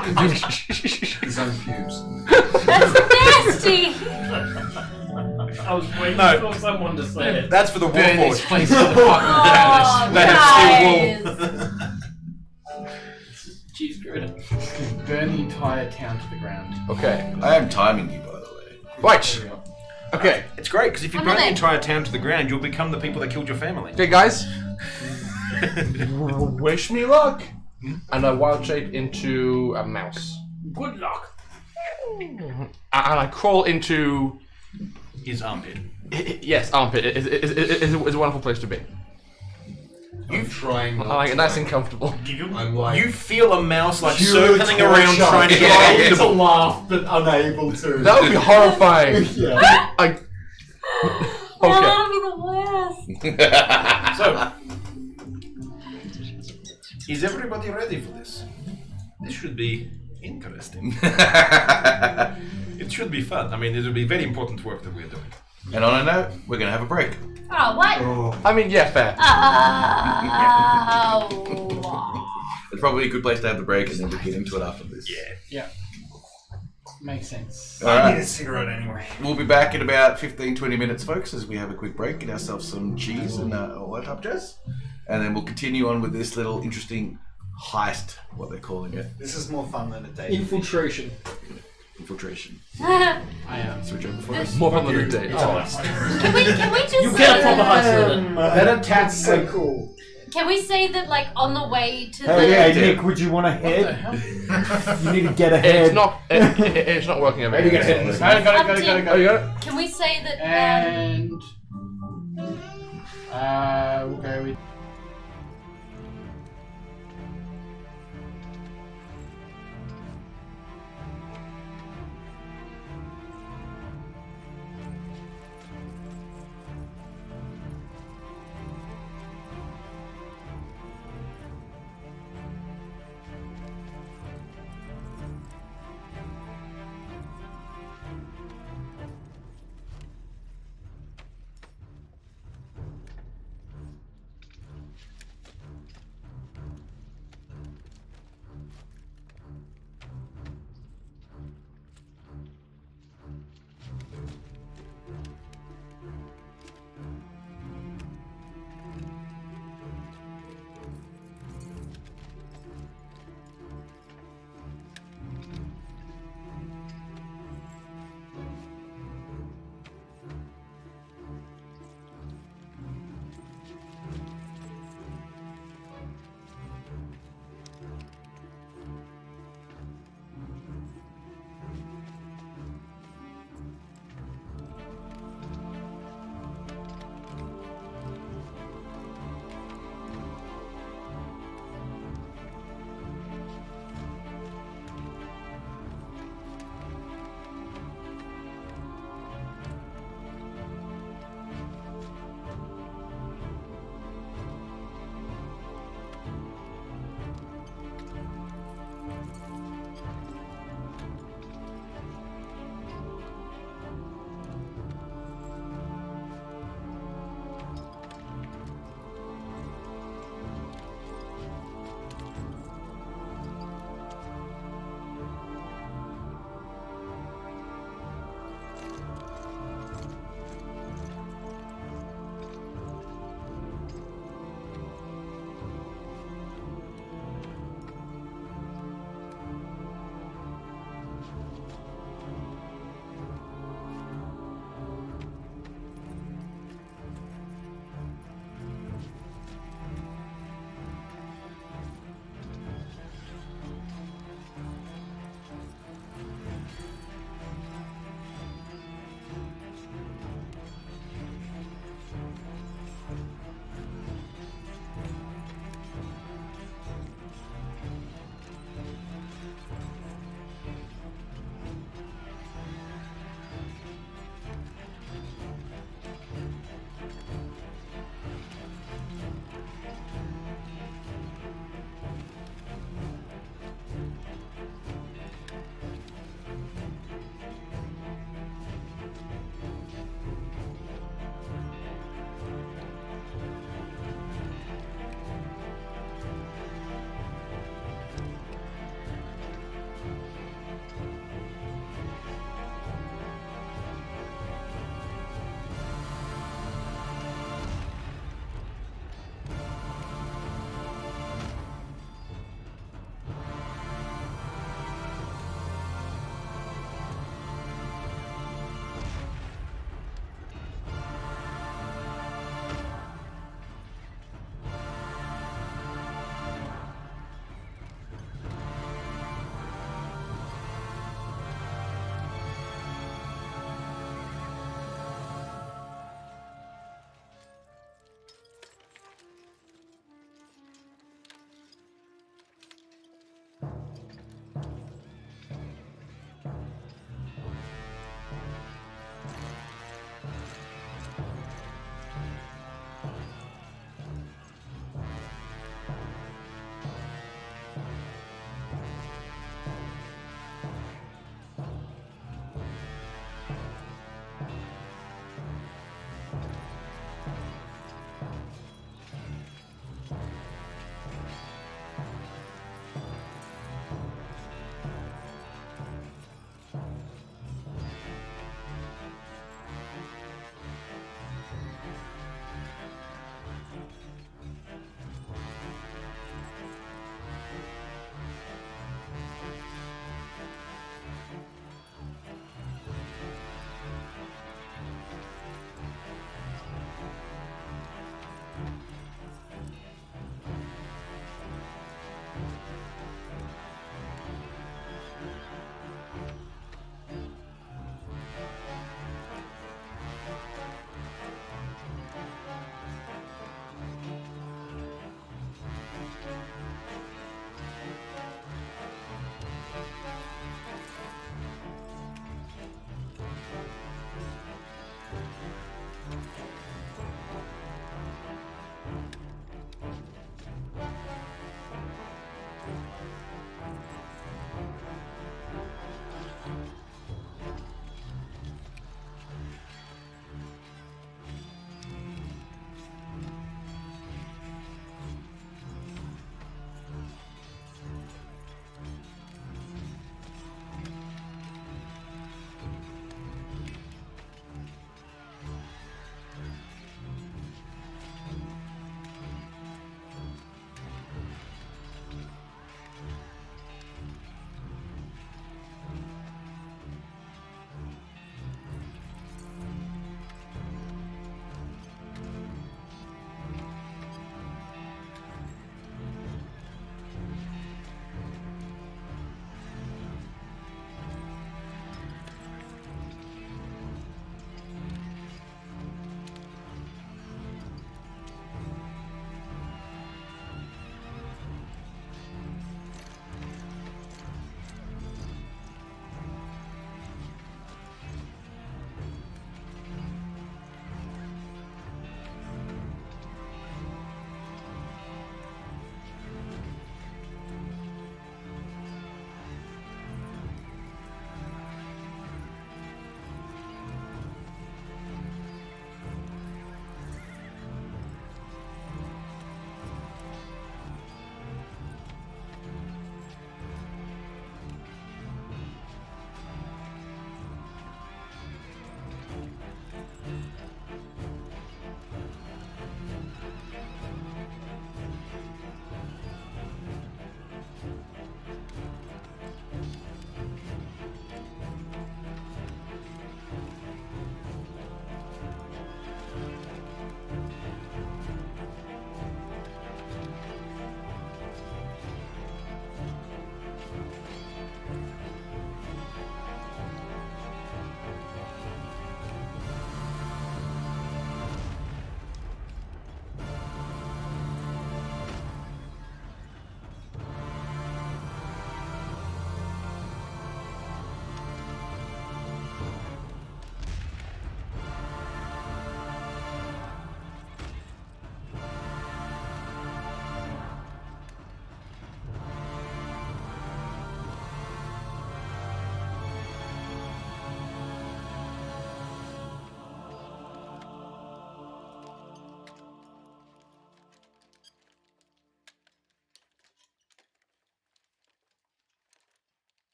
His own pubes. that's nasty. I was waiting No. for someone to say it. That's for the Burn this warforged. place to the fucking Oh, They have guys. Cheese grater. burn the entire town to the ground. Okay. I am timing you, by the way. Right. Okay. It's great because if you I'm burn the not entire town to the ground, you'll become the people that killed your family. Okay, guys. Wish me luck. And I wild shape into a mouse. Good luck. And I crawl into His armpit. yes, armpit is a wonderful place to be. I'm trying. I like it nice and comfortable. I'm like. You feel a mouse like Huge circling around torture. trying to get Trying to comfortable. laugh, but unable to. That would be horrifying. Yeah. I. Oh, Okay. that'll be the worst. So, is everybody ready for this? This should be interesting. It should be fun. I mean, it will be very important work that we're doing. And on a note, we're going to have a break. Oh, what? Oh. I mean, yeah, fair. Oh. probably a good place to have the break, and then we'll get into it after this. Yeah. Makes sense. All I right. need a cigarette anyway. We'll be back in about 15-20 minutes, folks, as we have a quick break, get ourselves some cheese and all that type of jazz. And then we'll continue on with this little interesting heist, what they're calling it. This is more fun than a date. Infiltration. Infiltration. I am. Switch over for us. More fun than a date. Can we just You get a proper heist with it. That that's so cool. Can we say that like on the way to Oh the yeah, Nick, would you want a head? You need to get a head. It's not working over here. Got it. Oh, you got it? Can we say that And we'll go with.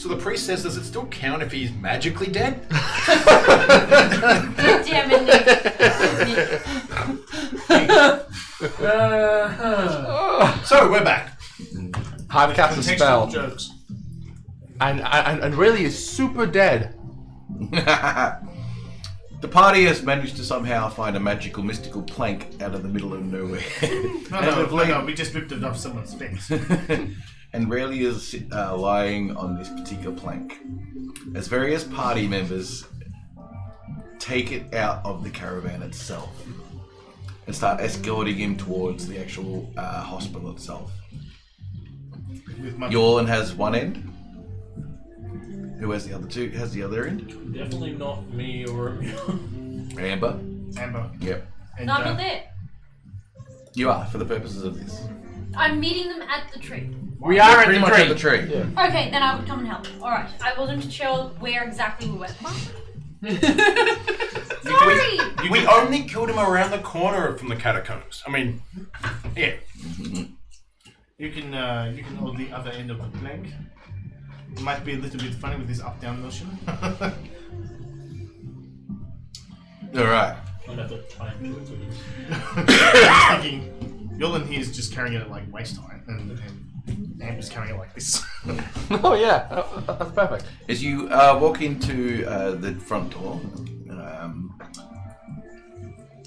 So the priest says, does it still count if he's magically dead? Damn it, Nick. So we're back. I've cast a Contextual spell, jokes. and really is super dead. The party has managed to somehow find a magical, mystical plank out of the middle of nowhere. No, we just ripped it off someone's face. And Rayleigh is lying on this particular plank. As various party members take it out of the caravan itself and start escorting him towards the actual hospital itself. Yorlin has one end. Who has the other two? Has the other end? Definitely not me or Amber. Amber. Yep. And, No, I'm not there. You are, for the purposes of this. I'm meeting them at the tree. We are at Pretty the much tree. at the tree. Yeah. Okay, then I would come and help. Alright, I wasn't sure where exactly we went. Sorry! We only killed him around the corner from the catacombs. I mean, yeah. You can hold the other end of the plank. It might be a little bit funny with this up-down motion. Alright. I'll have to time to it. I'm just thinking, Yolan here is just carrying it at like waist height, and Amber's carrying it like this. Oh yeah, that's perfect. As you walk into the front door,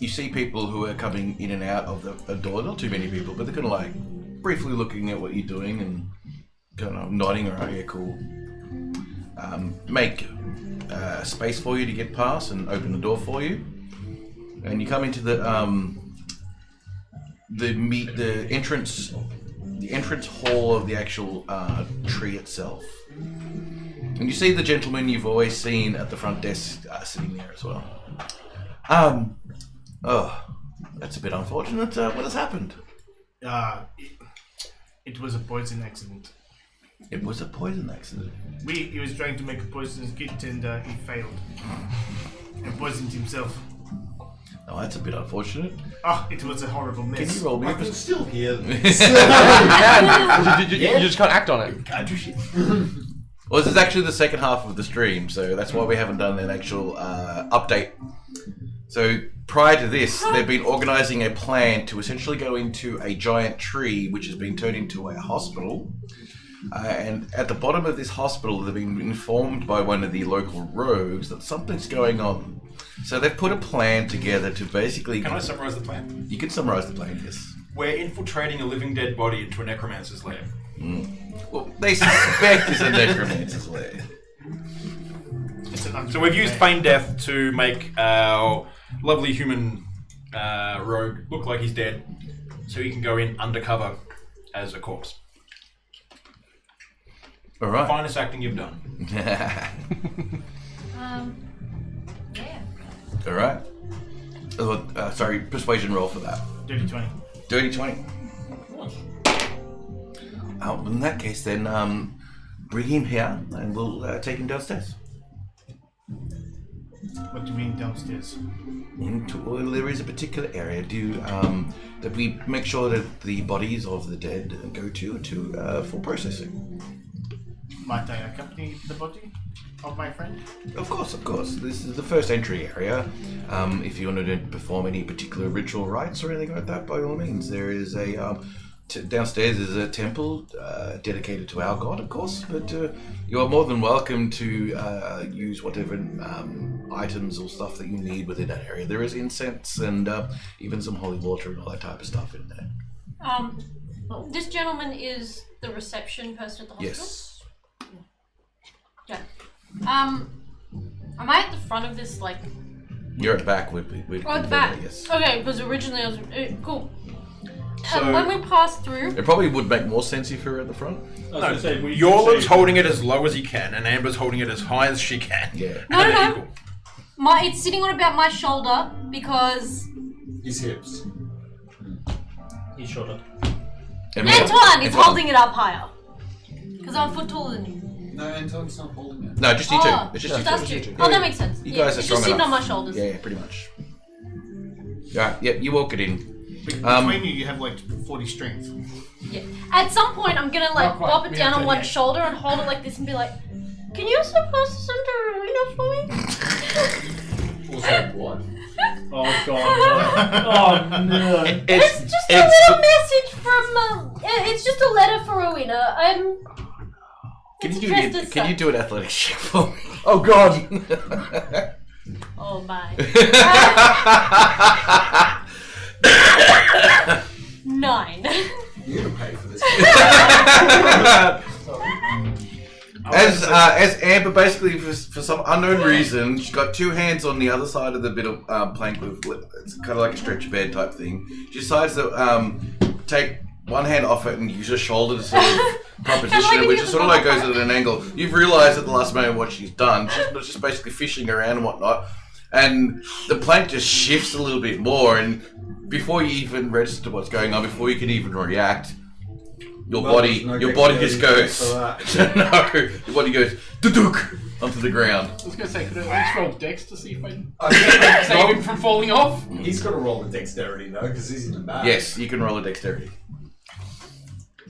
you see people who are coming in and out of the door. Not too many people, but they're kind of like briefly looking at what you're doing and kind of nodding around. Yeah, cool. Make space for you to get past and open the door for you. And you come into the entrance hall of the actual tree itself. And you see the gentleman you've always seen at the front desk sitting there as well. Oh, that's a bit unfortunate. What has happened? It was a poison accident. It was a poison accident. He was trying to make a poisonous kit and he failed. And poisoned himself. Oh, that's a bit unfortunate. Oh, it was a horrible mess. Can you roll me I a can still hear them. You just can't act on it. Can't do shit. Well, this is actually the second half of the stream, so that's why we haven't done an actual update. So prior to this, they've been organising a plan to essentially go into a giant tree, which has been turned into a hospital. And at the bottom of this hospital, they've been informed by one of the local rogues that something's going on. So they've put a plan together to basically... Can I summarise the plan? You can summarise the plan, yes. We're infiltrating a living dead body into a necromancer's lair. Well, they suspect it's a necromancer's lair. So we've used feign death to make our lovely human rogue look like he's dead, so he can go in undercover as a corpse. All right. Finest acting you've done. Yeah. All right. Sorry, persuasion roll for that. Dirty 20. Dirty 20. In that case, then bring him here, and we'll take him downstairs. What do you mean downstairs? Well, there is a particular area that we make sure that the bodies of the dead go to for processing. Might I accompany the body of my friend? Of course. This is the first entry area. If you want to perform any particular ritual rites or anything like that, by all means, there is a downstairs is a temple dedicated to our god, of course. But you are more than welcome to use whatever items or stuff that you need within that area. There is incense and even some holy water and all that type of stuff in there. This gentleman is the reception person at the hospital? Yes. Yeah. Am I at the front of this, like... You're at the back. We'd at the back? Yes. Okay, because originally I was... cool. So- when we pass through... It probably would make more sense if you were at the front. Yorland's holding it as low as he can, and Amber's holding it as high as she can. Yeah. No. Equal. It's sitting on about my shoulder because... His hips. He's shorter. Antoine is holding it up higher. Because I'm a foot taller than you. No, Anton's not holding it. No, just you two. It's just That's you two. two. Oh, that makes sense. You Yeah, guys are it's strong just sitting enough. on my shoulders. Yeah, pretty much. Alright, yep, you walk it in. Between you have like 40 strength. Yeah. At some point, I'm gonna Not quite. pop it We down have on to- one yeah. shoulder and hold it like this and be like, Can you also pass this under Arena for me? Also, what? Oh god. Oh no. It's just a little message from. It's just a letter for Rowena. Can It's you addressed do as can you such. do an athletics check for me? Oh god. Oh my. 9. You're gonna pay for this. As Amber basically for some unknown reason, she's got two hands on the other side of the bit of plank with it's kind of like a stretcher bed type thing. She decides to take one hand off it and use her shoulder to sort of proposition it, which is sort of like goes at an angle. You've realised at the last moment what she's done. She's just basically fishing around and whatnot, and the plank just shifts a little bit more. And before you even register what's going on, before you can even react, your body just goes. No, your body goes duduk onto the ground. I was gonna say, could I at least roll Dex to see if I can Okay, save him from falling off? he's got to roll the dexterity though, because he's in the back. Yes, you can roll a dexterity.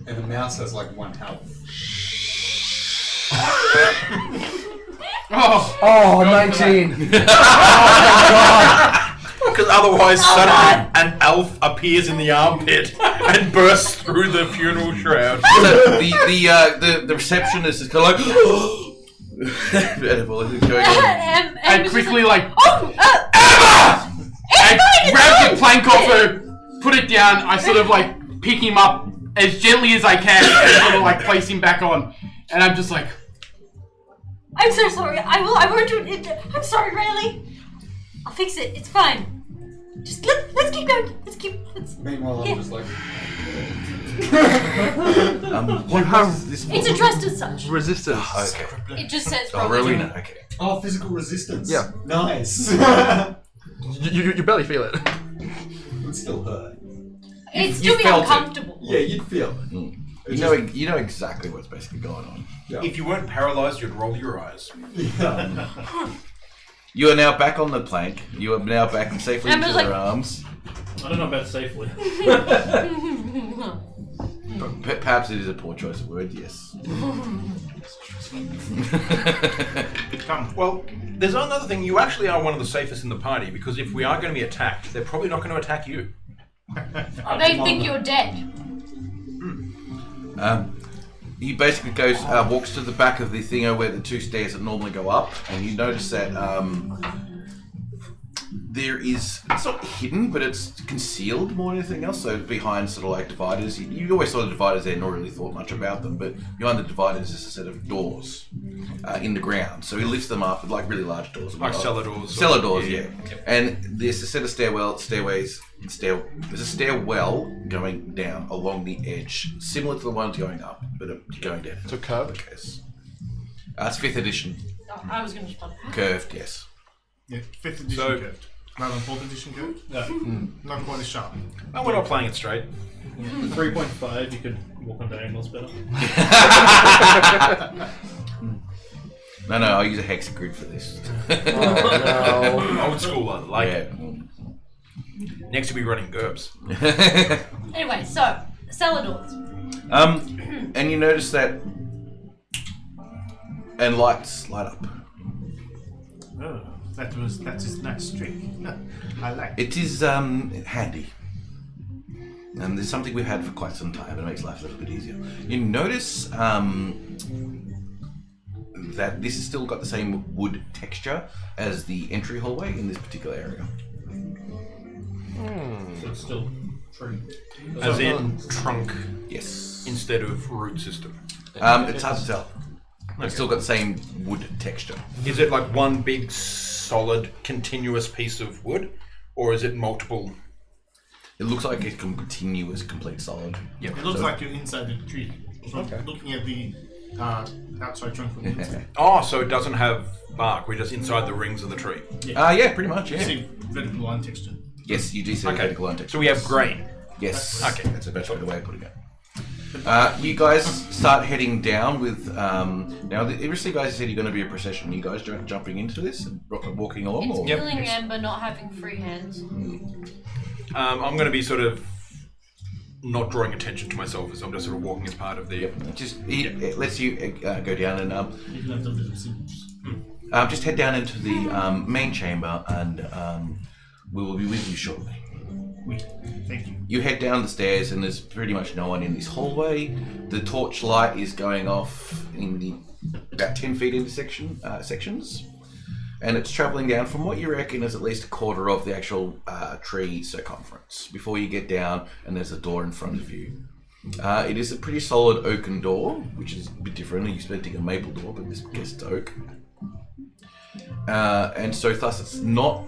And the mouse has like 1 health. Oh, 19. Because otherwise, suddenly an elf appears in the armpit and bursts through the funeral shroud. So the receptionist is kind of like, what is going on? I quickly like Oh! I grab the plank off her, put it down. I sort of like pick him up as gently as I can and sort of like place him back on. And I'm just like, I'm so sorry. I won't do it. I'm sorry, Riley. I'll fix it. It's fine. Just let's keep going. Meanwhile, I'm just like. What has this? It's addressed as such. Resistance. Okay. It just says Oh, Rowena. Okay. Oh, physical resistance. Yeah. Nice. You barely feel it. It still hurt. It'd you still be felt it. uncomfortable. Yeah, you'd feel it. You know exactly what's basically going on. If you weren't paralyzed, you'd roll your eyes. Yeah. You are now back on the plank. You are now back and safely into Emma's their like- arms. I don't know about safely. Perhaps it is a poor choice of word. Yes. Come. Well, there's another thing. You actually are one of the safest in the party because if we are going to be attacked, they're probably not going to attack you. They think you're dead. He basically goes, walks to the back of the thingo where the two stairs that normally go up, and you notice that there is, it's not hidden, but it's concealed more than anything else. So behind sort of like dividers, you always saw the dividers there, not really thought much about them, but behind the dividers is a set of doors in the ground. So he lifts them up, like really large doors. Like cellar doors. Cellar doors, yeah. And there's a set of stairways. There's a stairwell going down along the edge, similar to the ones going up, but going down. So curved? It's 5th edition. Oh, I was going to respond. Curved, yes. Yeah, 5th edition So- curved. Rather than 4th edition curved? Yeah. Not quite as sharp. No, we're not playing it straight. 3.5, you could walk on diagonals better. No, I'll use a hex grid for this. Old school, I like it. Yeah. Next we'll be running GURPS. Anyway, so cellar doors. And you notice that, and lights light up. Oh, that is nice trick. I like it. It is handy. And there's something we've had for quite some time. It makes life a little bit easier. You notice that this has still got the same wood texture as the entry hallway in this particular area. So it's still true. As in trunk Yes. instead of root system. It's hard to tell. It's still got the same wood texture. Is it like one big solid continuous piece of wood? Or is it multiple? It looks like a continuous, complete solid. Yeah. It looks like you're inside the tree. Okay. Looking at the outside trunk from the inside. Oh, so it doesn't have bark. We're just inside the rings of the tree. Yeah, pretty much, You yeah. see vertical line texture. Yes, you do see Okay. vertical line texture. So we have grain. Yes. Okay. That's a better way of putting it. You guys start heading down with, now, obviously you guys said you're going to be a procession. You guys jumping into this and walking along? It's Or? killing Amber not having free hands. I'm going to be sort of not drawing attention to myself as I'm just sort of walking as part of the. It lets you go down and You can have the little symbols. just head down into the main chamber, and we will be with you shortly. Thank you. You head down the stairs, and there's pretty much no one in this hallway. The torchlight is going off in the about 10 feet into sections, and it's travelling down from what you reckon is at least a quarter of the actual tree circumference before you get down, and there's a door in front of you. It is a pretty solid oaken door, which is a bit different. You're expecting a maple door, but this guess it's oak. And so thus it's not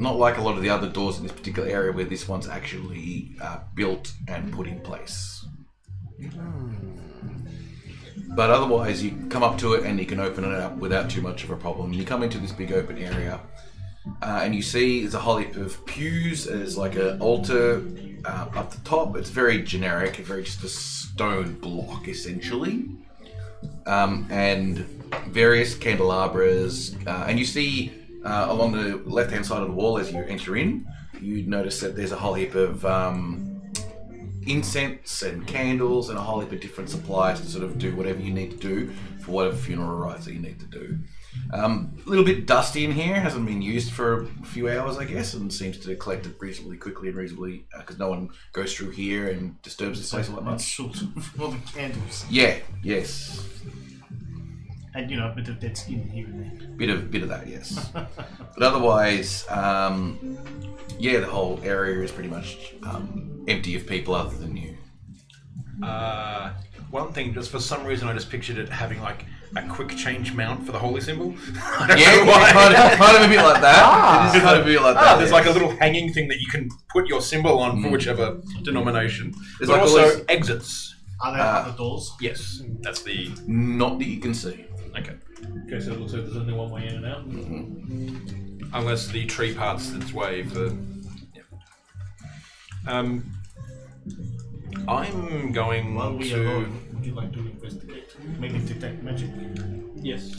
like a lot of the other doors in this particular area where this one's actually built and put in place. But otherwise you come up to it and you can open it up without too much of a problem. You come into this big open area and you see there's a whole heap of pews. There's like an altar up the top. It's very generic, very just a stone block essentially. And various candelabras, and you see along the left-hand side of the wall as you enter in, you notice that there's a whole heap of incense and candles and a whole heap of different supplies to sort of do whatever you need to do for whatever funeral rites that you need to do. A little bit dusty in here, hasn't been used for a few hours, I guess, and seems to collect it reasonably quickly and reasonably, because no one goes through here and disturbs this place all that much. Short of all the candles. Yeah, yes. And, a bit of dead skin here and there. Bit of that, yes. But otherwise, the whole area is pretty much empty of people other than you. One thing, just for some reason, I just pictured it having like a quick change mount for the holy symbol. Kind of a bit like that. It is kind of a bit like that. There's like a little hanging thing that you can put your symbol on for whichever denomination. There's like also exits. Are there other doors? Yes, that's the. Not that you can see. Okay. Okay, so it looks like there's only one way in and out. Unless the tree parts its way for. Yeah. I'm going While we to. are going, would you like to investigate? Maybe detect magic? Yes.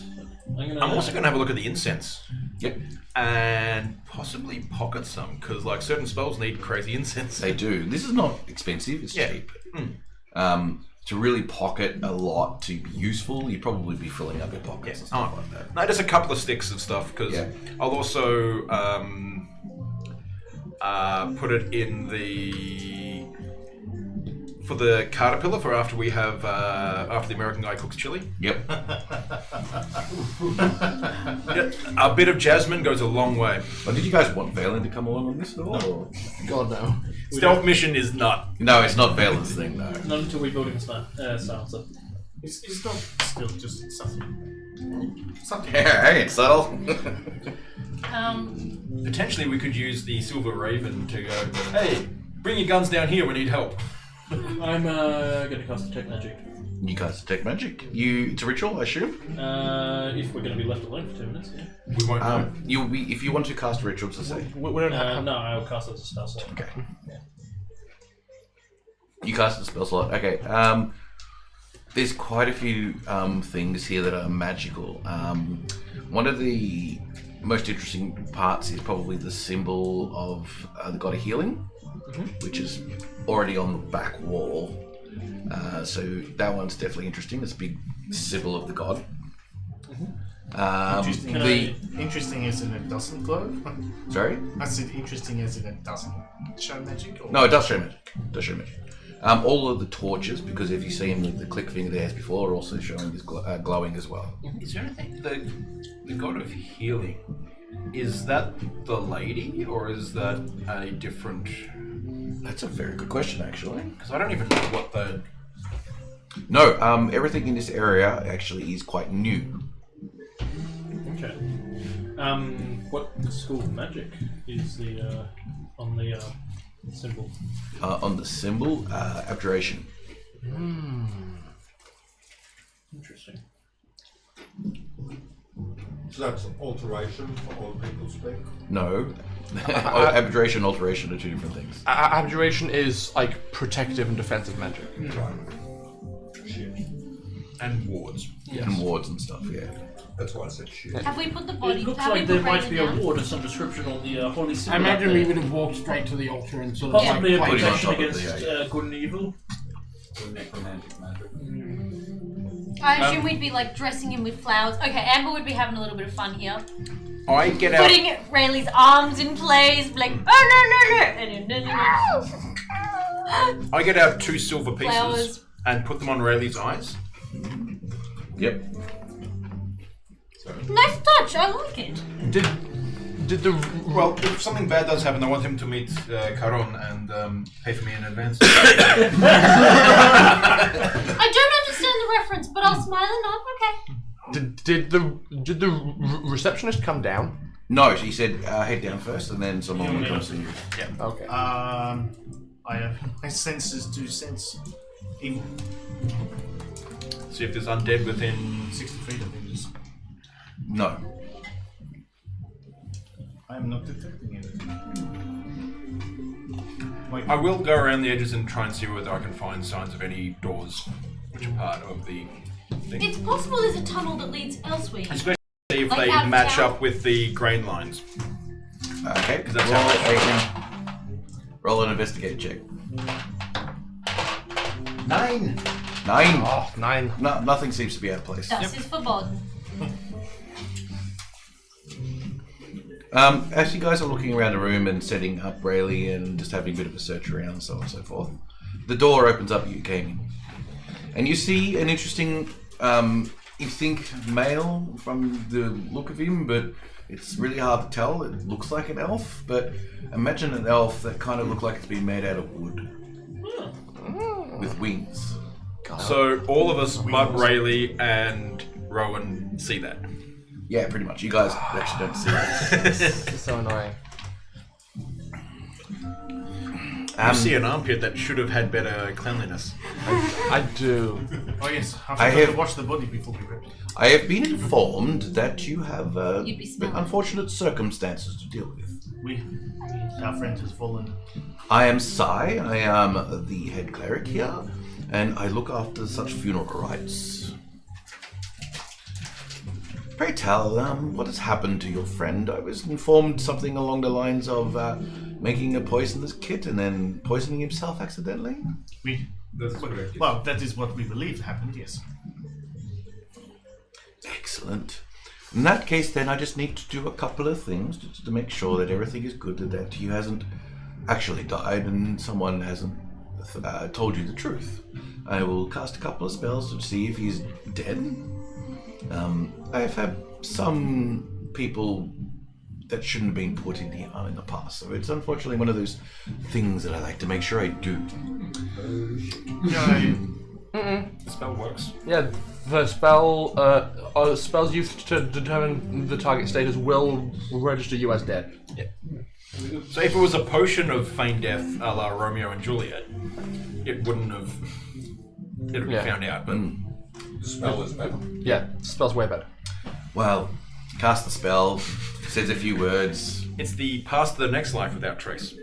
I'm also going to have a look at the incense. Yep. And possibly pocket some, because like certain spells need crazy incense. They do. This is not expensive, it's cheap. To really pocket a lot to be useful, you'd probably be filling up your pockets and stuff like that. No, just a couple of sticks of stuff, because I'll also put it in for the caterpillar for after we have after the American guy cooks chili. Yep. A bit of jasmine goes a long way. Well, did you guys want Valen to come along on this at all? Or? God no. Stealth mission is not. No, it's not Valen's thing, no. Not until we build him silencer. It's not still just something. Something. Hey, it's subtle. Potentially we could use the Silver Raven to go, hey, bring your guns down here, we need help. I'm going to cast Detect Magic. You guys detect magic. It's a ritual, I assume? If we're going to be left alone for 2 minutes, yeah. We won't know. You'll be if you want to cast a ritual to say. No, I'll cast it as a spell slot. Okay. You cast a spell slot. Okay. There's quite a few things here that are magical. One of the most interesting parts is probably the symbol of the god of healing, which is already on the back wall. So that one's definitely interesting. It's a big symbol of the god. Interesting as in it doesn't glow? Sorry? I said interesting as in it doesn't show magic? Or? No, it does show magic. All of the torches, because if you see him with the click finger there as before, are also showing this glowing as well. Is there anything the god of healing? Is that the lady, or is that a different? That's a very good question, actually. Because I don't even know what the. No, everything in this area actually is quite new. Okay. What school of magic is the on the symbol? On the symbol, abjuration. Interesting. So that's alteration for all people speak? No. Abjuration and alteration are two different things. Abjuration is like protective and defensive magic. And wards. And wards and stuff, yeah. That's why I said shoot. Have we put the body? It looks have like we there put might be a Raven down? ward of some description on the holy I symbol. imagine up we there. would have walked straight to the altar and sort of Possibly a like, Put him on protection top of against the- good and evil. Or necromantic magic. I assume we'd be like dressing him with flowers. Okay, Amber would be having a little bit of fun here. I get out. Putting Rayleigh's arms in place, like, oh no, and then, I get out 2 silver pieces Flowers. and put them on Rayleigh's eyes. Yep. Nice touch, I like it. Did the Well, if something bad does happen, I want him to meet Caron and pay for me in advance. I don't understand the reference, but I'll smile and nod, okay. did the receptionist come down? No, she said head down first, and then someone will come see you. Okay. I have my senses to sense evil. See if there's undead within. 60 feet, I think it is. No. I am not detecting anything. Wait, I will go around the edges and try and see whether I can find signs of any doors which are part of the thing. It's possible there's a tunnel that leads elsewhere. Especially see if Like they out of match town? up with the grain lines. Okay. Because that's roll, how roll an investigate check. 9. 9. Oh, 9. No, nothing seems to be out of place. Das ist verboten. As you guys are looking around the room and setting up Rayleigh and just having a bit of a search around and so on and so forth, the door opens up, you came in. And you see an interesting, you think male from the look of him, but it's really hard to tell. It looks like an elf, but imagine an elf that kind of looked like it's been made out of wood. With wings. So all of us, but Rayleigh and Rowan, see that. Yeah, pretty much. You guys actually don't see it. This is so annoying. You see an armpit that should have had better cleanliness. I do. oh yes, I I forgot have- to watch the body before we ripped it. I have been informed that you have You'd be smelling. unfortunate circumstances to deal with. Our friend has fallen. I am Sai. I am the head cleric here, and I look after such funeral rites. Pray tell, what has happened to your friend? I was informed something along the lines of making a poisonous kit and then poisoning himself accidentally. That's correct. Well, that is what we believe happened. Yes. Excellent. In that case, then, I just need to do a couple of things to make sure that everything is good, that he hasn't actually died and someone hasn't told you the truth. I will cast a couple of spells to see if he's dead. I've had some people that shouldn't have been put in here in the past, so it's unfortunately one of those things that I like to make sure I do. The spell works. Yeah, the spell, spells used to determine the target status will register you as dead. So if it was a potion of feigned death, a la Romeo and Juliet, it wouldn't have. It would be Yeah. found out, but Spell is better. Yeah, spell's way better. Well, cast the spell, says a few words. it's the past to the next life without trace.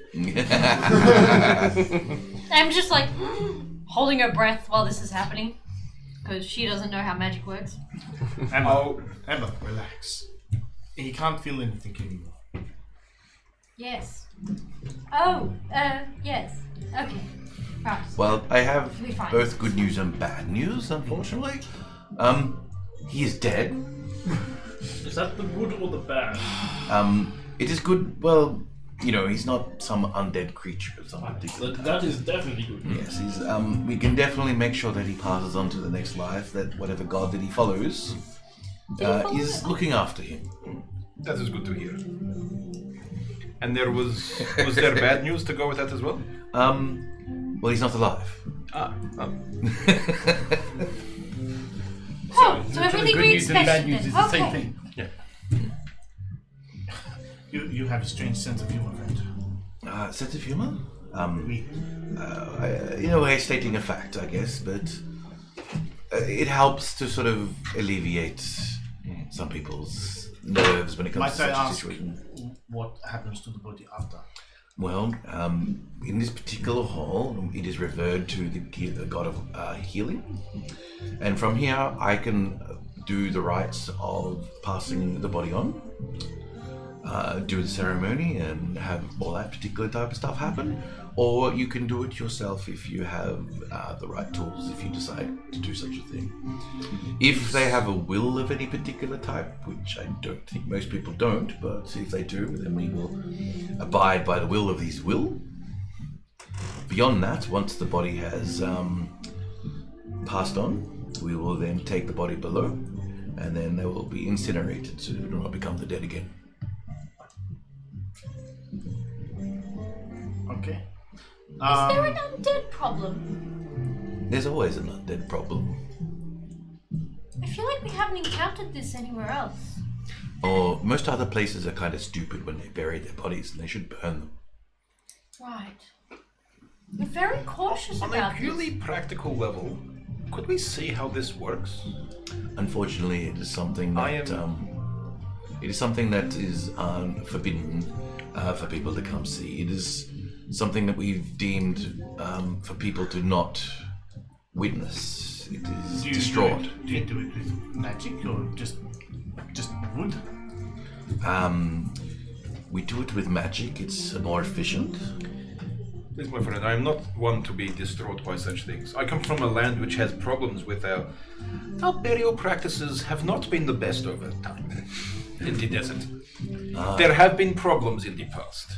I'm just like holding her breath while this is happening because she doesn't know how magic works. Emma, Emma, relax. He can't feel anything anymore. Yes. Oh, yes. Okay. Right. Well, I have We fine. both good news and bad news, unfortunately. He is dead. Is that the good or the bad? It is good, well, you know, he's not some undead creature of some particular type. That is definitely good. Yes, he's, we can definitely make sure that he passes on to the next life, that whatever god that he follows is looking after him. That is good to hear. And there was there bad news to go with that as well? Well, he's not alive. Oh, so everything good we news and bad expected news then. is the same Okay. thing. You have a strange sense of humor, friend. Sense of humor? We, In a way, stating a fact, I guess, but it helps to sort of alleviate some people's nerves when it comes might to I such a ask situation. what happens to the body after? Well, in this particular hall, it is referred to the god of healing, and from here I can do the rites of passing the body on, do the ceremony and have all that particular type of stuff happen, or you can do it yourself if you have the right tools, if you decide to do such a thing. If they have a will of any particular type, which I don't think most people don't, but if they do, then we will abide by the will of these will. Beyond that, once the body has passed on, we will then take the body below, and then they will be incinerated to not become the dead again. Okay. Is there an undead problem? There's always an undead problem. I feel like we haven't encountered this anywhere else. Or most other places are kind of stupid when they bury their bodies, and they should burn them. Right. We're very cautious On a about purely this. practical level, could we see how this works? Unfortunately, it is something that it is something that is forbidden for people to come see. It is something that we've deemed for people to not witness. It is distraught. Do you do it with magic or just wood? We do it with magic. It's more efficient. Please, my friend, I am not one to be distraught by such things. I come from a land which has problems with our burial practices have not been the best over time in the desert. There have been problems in the past.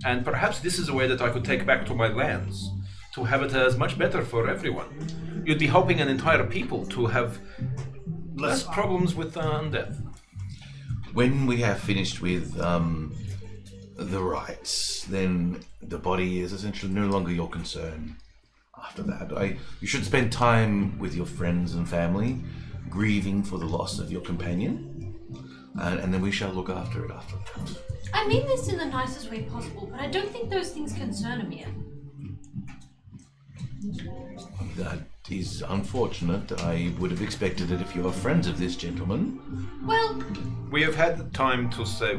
And perhaps this is a way that I could take back to my lands to have it as much better for everyone. You'd be helping an entire people to have less problems with undeath. When we have finished with the rites, then the body is essentially no longer your concern. After that, you should spend time with your friends and family, grieving for the loss of your companion, and then we shall look after it after that. I mean this in the nicest way possible, but I don't think those things concern him yet. That is unfortunate. I would have expected it if you are friends of this gentleman. Well, We have had time to say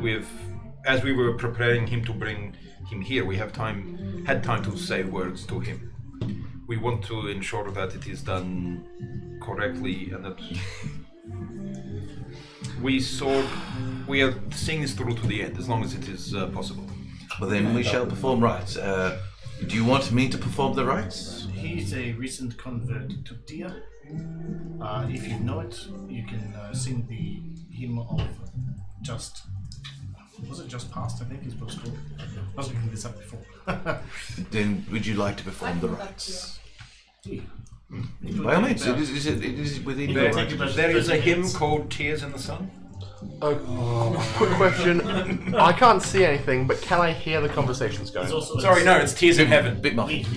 as we were preparing him to bring him here, we had time to say words to him. We want to ensure that it is done correctly and that we are seeing this through to the end, as long as it is possible. Well, then we shall perform rites. Do you want me to perform the rites? He's a recent convert to Tia. If you know it, you can sing the hymn of Just. Was it Just Past? I think his book's called. I was looking this up before. Then would you like to perform the rites? By all means, it is within your rights. There is a hymn called Tears in the Sun. Quick question. I can't see anything, but can I hear the conversations going? Sorry, no, it's Tears in Heaven. Bit muffled.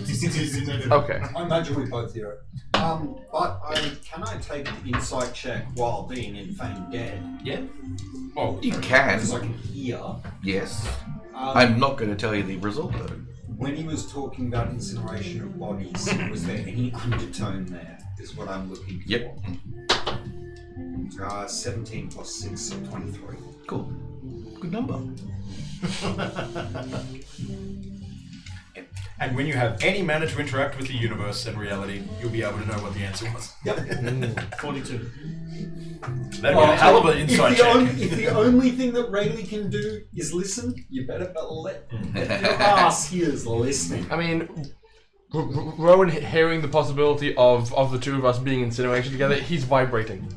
Okay. I imagine we both hear it. But can I take an insight check while being in Fame Dead? Yeah? Well, You can. Because I can hear. Yes. I'm not going to tell you the result, though. When he was talking about incineration of bodies, was there any undertone there? Is what I'm looking for. Yep. 17 plus 6, so 23. Cool. Good number. and when you have any manner to interact with the universe and reality, you'll be able to know what the answer was. 42. That'd be a hell of an insight check. If the only thing that Rayleigh can do is listen, you better let your ass hears listening. I mean, Rowan hearing the possibility of the two of us being incinerated together, he's vibrating.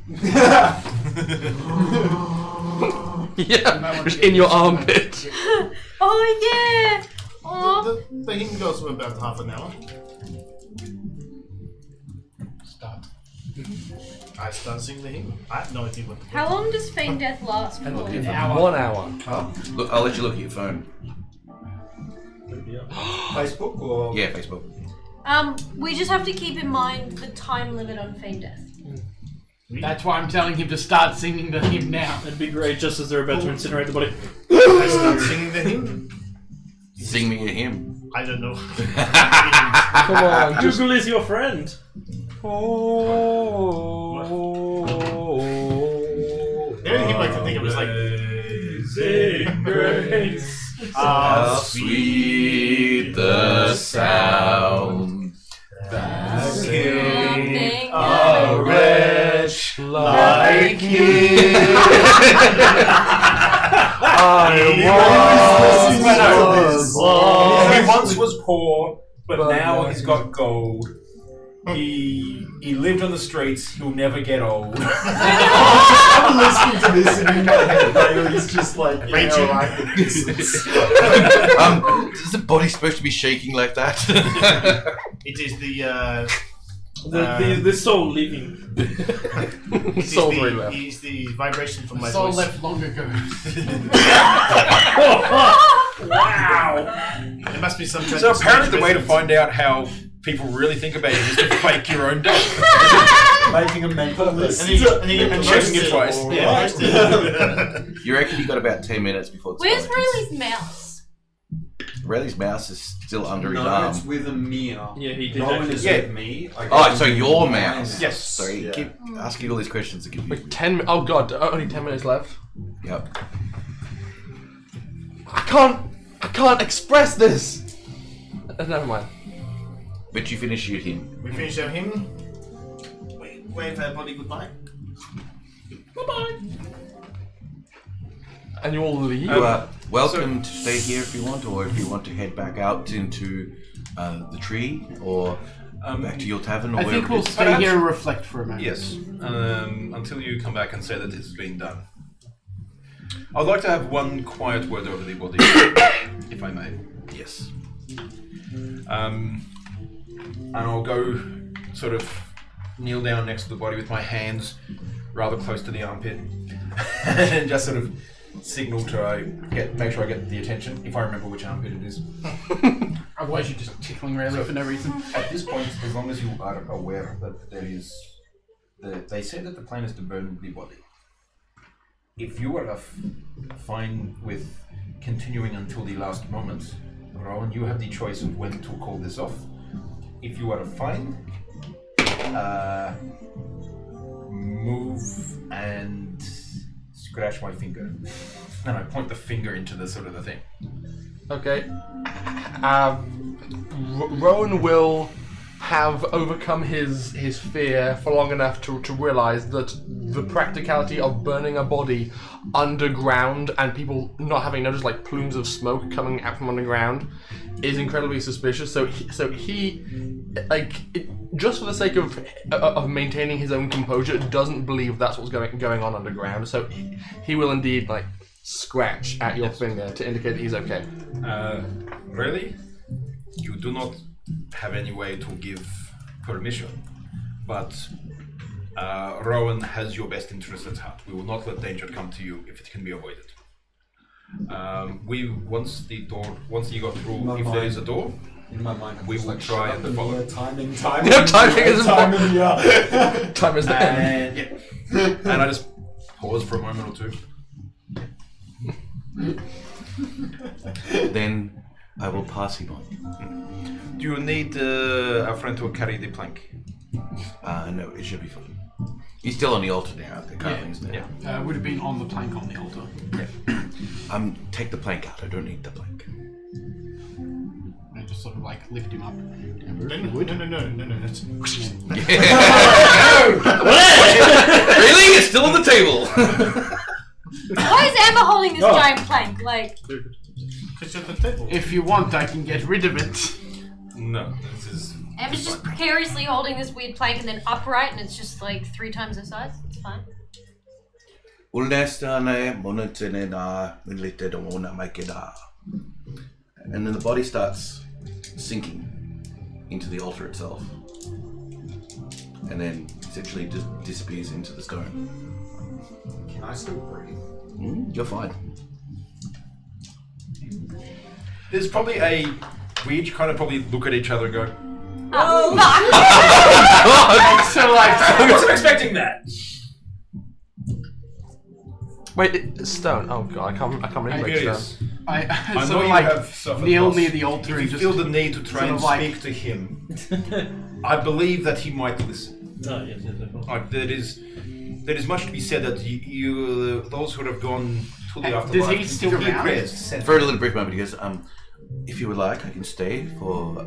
Yeah, just in your armpit. oh yeah! Oh, The hymn goes for about half an hour. Start. I start singing the hymn. I have no idea what the how long does feign death last for? 1 hour. Look, I'll let you look at your phone. Facebook or? Yeah, Facebook. We just have to keep in mind the time limit on feign death. That's why I'm telling him to start singing the hymn now. It'd be great just as they're about to incinerate the body. I start singing the hymn. Sing me a hymn. I don't know. Come on, just... Google is your friend. The only hymn I can think of is like Amazing grace. How sweet the sound that Nothing a wretch like He once was poor, but now he's got gold. He lived on the streets. He'll never get old. I'm listening to this and in my head, Bailey's just like, yeah, alright. Is the body supposed to be shaking like that? It is The soul leaving. It's the vibration from my Soul voice. left long ago. Wow. There must be some. So apparently the way to find out how people really think about you is to fake your own death. Making a mental list. And you get And checking it twice. You reckon you got about 10 minutes before it's Where's time? Rayleigh's mouse? Rayleigh's mouse is still under his No, arm. it's with Amir. Yeah, he did Rowan actually. is Yeah. with me. Oh, so your mouse. Yes. Sorry, Yeah. keep asking all these questions to give you. Wait, 10 Oh god, only 10 minutes left. Yep. I can't express this! Never mind. But you finish shooting. We finish out him. Wave our body goodbye. And you all leave? You are welcome to stay here if you want, or if you want to head back out into the tree, or back to your tavern, or I wherever think we'll it is. stay here and reflect for a moment. Yes. Until you come back and say that this has been done. I'd like to have one quiet word over the body, if I may. Yes. And I'll go sort of kneel down next to the body with my hands rather close to the armpit and just sort of signal to make sure I get the attention, if I remember which armpit it is. Otherwise, you're just tickling Rayleigh for no reason. At this point, as long as you are aware that there is... they say that the plan is to burn the body. If you are fine with continuing until the last moment, Rowan, you have the choice of when to call this off. If you are fine, move and scratch my finger. And I point the finger into the sort of the thing. Okay. Rowan will have overcome his fear for long enough to realize that the practicality of burning a body underground and people not having noticed like plumes of smoke coming out from underground is incredibly suspicious. So he just for the sake of maintaining his own composure, doesn't believe that's what's going on underground. So he will indeed like scratch at your finger to indicate that he's okay. Really? You do not have any way to give permission, but Rowan has your best interest at heart. We will not let danger come to you if it can be avoided. Once you got through, if there is a door, In my mind, I'm we just will like, try shut and up, follow. Amir, timing. Yeah, timing is time important. of the year. Time is the end. And yeah, and I just pause for a moment or two. Then I will pass him on. Do you need a friend to carry the plank? No, it should be fine. He's still on the altar now. The carvings there. Yeah. Would have been on the plank on the altar. Take the plank out. I don't need the plank. And just sort of like lift him up. No. That's... Really? It's still on the table. Why is Amber holding this giant plank? Like, Because you're at the table. If you want, I can get rid of it. No, this is. Amber's just precariously holding this weird plank and then upright, and it's just like 3 times her size. It's fine. And then the body starts sinking into the altar itself. And then essentially just disappears into the stone. Can I still breathe? You're fine. There's probably we each kind of probably look at each other and go, Oh, So like, I wasn't expecting that. Wait, it's stone. Oh god, I can't believe it's stone. I I sort know of you like have suffered kneel loss. near the altar If and you just feel the need to try sort and of like- speak to him, I believe that he might listen. No, yes, of course. There is much to be said that you those who have gone to the afterlife. Does he still can around? prayers. For a little brief moment, he goes, if you would like, I can stay for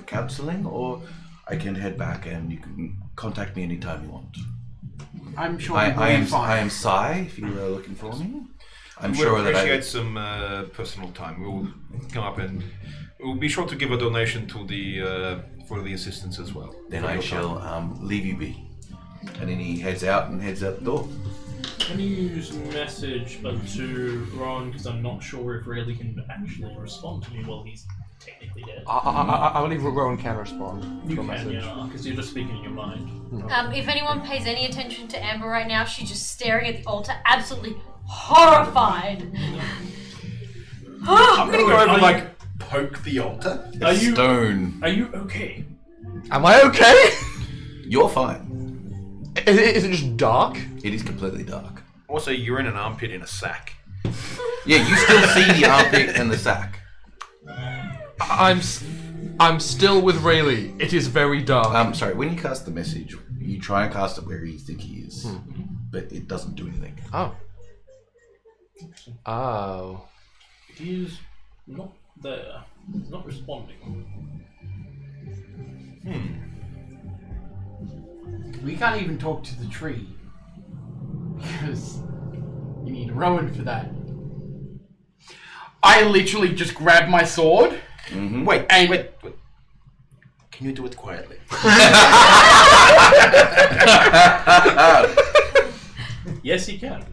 counseling, or I can head back and you can contact me anytime you want. I'm sure I we will am be fine. I am Sai. If you were looking for me, I'm We'd sure that appreciate I. some personal time. We'll come up and we'll be sure to give a donation to the for the assistance as well. Then For I your shall time. leave you be. And then he heads out the door. Can you use message to Ron, because I'm not sure if Rayleigh can actually respond to me while he's technically dead. I believe Rowan can respond You to a can, message. yeah, because you're just speaking in your mind. If anyone pays any attention to Amber right now, she's just staring at the altar, absolutely horrified. I'm gonna go over and like poke the altar. Are you Stone. Are you okay? Am I okay? You're fine. Is it just dark? It is completely dark. Also, you're in an armpit in a sack. Yeah, you still see the armpit and the sack. I'm still with Rayleigh. It is very dark. Sorry, when you cast the message, you try and cast it where you think he is, but it doesn't do anything. Oh. Oh. He's not there. He's not responding. We can't even talk to the tree. Because you need Rowan for that. I literally just grabbed my sword. Wait, And- wait. Can you do it quietly? Yes, he can.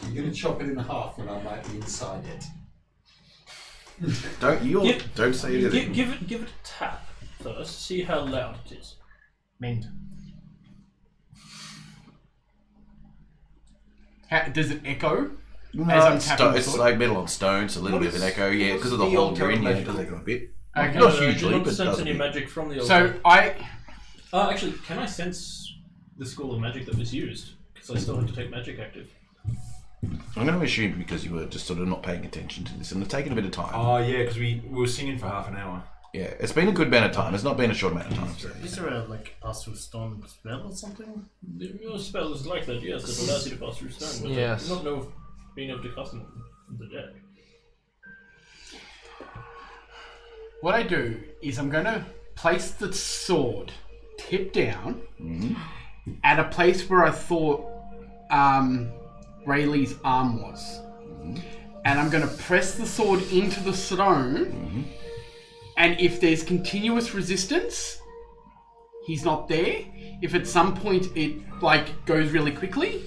You're going to chop it in half when I might be inside it. Don't say anything. Give it a tap first. See how loud it is. Mend. Does it echo? As I'm tapping the It's sword? like metal on stone, so a little bit of an echo. Yeah, because of the the hole altar you're in, yeah, it magical? does echo a bit. Okay. Not Do hugely, not but sense does a any bit. magic from the altar. So I... Actually, can I sense the school of magic that was used? Because I still have to take magic active. I'm going to assume because you were just sort of not paying attention to this, and it's taken a bit of time. Oh yeah, because we were singing for half an hour. Yeah, it's been a good amount of time. It's not been a short amount of time. So. Is there a pass through stone spell or something? Your spell is like that, yes. It allows you to pass through stone. But Yes. I do not know of being able to cast them from the deck. What I do is I'm going to place the sword tip down at a place where I thought Rayleigh's arm was. And I'm going to press the sword into the stone, and if there's continuous resistance, he's not there. If at some point it goes really quickly,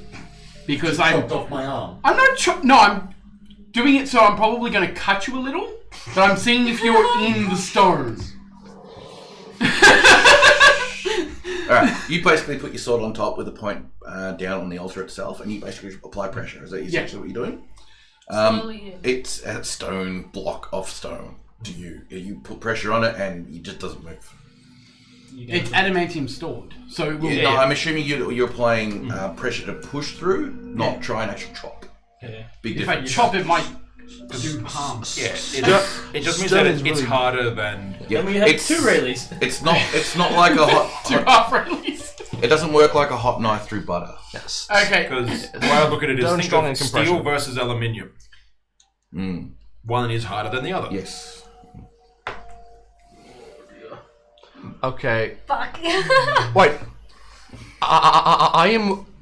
because Chopped off my arm. I'm not no, I'm doing it so I'm probably going to cut you a little, but I'm seeing if you're in the stone. Alright, you basically put your sword on top with the point down on the altar itself, and you basically apply pressure. Is that essentially what you're doing? Slowly. It's a stone block of stone to you. You put pressure on it, and it just doesn't move. It's adamantium stored, so it will. No, I'm assuming you're applying pressure to push through, not try and actually chop. Yeah. Big If I difference. chop it, might do harm. Yeah, it just means that it's harder than. Yeah, And we have two Rayleighs. It's not like a Two hot. half release. It doesn't work like a hot knife through butter. Yes. Okay. Because the way I look at it is Stone think strong of and steel compression. versus aluminium. One is harder than the other. Yes. Okay. Fuck. Wait. I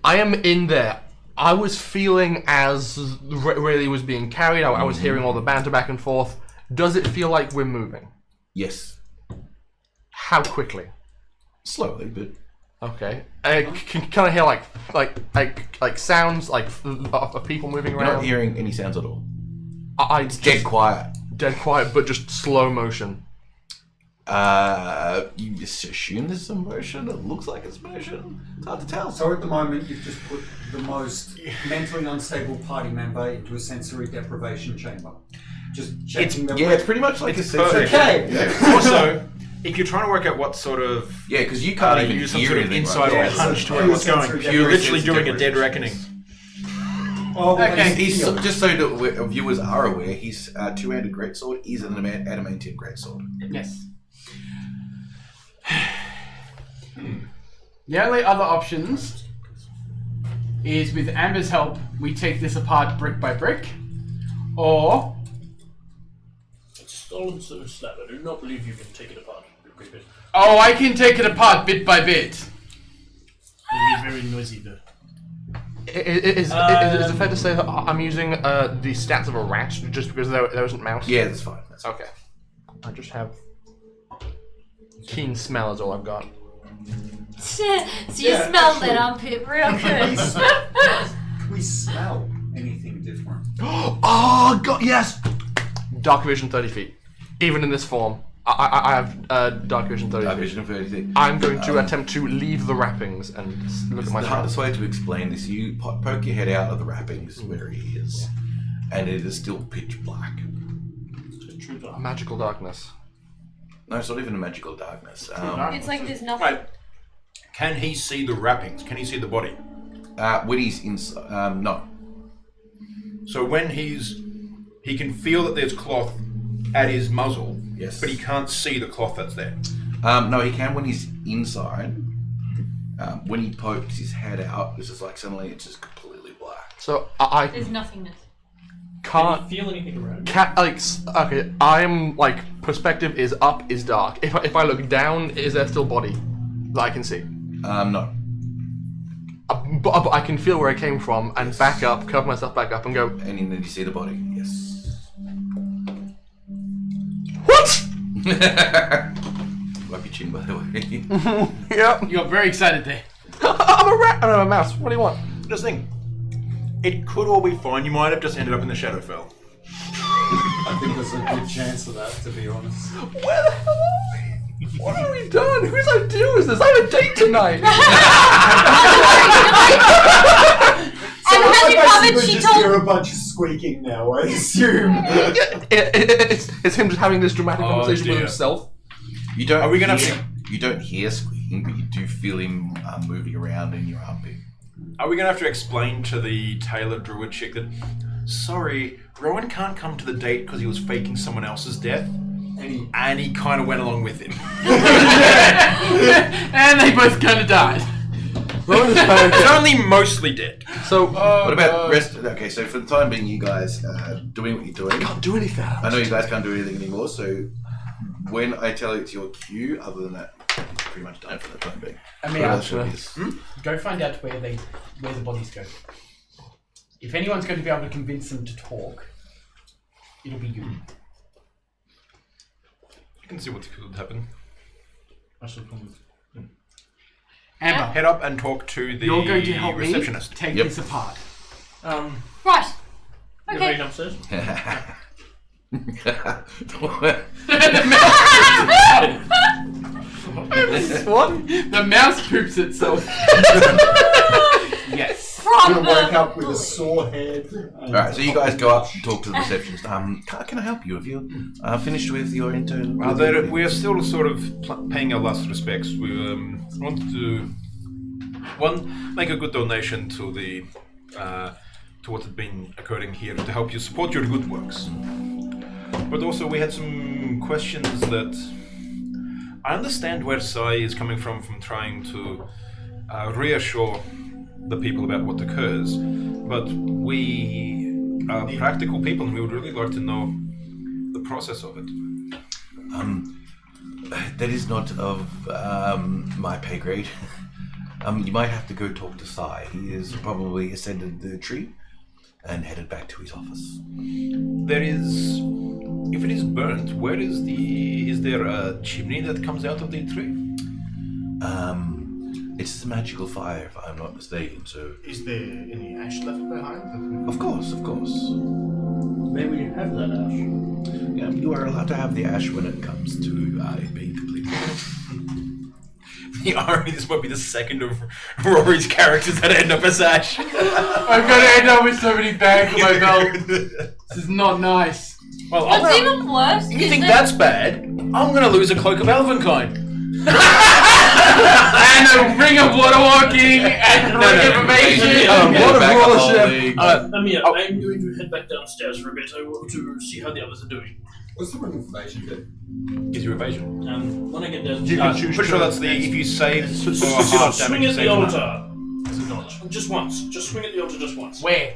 am in there. I was feeling as Rayleigh was being carried. I was hearing all the banter back and forth. Does it feel like we're moving? Yes. How quickly? Slowly, but Okay. Can I hear like sounds of people moving you're not around? hearing any sounds at all. It's Dead quiet. dead quiet, but just slow motion. You just assume there's some motion. It looks like it's motion. It's hard to tell. So at the moment, you've just put the most mentally unstable party member into a sensory deprivation chamber. Just checking them. Yeah, it's pretty much like a sensory. Okay. Also, if you're trying to work out what sort of Yeah, because you can't even use some hear sort of anything. insight right? or hunch to Yeah, where what's sensory going, deprivation. you're literally doing a Sensory dead reckoning. Oh, well, Okay. He's just so that viewers are aware, his two-handed greatsword is an adamantium greatsword. Yes. The only other options is with Amber's help, we take this apart brick by brick, or It's stolen so slab. I do not believe you can take it apart. I can take it apart bit by bit. It'd be very noisy though. Is it fair to say that I'm using the stats of a rat just because there isn't mouse? Yeah, that's fine. That's fine. Okay. I just have keen smell is all I've got. So you smell that armpit real good. Can we smell anything different? Oh god, yes! Dark vision 30 feet. Even in this form. I have dark vision 30 Dark feet. vision of 30 feet. I'm going to attempt to leave the wrappings and look at my The hardest way to explain this, you poke your head out of the wrappings where he is, and it is still pitch black. Magical darkness. No, it's not even a magical darkness. It's like there's nothing. Wait. Can he see the wrappings? Can he see the body? When he's inside, no. So when he can feel that there's cloth at his muzzle, Yes. but he can't see the cloth that's there. No, he can when he's inside. When he pokes his head out, it's just like suddenly it's just completely black. So I There's nothingness. can't Can you feel anything around? okay, I'm like perspective is up is dark. If I look down, is there still body that I can see? No. But I can feel where I came from and back up, cover myself back up and go, And then you see the body. Yes. what? Wipe your chin, by the way. Yeah. You got very excited there. I'm a rat. I'm a mouse. What do you want? Just think, it could all be fine. You might have just ended up in the Shadowfell. I think there's a good chance of that, to be honest. Where the hell are we? What have we done? Whose idea is this? I have a date tonight. And has you covered? We She just told. hear a bunch of squeaking now, I assume. It's him just having this dramatic Oh, conversation with dear. himself. You don't. Are we gonna hear, have You don't hear squeaking, but you do feel him moving around in your armpit. Are we going to have to explain to the Taylor Druid chick that, sorry, Rowan can't come to the date because he was faking someone else's death? And he kind of went along with it. And they both kind of died. He's only mostly dead. So What about rest? Okay, so for the time being, you guys doing what you're doing. can't do anything. I know you guys can't do anything anymore, so when I tell you it's your cue, other than that, it's pretty much done for the time being. I mean, What else is- go find out where the bodies go. If anyone's going to be able to convince them to talk, it'll be you. You can see what could happen. I shall come with. Amber, Head up and talk to the you're going to help receptionist. me take Yep. this apart. Right. You're Okay. heading upstairs. What? The mouse poops itself. Yes. I'm gonna wake up with a sore head. Alright, so you guys go up and talk to the receptionist. Can I help you? Have you finished with your intern? Well, we are still sort of paying our last respects. We wanted to make a good donation to the to what had been occurring here to help you support your good works. But also we had some questions that I understand where Sai is coming from trying to reassure the people about what occurs, but we are practical people and we would really like to know the process of it. That is not of my pay grade. You might have to go talk to Sai. He has probably ascended the tree and headed back to his office. There is, if it is burnt, where is is there a chimney that comes out of the tree? It's a magical fire, if I'm not mistaken. So, Is there any ash left behind? of course. Maybe we have that ash. Yeah, you are allowed to have the ash when it comes to it being completed. The irony, this might be the second of Rory's characters that end up as Ash. I'm going to end up with so many bags on my belt. This is not nice. Well, What's even worse you is think that that's bad? I'm going to lose a cloak of Elvenkind. And a ring of water walking and a ring of evasion. What a Back up all rulership. the- I'm going to head back downstairs for a bit. I want to see how the others are doing. What's the information do? Is your evasion? When I get down, You can choose Pretty sure that's the, if you save for half damage, swing you at save the for altar. Just once. Just swing at the altar just once. Where?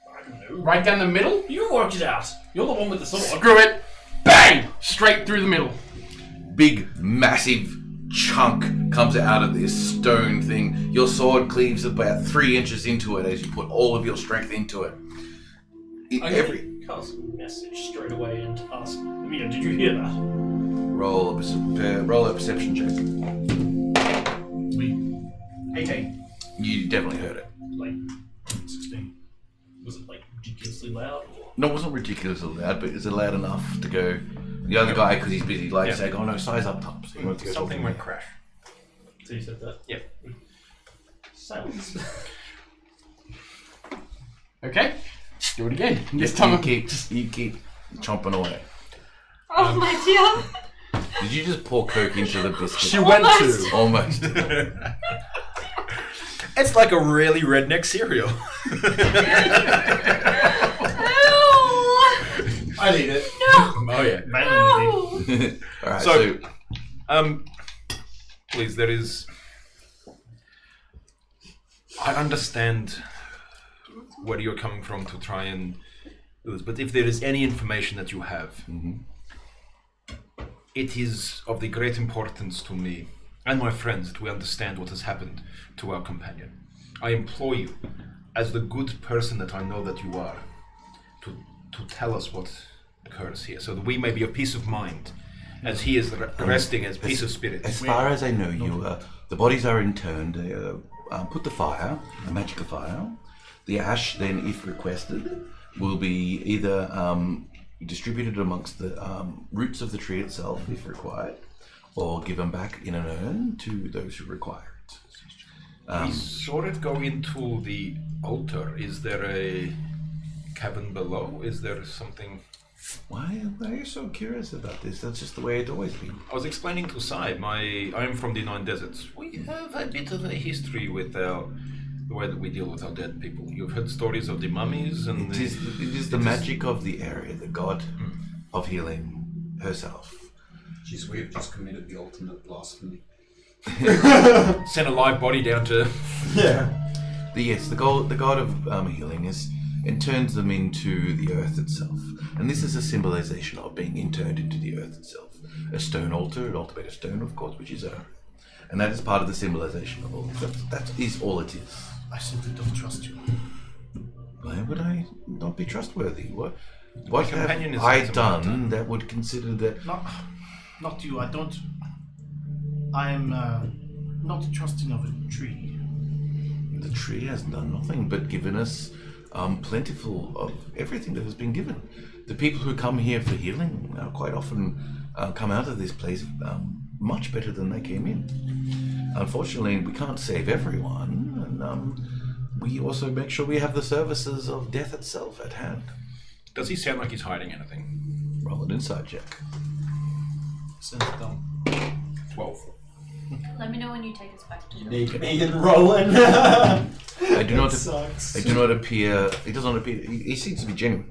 I don't know. Right down the middle? You worked it out. You're the one with the sword. Screw it. Bang! Straight through the middle. Big, massive chunk comes out of this stone thing. Your sword cleaves about 3 inches into it as you put all of your strength into it. I cast a message straight away and ask, Amina, did you hear that? Roll a perception check. 18. You definitely heard it. Like, 16. was it like ridiculously loud? Or? No, it wasn't ridiculously loud, but is it loud enough to go? The other guy, because he's busy, saying, "Oh no, size up top." So he wants to go Something talking. went crash. So you said that? Yep. Silence. Okay. Do it again. This You time. keep chomping away. Oh my dear. Did you just pour Coke into the biscuit? She went Almost. to. Almost. It's like a really redneck cereal. I need it. Oh yeah. Mainly Alright, So, please, there is. I understand where you're coming from to try and do this, but if there is any information that you have, it is of the great importance to me and my friends that we understand what has happened to our companion. I implore you, as the good person that I know that you are, to tell us what occurs here, so that we may be of peace of mind, as he is resting as peace of spirit. As far as I know, the bodies are interned. Put the fire, a magical fire. The ash, then, if requested, will be either distributed amongst the roots of the tree itself, if required, or given back in an urn to those who require it. We saw it go into the altar. Is there a cabin below? Is there something? Why are you so curious about this? That's just the way it's always been. I was explaining to Sai, I am from the Nine Deserts. We have a bit of a history with the way that we deal with our dead people. You've heard stories of the mummies and It is the magic of the area, the god of healing herself. Jeez, we have just committed the ultimate blasphemy. send a live body down to. The god of healing and turns them into the earth itself. And this is a symbolization of being interned into the earth itself. A stone altar, an altar made of stone, of course, which is earth. And that is part of the symbolization of all. That is all it is. I simply don't trust you. Why would I not be trustworthy? What have companion is I at the done that would consider that? Not you. I don't. I'm not trusting of a tree. The tree has done nothing but given us plentiful of everything that has been given. The people who come here for healing quite often come out of this place much better than they came in. Unfortunately, we can't save everyone, and we also make sure we have the services of death itself at hand. Does he sound like he's hiding anything? Roll an insight check. Since done. 12. Let me know when you take us back to Need me and Rowan. I do not. Sucks. I do not appear. He does not appear. He seems to be genuine.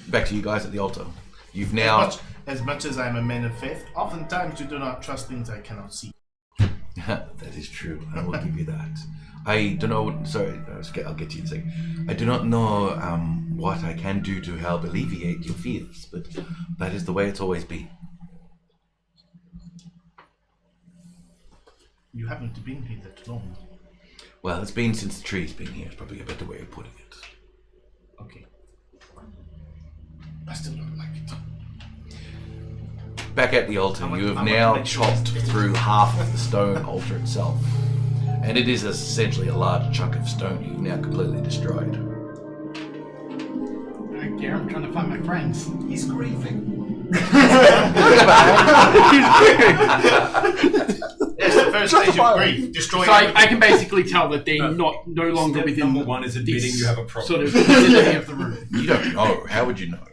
Back to you guys at the altar. You've now. As much as I'm a man of faith, oftentimes you do not trust things I cannot see. That is true. I will give you that. I don't know. Sorry, I'll get to you in a second. I do not know what I can do to help alleviate your fears, but that is the way it's always been. You haven't been here that long. Well, it's been since the tree's been here. It's probably a better way of putting it. Okay. I still don't like it. Back at the altar, you have now chopped through half of the stone altar itself. And it is essentially a large chunk of stone you've now completely destroyed. Right, Gare, I'm trying to find my friends. He's grieving. Yes, the first stage of grief. Destroy So I everything. can basically tell that they're no longer Step within number one is admitting this you have a problem. sort of vicinity of the room. You don't know. How would you know?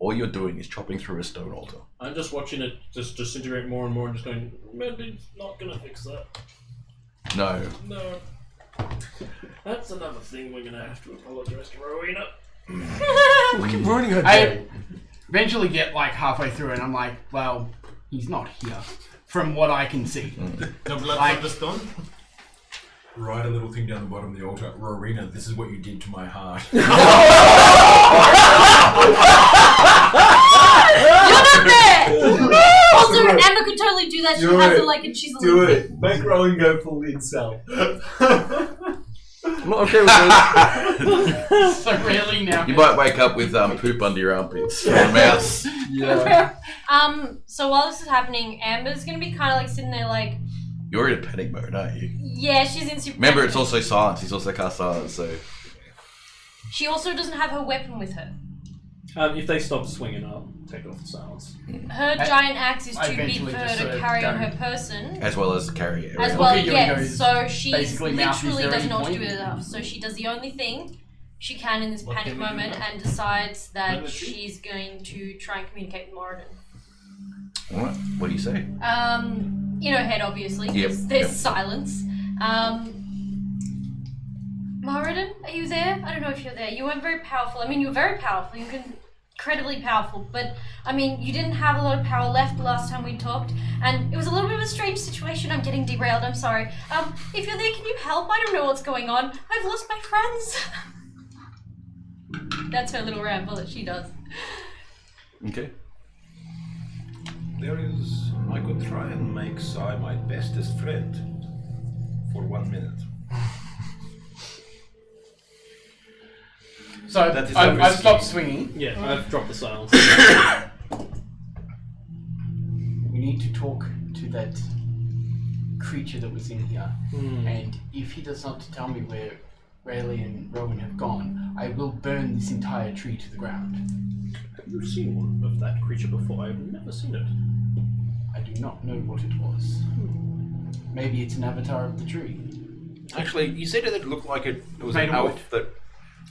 All you're doing is chopping through a stone altar. I'm just watching it just disintegrate more and more and just going, Mandy's not gonna fix that. No. No. That's another thing we're gonna have to apologize to Rowena. We keep ruining her I day. eventually get like halfway through and I'm like, well, he's not here. From what I can see. No blood Like- from the stone? Write a little thing down the bottom of the altar. Rowena, this is what you did to my heart. You're not there! would totally do that. She Do has it. it like, and she's a Do little it. Make Rowan go full incel. I'm not okay with this. So really now. You might wake up with poop under your armpits from a mouse. Yeah. So while this is happening, Amber's gonna be kind of like sitting there like, You're in panic mode, aren't you? yeah, she's in super. Remember, it's also silence. He's also cast silence, so... She also doesn't have her weapon with her. If they stop swinging, I'll take off the silence. Her giant axe is I too big eventually for her just to sort of carry on go. her person. As well as carry it As around. well, Look at you and yeah. goes, So she basically, Mouth, is literally there doesn't any know what to do point? with it enough. So she does the only thing she can in this What panic can we do moment now? and decides that Another tree? she's going to try and communicate with Moradin. What do you say? In her head, obviously, Yep, because there's yep. silence. Moradin, are you there? I don't know if you're there. You weren't very powerful. I mean, you were very powerful. You were incredibly powerful, but I mean, you didn't have a lot of power left the last time we talked, and it was a little bit of a strange situation. I'm getting derailed. I'm sorry. If you're there, can you help? I don't know what's going on. I've lost my friends. That's her little ramble that she does. Okay. There is. I could try and make Sai my bestest friend for 1 minute. So That is I've obviously- stopped swinging. Yeah, I've dropped the silence. We need to talk to that creature that was in here. And if he does not tell me where Rayleigh and Rowan have gone, I will burn this entire tree to the ground. Have you seen one of that creature before? I've never seen it. I do not know what it was. Maybe it's an avatar of the tree. Actually, you said that it looked like it was Made an of elf that.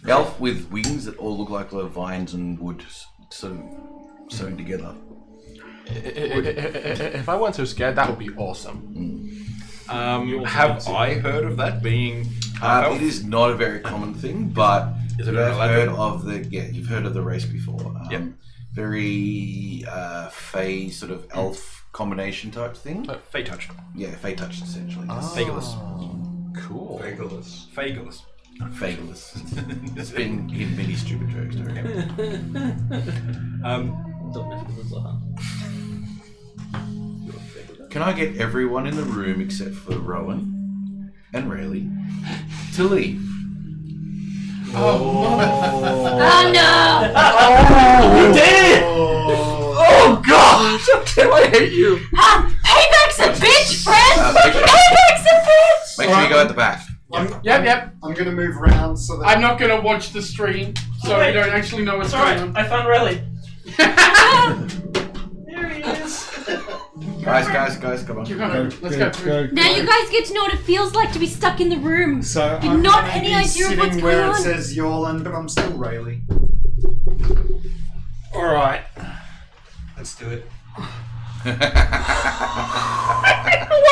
Elf with wings that all look like the vines and wood sort of sewn together. If I weren't so scared, that would be awesome. Have I heard of that being half elf? It is not a very common thing, but Is it you've an heard Aladdin? of you've heard of the race before. Yep. Very fey sort of elf combination type thing. Fey touched. Yeah, fey touched essentially. Fageless. Cool. Fageless. Fageless. Fageless. It's been in many stupid jokes. Don't worry. Don't mess with the Zaha. Can I get everyone in the room except for Rowan and Rayleigh to leave? Oh no! You did! Oh gosh! I hate you! Payback's a bitch, friend! Make Payback's a bitch! sure you go at the back. Yep. I'm gonna move around so that I'm not going to watch the stream, so we don't actually know what's It's going alright, on. I found Rayleigh. There he is. Guys, come on. Keep going. Let's go. Now you guys get to know what it feels like to be stuck in the room. So You're I'm not gonna any be idea of sitting what's where going it on. says Yorlan, but I'm still Rayleigh. Alright. Let's do it. What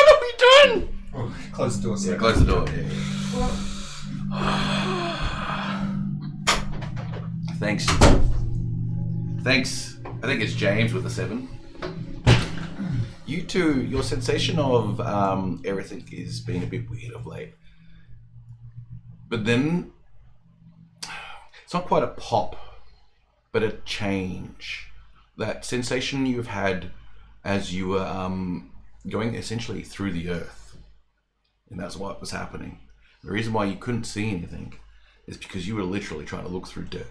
have we done? Oh, close the door. Yeah, close the door. Yeah. Thanks. I think it's James with a 7. You two, your sensation of everything is being a bit weird of late. But then, it's not quite a pop, but a change. That sensation you've had as you were going essentially through the earth. And that's what was happening. The reason why you couldn't see anything is because you were literally trying to look through dirt.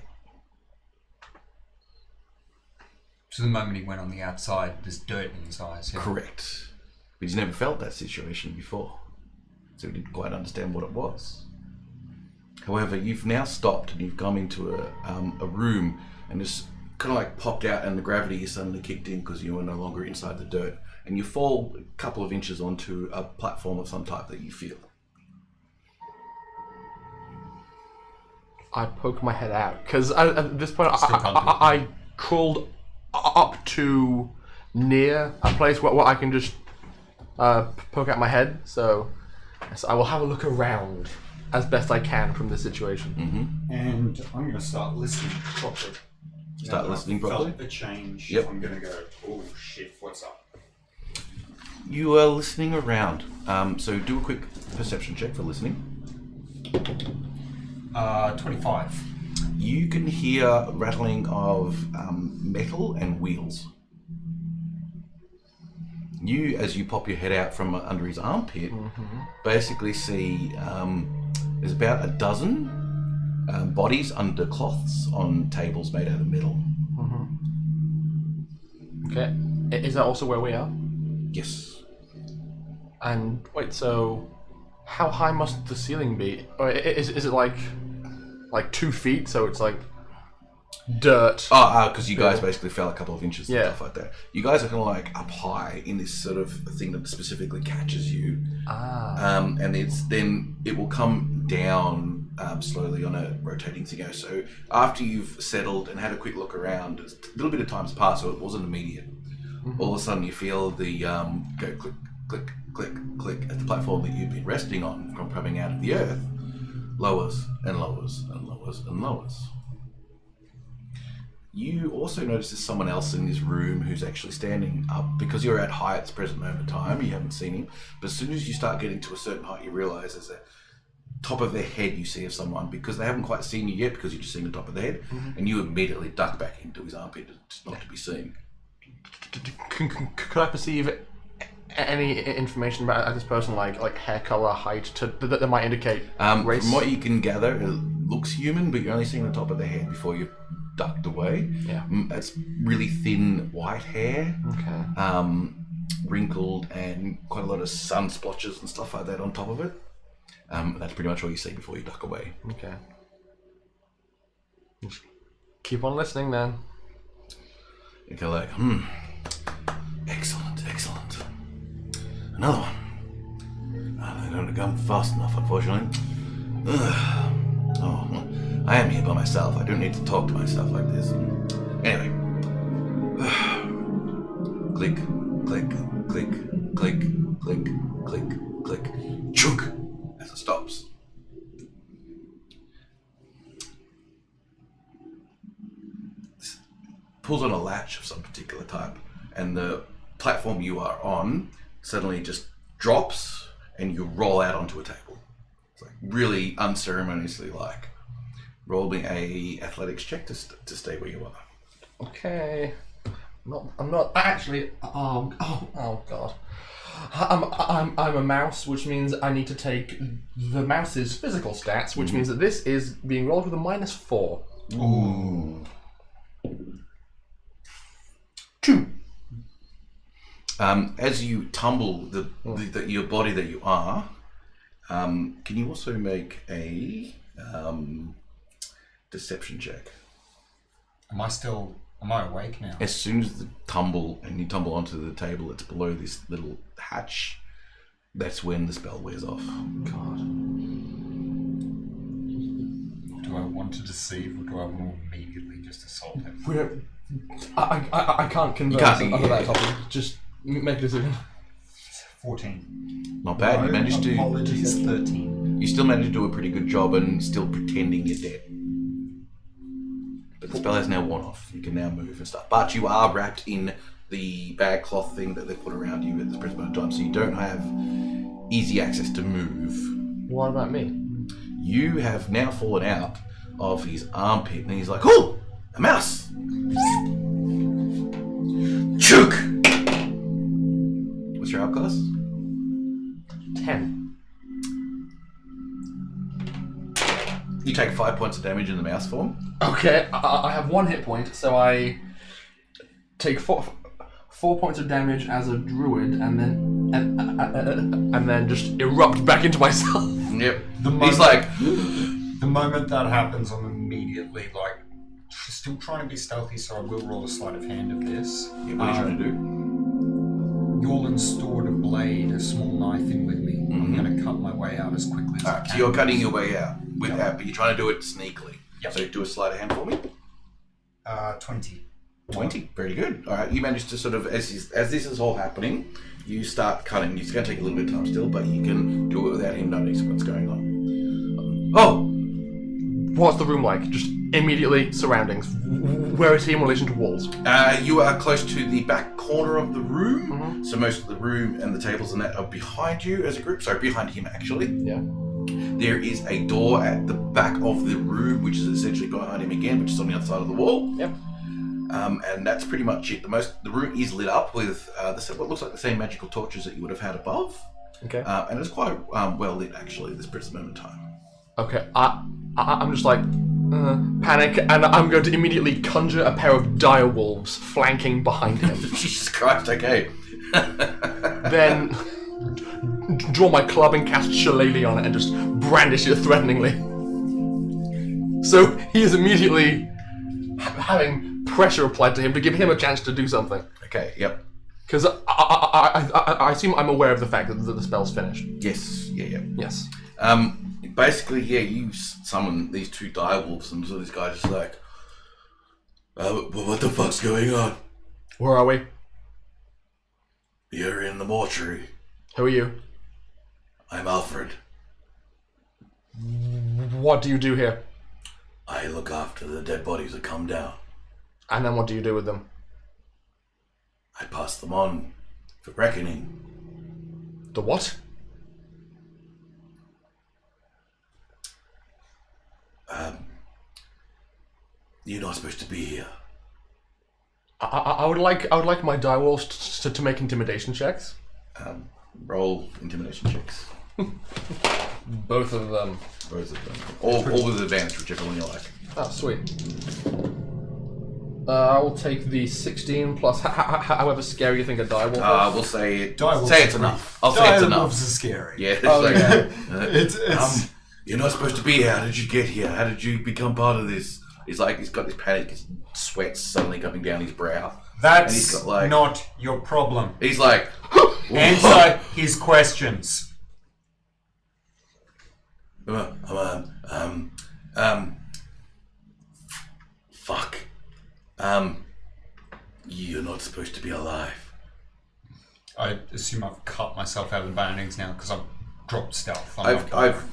So the moment he went on the outside, there's dirt in his eyes. Yeah. Correct. But he's never felt that situation before. So he didn't quite understand what it was. However, you've now stopped and you've come into a room and it's kind of like popped out and the gravity is suddenly kicked in because you are no longer inside the dirt. And you fall a couple of inches onto a platform of some type that you feel. I poke my head out because at this point I crawled up to near a place where I can just poke out my head. So I will have a look around as best I can from this situation. Mm-hmm. And I'm going to start listening properly. Start listening properly? Felt the change. Yep. I'm going to go, oh shit, what's up? You are listening around. So do a quick perception check for listening. 25. You can hear rattling of metal and wheels. you, as you pop your head out from under his armpit, basically see there's about a dozen bodies under cloths on tables made out of metal. Okay. Is that also where we are? Yes. And wait, so how high must the ceiling be? Or is it like 2 feet? So it's like dirt. Because you guys basically fell a couple of inches and Yeah. stuff like that. You guys are kind of like up high in this sort of thing that specifically catches you. And then it will come down slowly on a rotating thing. So after you've settled and had a quick look around, a little bit of time's passed, so it wasn't immediate. All of a sudden you feel the go click, click, click, click as the platform that you've been resting on from coming out of the earth lowers and lowers and lowers and lowers. You also notice there's someone else in this room who's actually standing up. Because you're at high at this present moment in time, you haven't seen him. But as soon as you start getting to a certain height, you realise there's a top of their head you see of someone, because they haven't quite seen you yet because you've just seen the top of their head, and you immediately duck back into his armpit not to be seen. Could I perceive any information about this person, like hair color, height, that might indicate race? From what you can gather, it looks human, but you're only seeing the top of their head before you've ducked away. Yeah. It's really thin white hair, Okay. wrinkled, and quite a lot of sun splotches and stuff like that on top of it. That's pretty much all you see before you duck away. Okay. Just keep on listening then. You go like, excellent, excellent. Another one. They don't come fast enough, unfortunately. Oh, I am here by myself. I don't need to talk to myself like this. Anyway. Click, click, click, click, click, click, click. Chunk! As it stops. Pulls on a latch of some particular type, and the platform you are on suddenly just drops and you roll out onto a table. It's like really unceremoniously, like roll me a athletics check to stay where you are. Okay. I'm not actually. Oh god. I'm a mouse, which means I need to take the mouse's physical stats, which means that this is being rolled with a -4. Ooh. 2. As you tumble your body that you are, can you also make a deception check? Am I awake now? As soon as you tumble onto the table that's below this little hatch, that's when the spell wears off. God. Do I want to deceive, or do I want to immediately just assault him? We don't. I can't converse under that topic. Just make a decision. 14. Not bad. You managed to. Apologies. 13. You still managed to do a pretty good job and still pretending you're dead. But the spell has now worn off. You can now move and stuff. But you are wrapped in the bag cloth thing that they put around you at this present moment in time, so you don't have easy access to move. What about me? You have now fallen out of his armpit, and he's like, "Oh, a mouse!" Chook! What's your outclass? 10. You take 5 points of damage in the mouse form. Okay, I have 1 hit point, so I take 4 points of damage as a druid, and then just erupt back into myself. Yep. He's like, the moment that happens, I'm immediately like, still trying to be stealthy, so I will roll a sleight of hand of this. Yeah, what are you trying to do? Yorlin stored a blade, a small knife in with me. I'm going to cut my way out as quickly as I Alright, can. so you're cutting your way out with that, but you're trying to do it sneakily. Yep. So do a sleight of hand for me. 20. 20. Very good. Alright, you managed to sort of, as this is all happening, you start cutting. It's going to take a little bit of time still, but you can do it without him noticing what's going on. Oh! What's the room like? Just immediately surroundings. Where is he in relation to walls? You are close to the back corner of the room, so most of the room and the tables and that are behind you as a group. Sorry, behind him actually. Yeah. There is a door at the back of the room, which is essentially behind him again, which is on the other side of the wall. Yep. And that's pretty much it. The room is lit up with what looks like the same magical torches that you would have had above. Okay. And it's quite well lit actually at this present moment in time. Okay. I'm just like panic, and I'm going to immediately conjure a pair of dire wolves flanking behind him. Jesus Christ! Okay. Then draw my club and cast Shillelagh on it and just brandish it threateningly. So he is immediately having pressure applied to him to give him a chance to do something. Okay. Yep. Because I assume I'm aware of the fact that the spell's finished. Yes. Yeah. Yes. Basically, yeah, you summon these two dire wolves, and so this guy's just like, what the fuck's going on? Where are we? You're in the mortuary. Who are you? I'm Alfred. What do you do here? I look after the dead bodies that come down. And then what do you do with them? I pass them on for reckoning. The what? You're not supposed to be here. I would like my dire wolves to make intimidation checks. Roll intimidation checks. Both of them. Both of them. All with advantage, whichever one you like. Oh, sweet. I will take the 16 plus however scary you think a dire wolf is. We'll say Dire say wolves it's are enough. I'll say it's enough. wolves are scary. Yeah. Oh, yeah. It's You're not supposed to be here. How did you get here? How did you become part of this? He's got this panic. His sweat's suddenly coming down his brow. that's And he's got, like- not your problem. He's like, Answer his questions. Fuck. You're not supposed to be alive. I assume I've cut myself out of the bindings now because I've dropped stealth. I've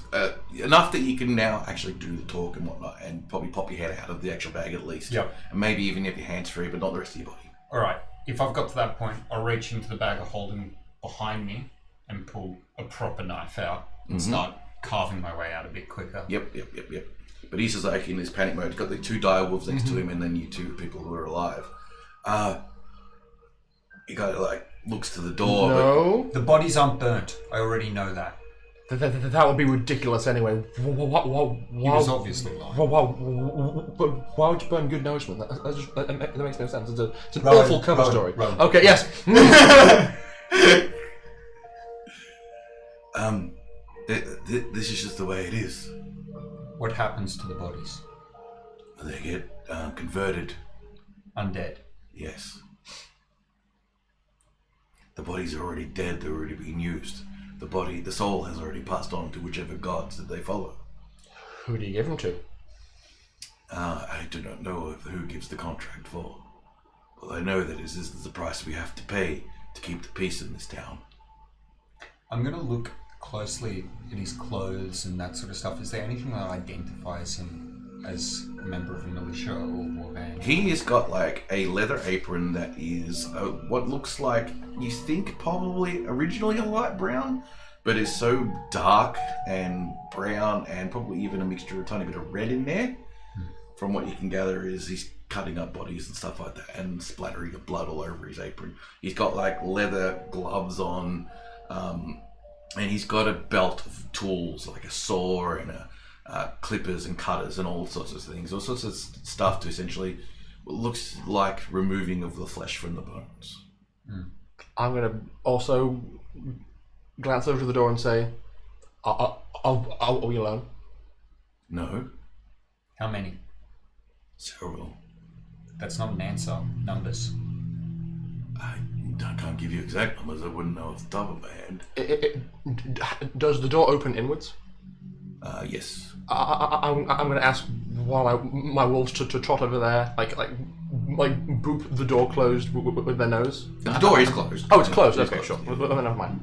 enough that you can now actually do the talk and whatnot, and probably pop your head out of the actual bag at least. Yep. And maybe even if your hands free, but not the rest of your body. All right. If I've got to that point, I'll reach into the bag of holding behind me and pull a proper knife out and start carving my way out a bit quicker. Yep. But he's just like in this panic mode. He's got the two dire wolves next to him, and then you two people who are alive. He kind of like looks to the door. No. The bodies aren't burnt. I already know that. That would be ridiculous anyway. He was obviously lying. Why would you burn good nourishment? That makes no sense. It's an Rowan, awful cover story. Rowan. Okay, yes. This is just the way it is. What happens to the bodies? They get converted. Undead. Yes. The bodies are already dead. They're already being used. The soul has already passed on to whichever gods that they follow. Who do you give them to? I do not know who gives the contract for. But I know that this is the price we have to pay to keep the peace in this town. I'm going to look closely at his clothes and that sort of stuff. Is there anything that identifies him as a member of a militia or war band? He has got like a leather apron that is what looks like, you think probably originally a light brown, but is so dark and brown and probably even a mixture of a tiny bit of red in there. From what you can gather is he's cutting up bodies and stuff like that and splattering of blood all over his apron. He's got like leather gloves on, and he's got a belt of tools like a saw and clippers and cutters and all sorts of things, all sorts of stuff to essentially what looks like removing of the flesh from the bones. I'm going to also glance over to the door and say, are we alone? No, How many? several. That's not an answer. Numbers. I can't give you exact numbers. I wouldn't know off the top of my head. Does the door open inwards? Yes. I'm going to ask my wolves to trot over there, like boop the door closed with their nose. The door is closed. Oh, it's closed. It's Okay, closed. sure. Well, never mind.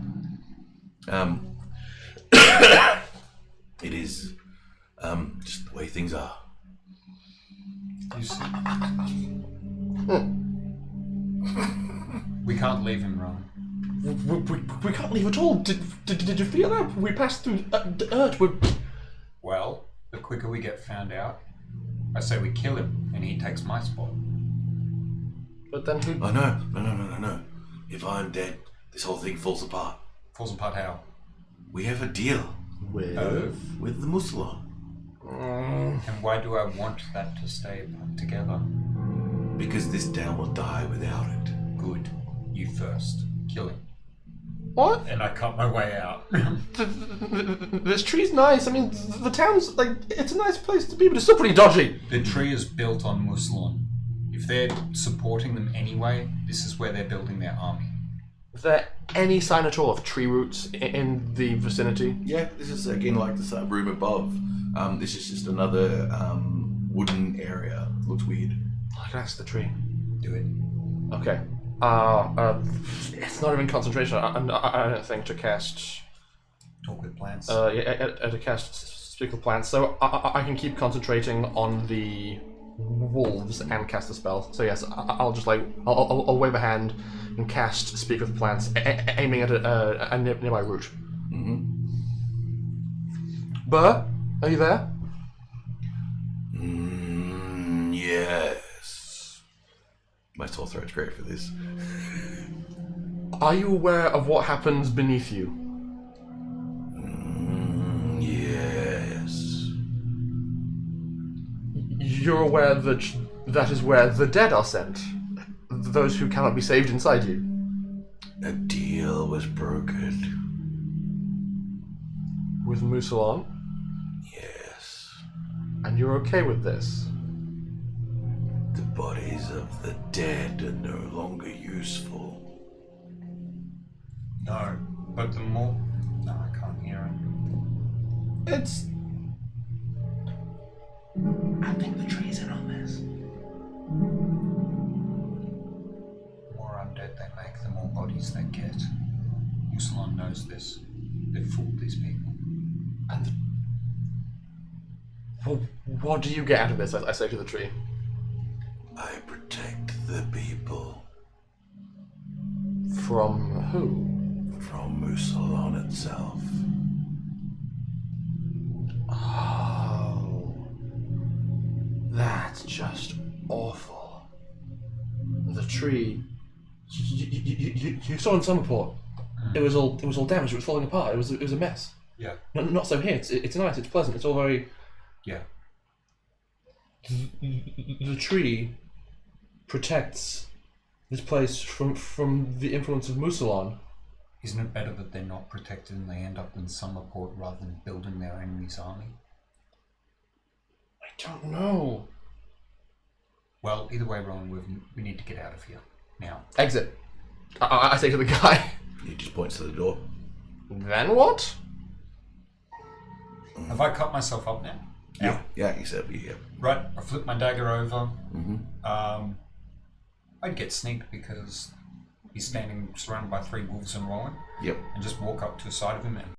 It is just the way things are. You see? We can't leave him, Rowan. We can't leave at all. Did you feel that? We passed through Earth. Well, the quicker we get found out, I say we kill him and he takes my spot. But then who? Oh no. If I'm dead, this whole thing falls apart. Falls apart how? We have a deal With? with the Muslim. And why do I want that to stay together? Because this town will die without it. Good. You first. Kill him. What? And I cut my way out. This tree's nice. I mean, the town's like it's a nice place to be, but it's still pretty dodgy. The tree is built on Muslon. If they're supporting them anyway, this is where they're building their army. Is there any sign at all of tree roots in the vicinity? Yeah, this is again like the room above. This is just another wooden area. Looks weird. I can ask the tree. Do it. Okay. It's not even concentration. I don't think to cast. Talk with plants. To cast speak with plants. So I can keep concentrating on the wolves and cast the spell. So yes, I'll just like I'll wave a hand and cast speak with plants, aiming at a nearby root. Burr, are you there? Yes. My sore throat's great for this. Are you aware of what happens beneath you? Yes. You're aware that that is where the dead are sent. Those who cannot be saved inside you. A deal was brokered. With Musalon? Yes. And you're okay with this? The bodies of the dead are no longer useful. No, but the more... No, I can't hear him. It's... I think the tree's in on this. The more undead they make, the more bodies they get. Musalon knows this. They've fooled these people. And what do you get out of this? I say to the tree. I protect the people. From who? From Musalon itself. Oh, that's just awful. The tree. You saw in Summerport. It was all damaged. It was falling apart. It was a mess. Yeah. Not so here. It's nice. It's pleasant. It's all very. Yeah. The tree protects this place from the influence of Musalon. Isn't it better that they're not protected and they end up in Summerport rather than building their enemy's army? I don't know. Well, either way, Rowan, we need to get out of here now. Exit. I say to the guy. He just points to the door. Then what? Have I cut myself up now? Yeah, you said yeah. Right, I flip my dagger over. I'd get sneaked because he's standing surrounded by 3 wolves and Rowan. Yep. And just walk up to the side of him and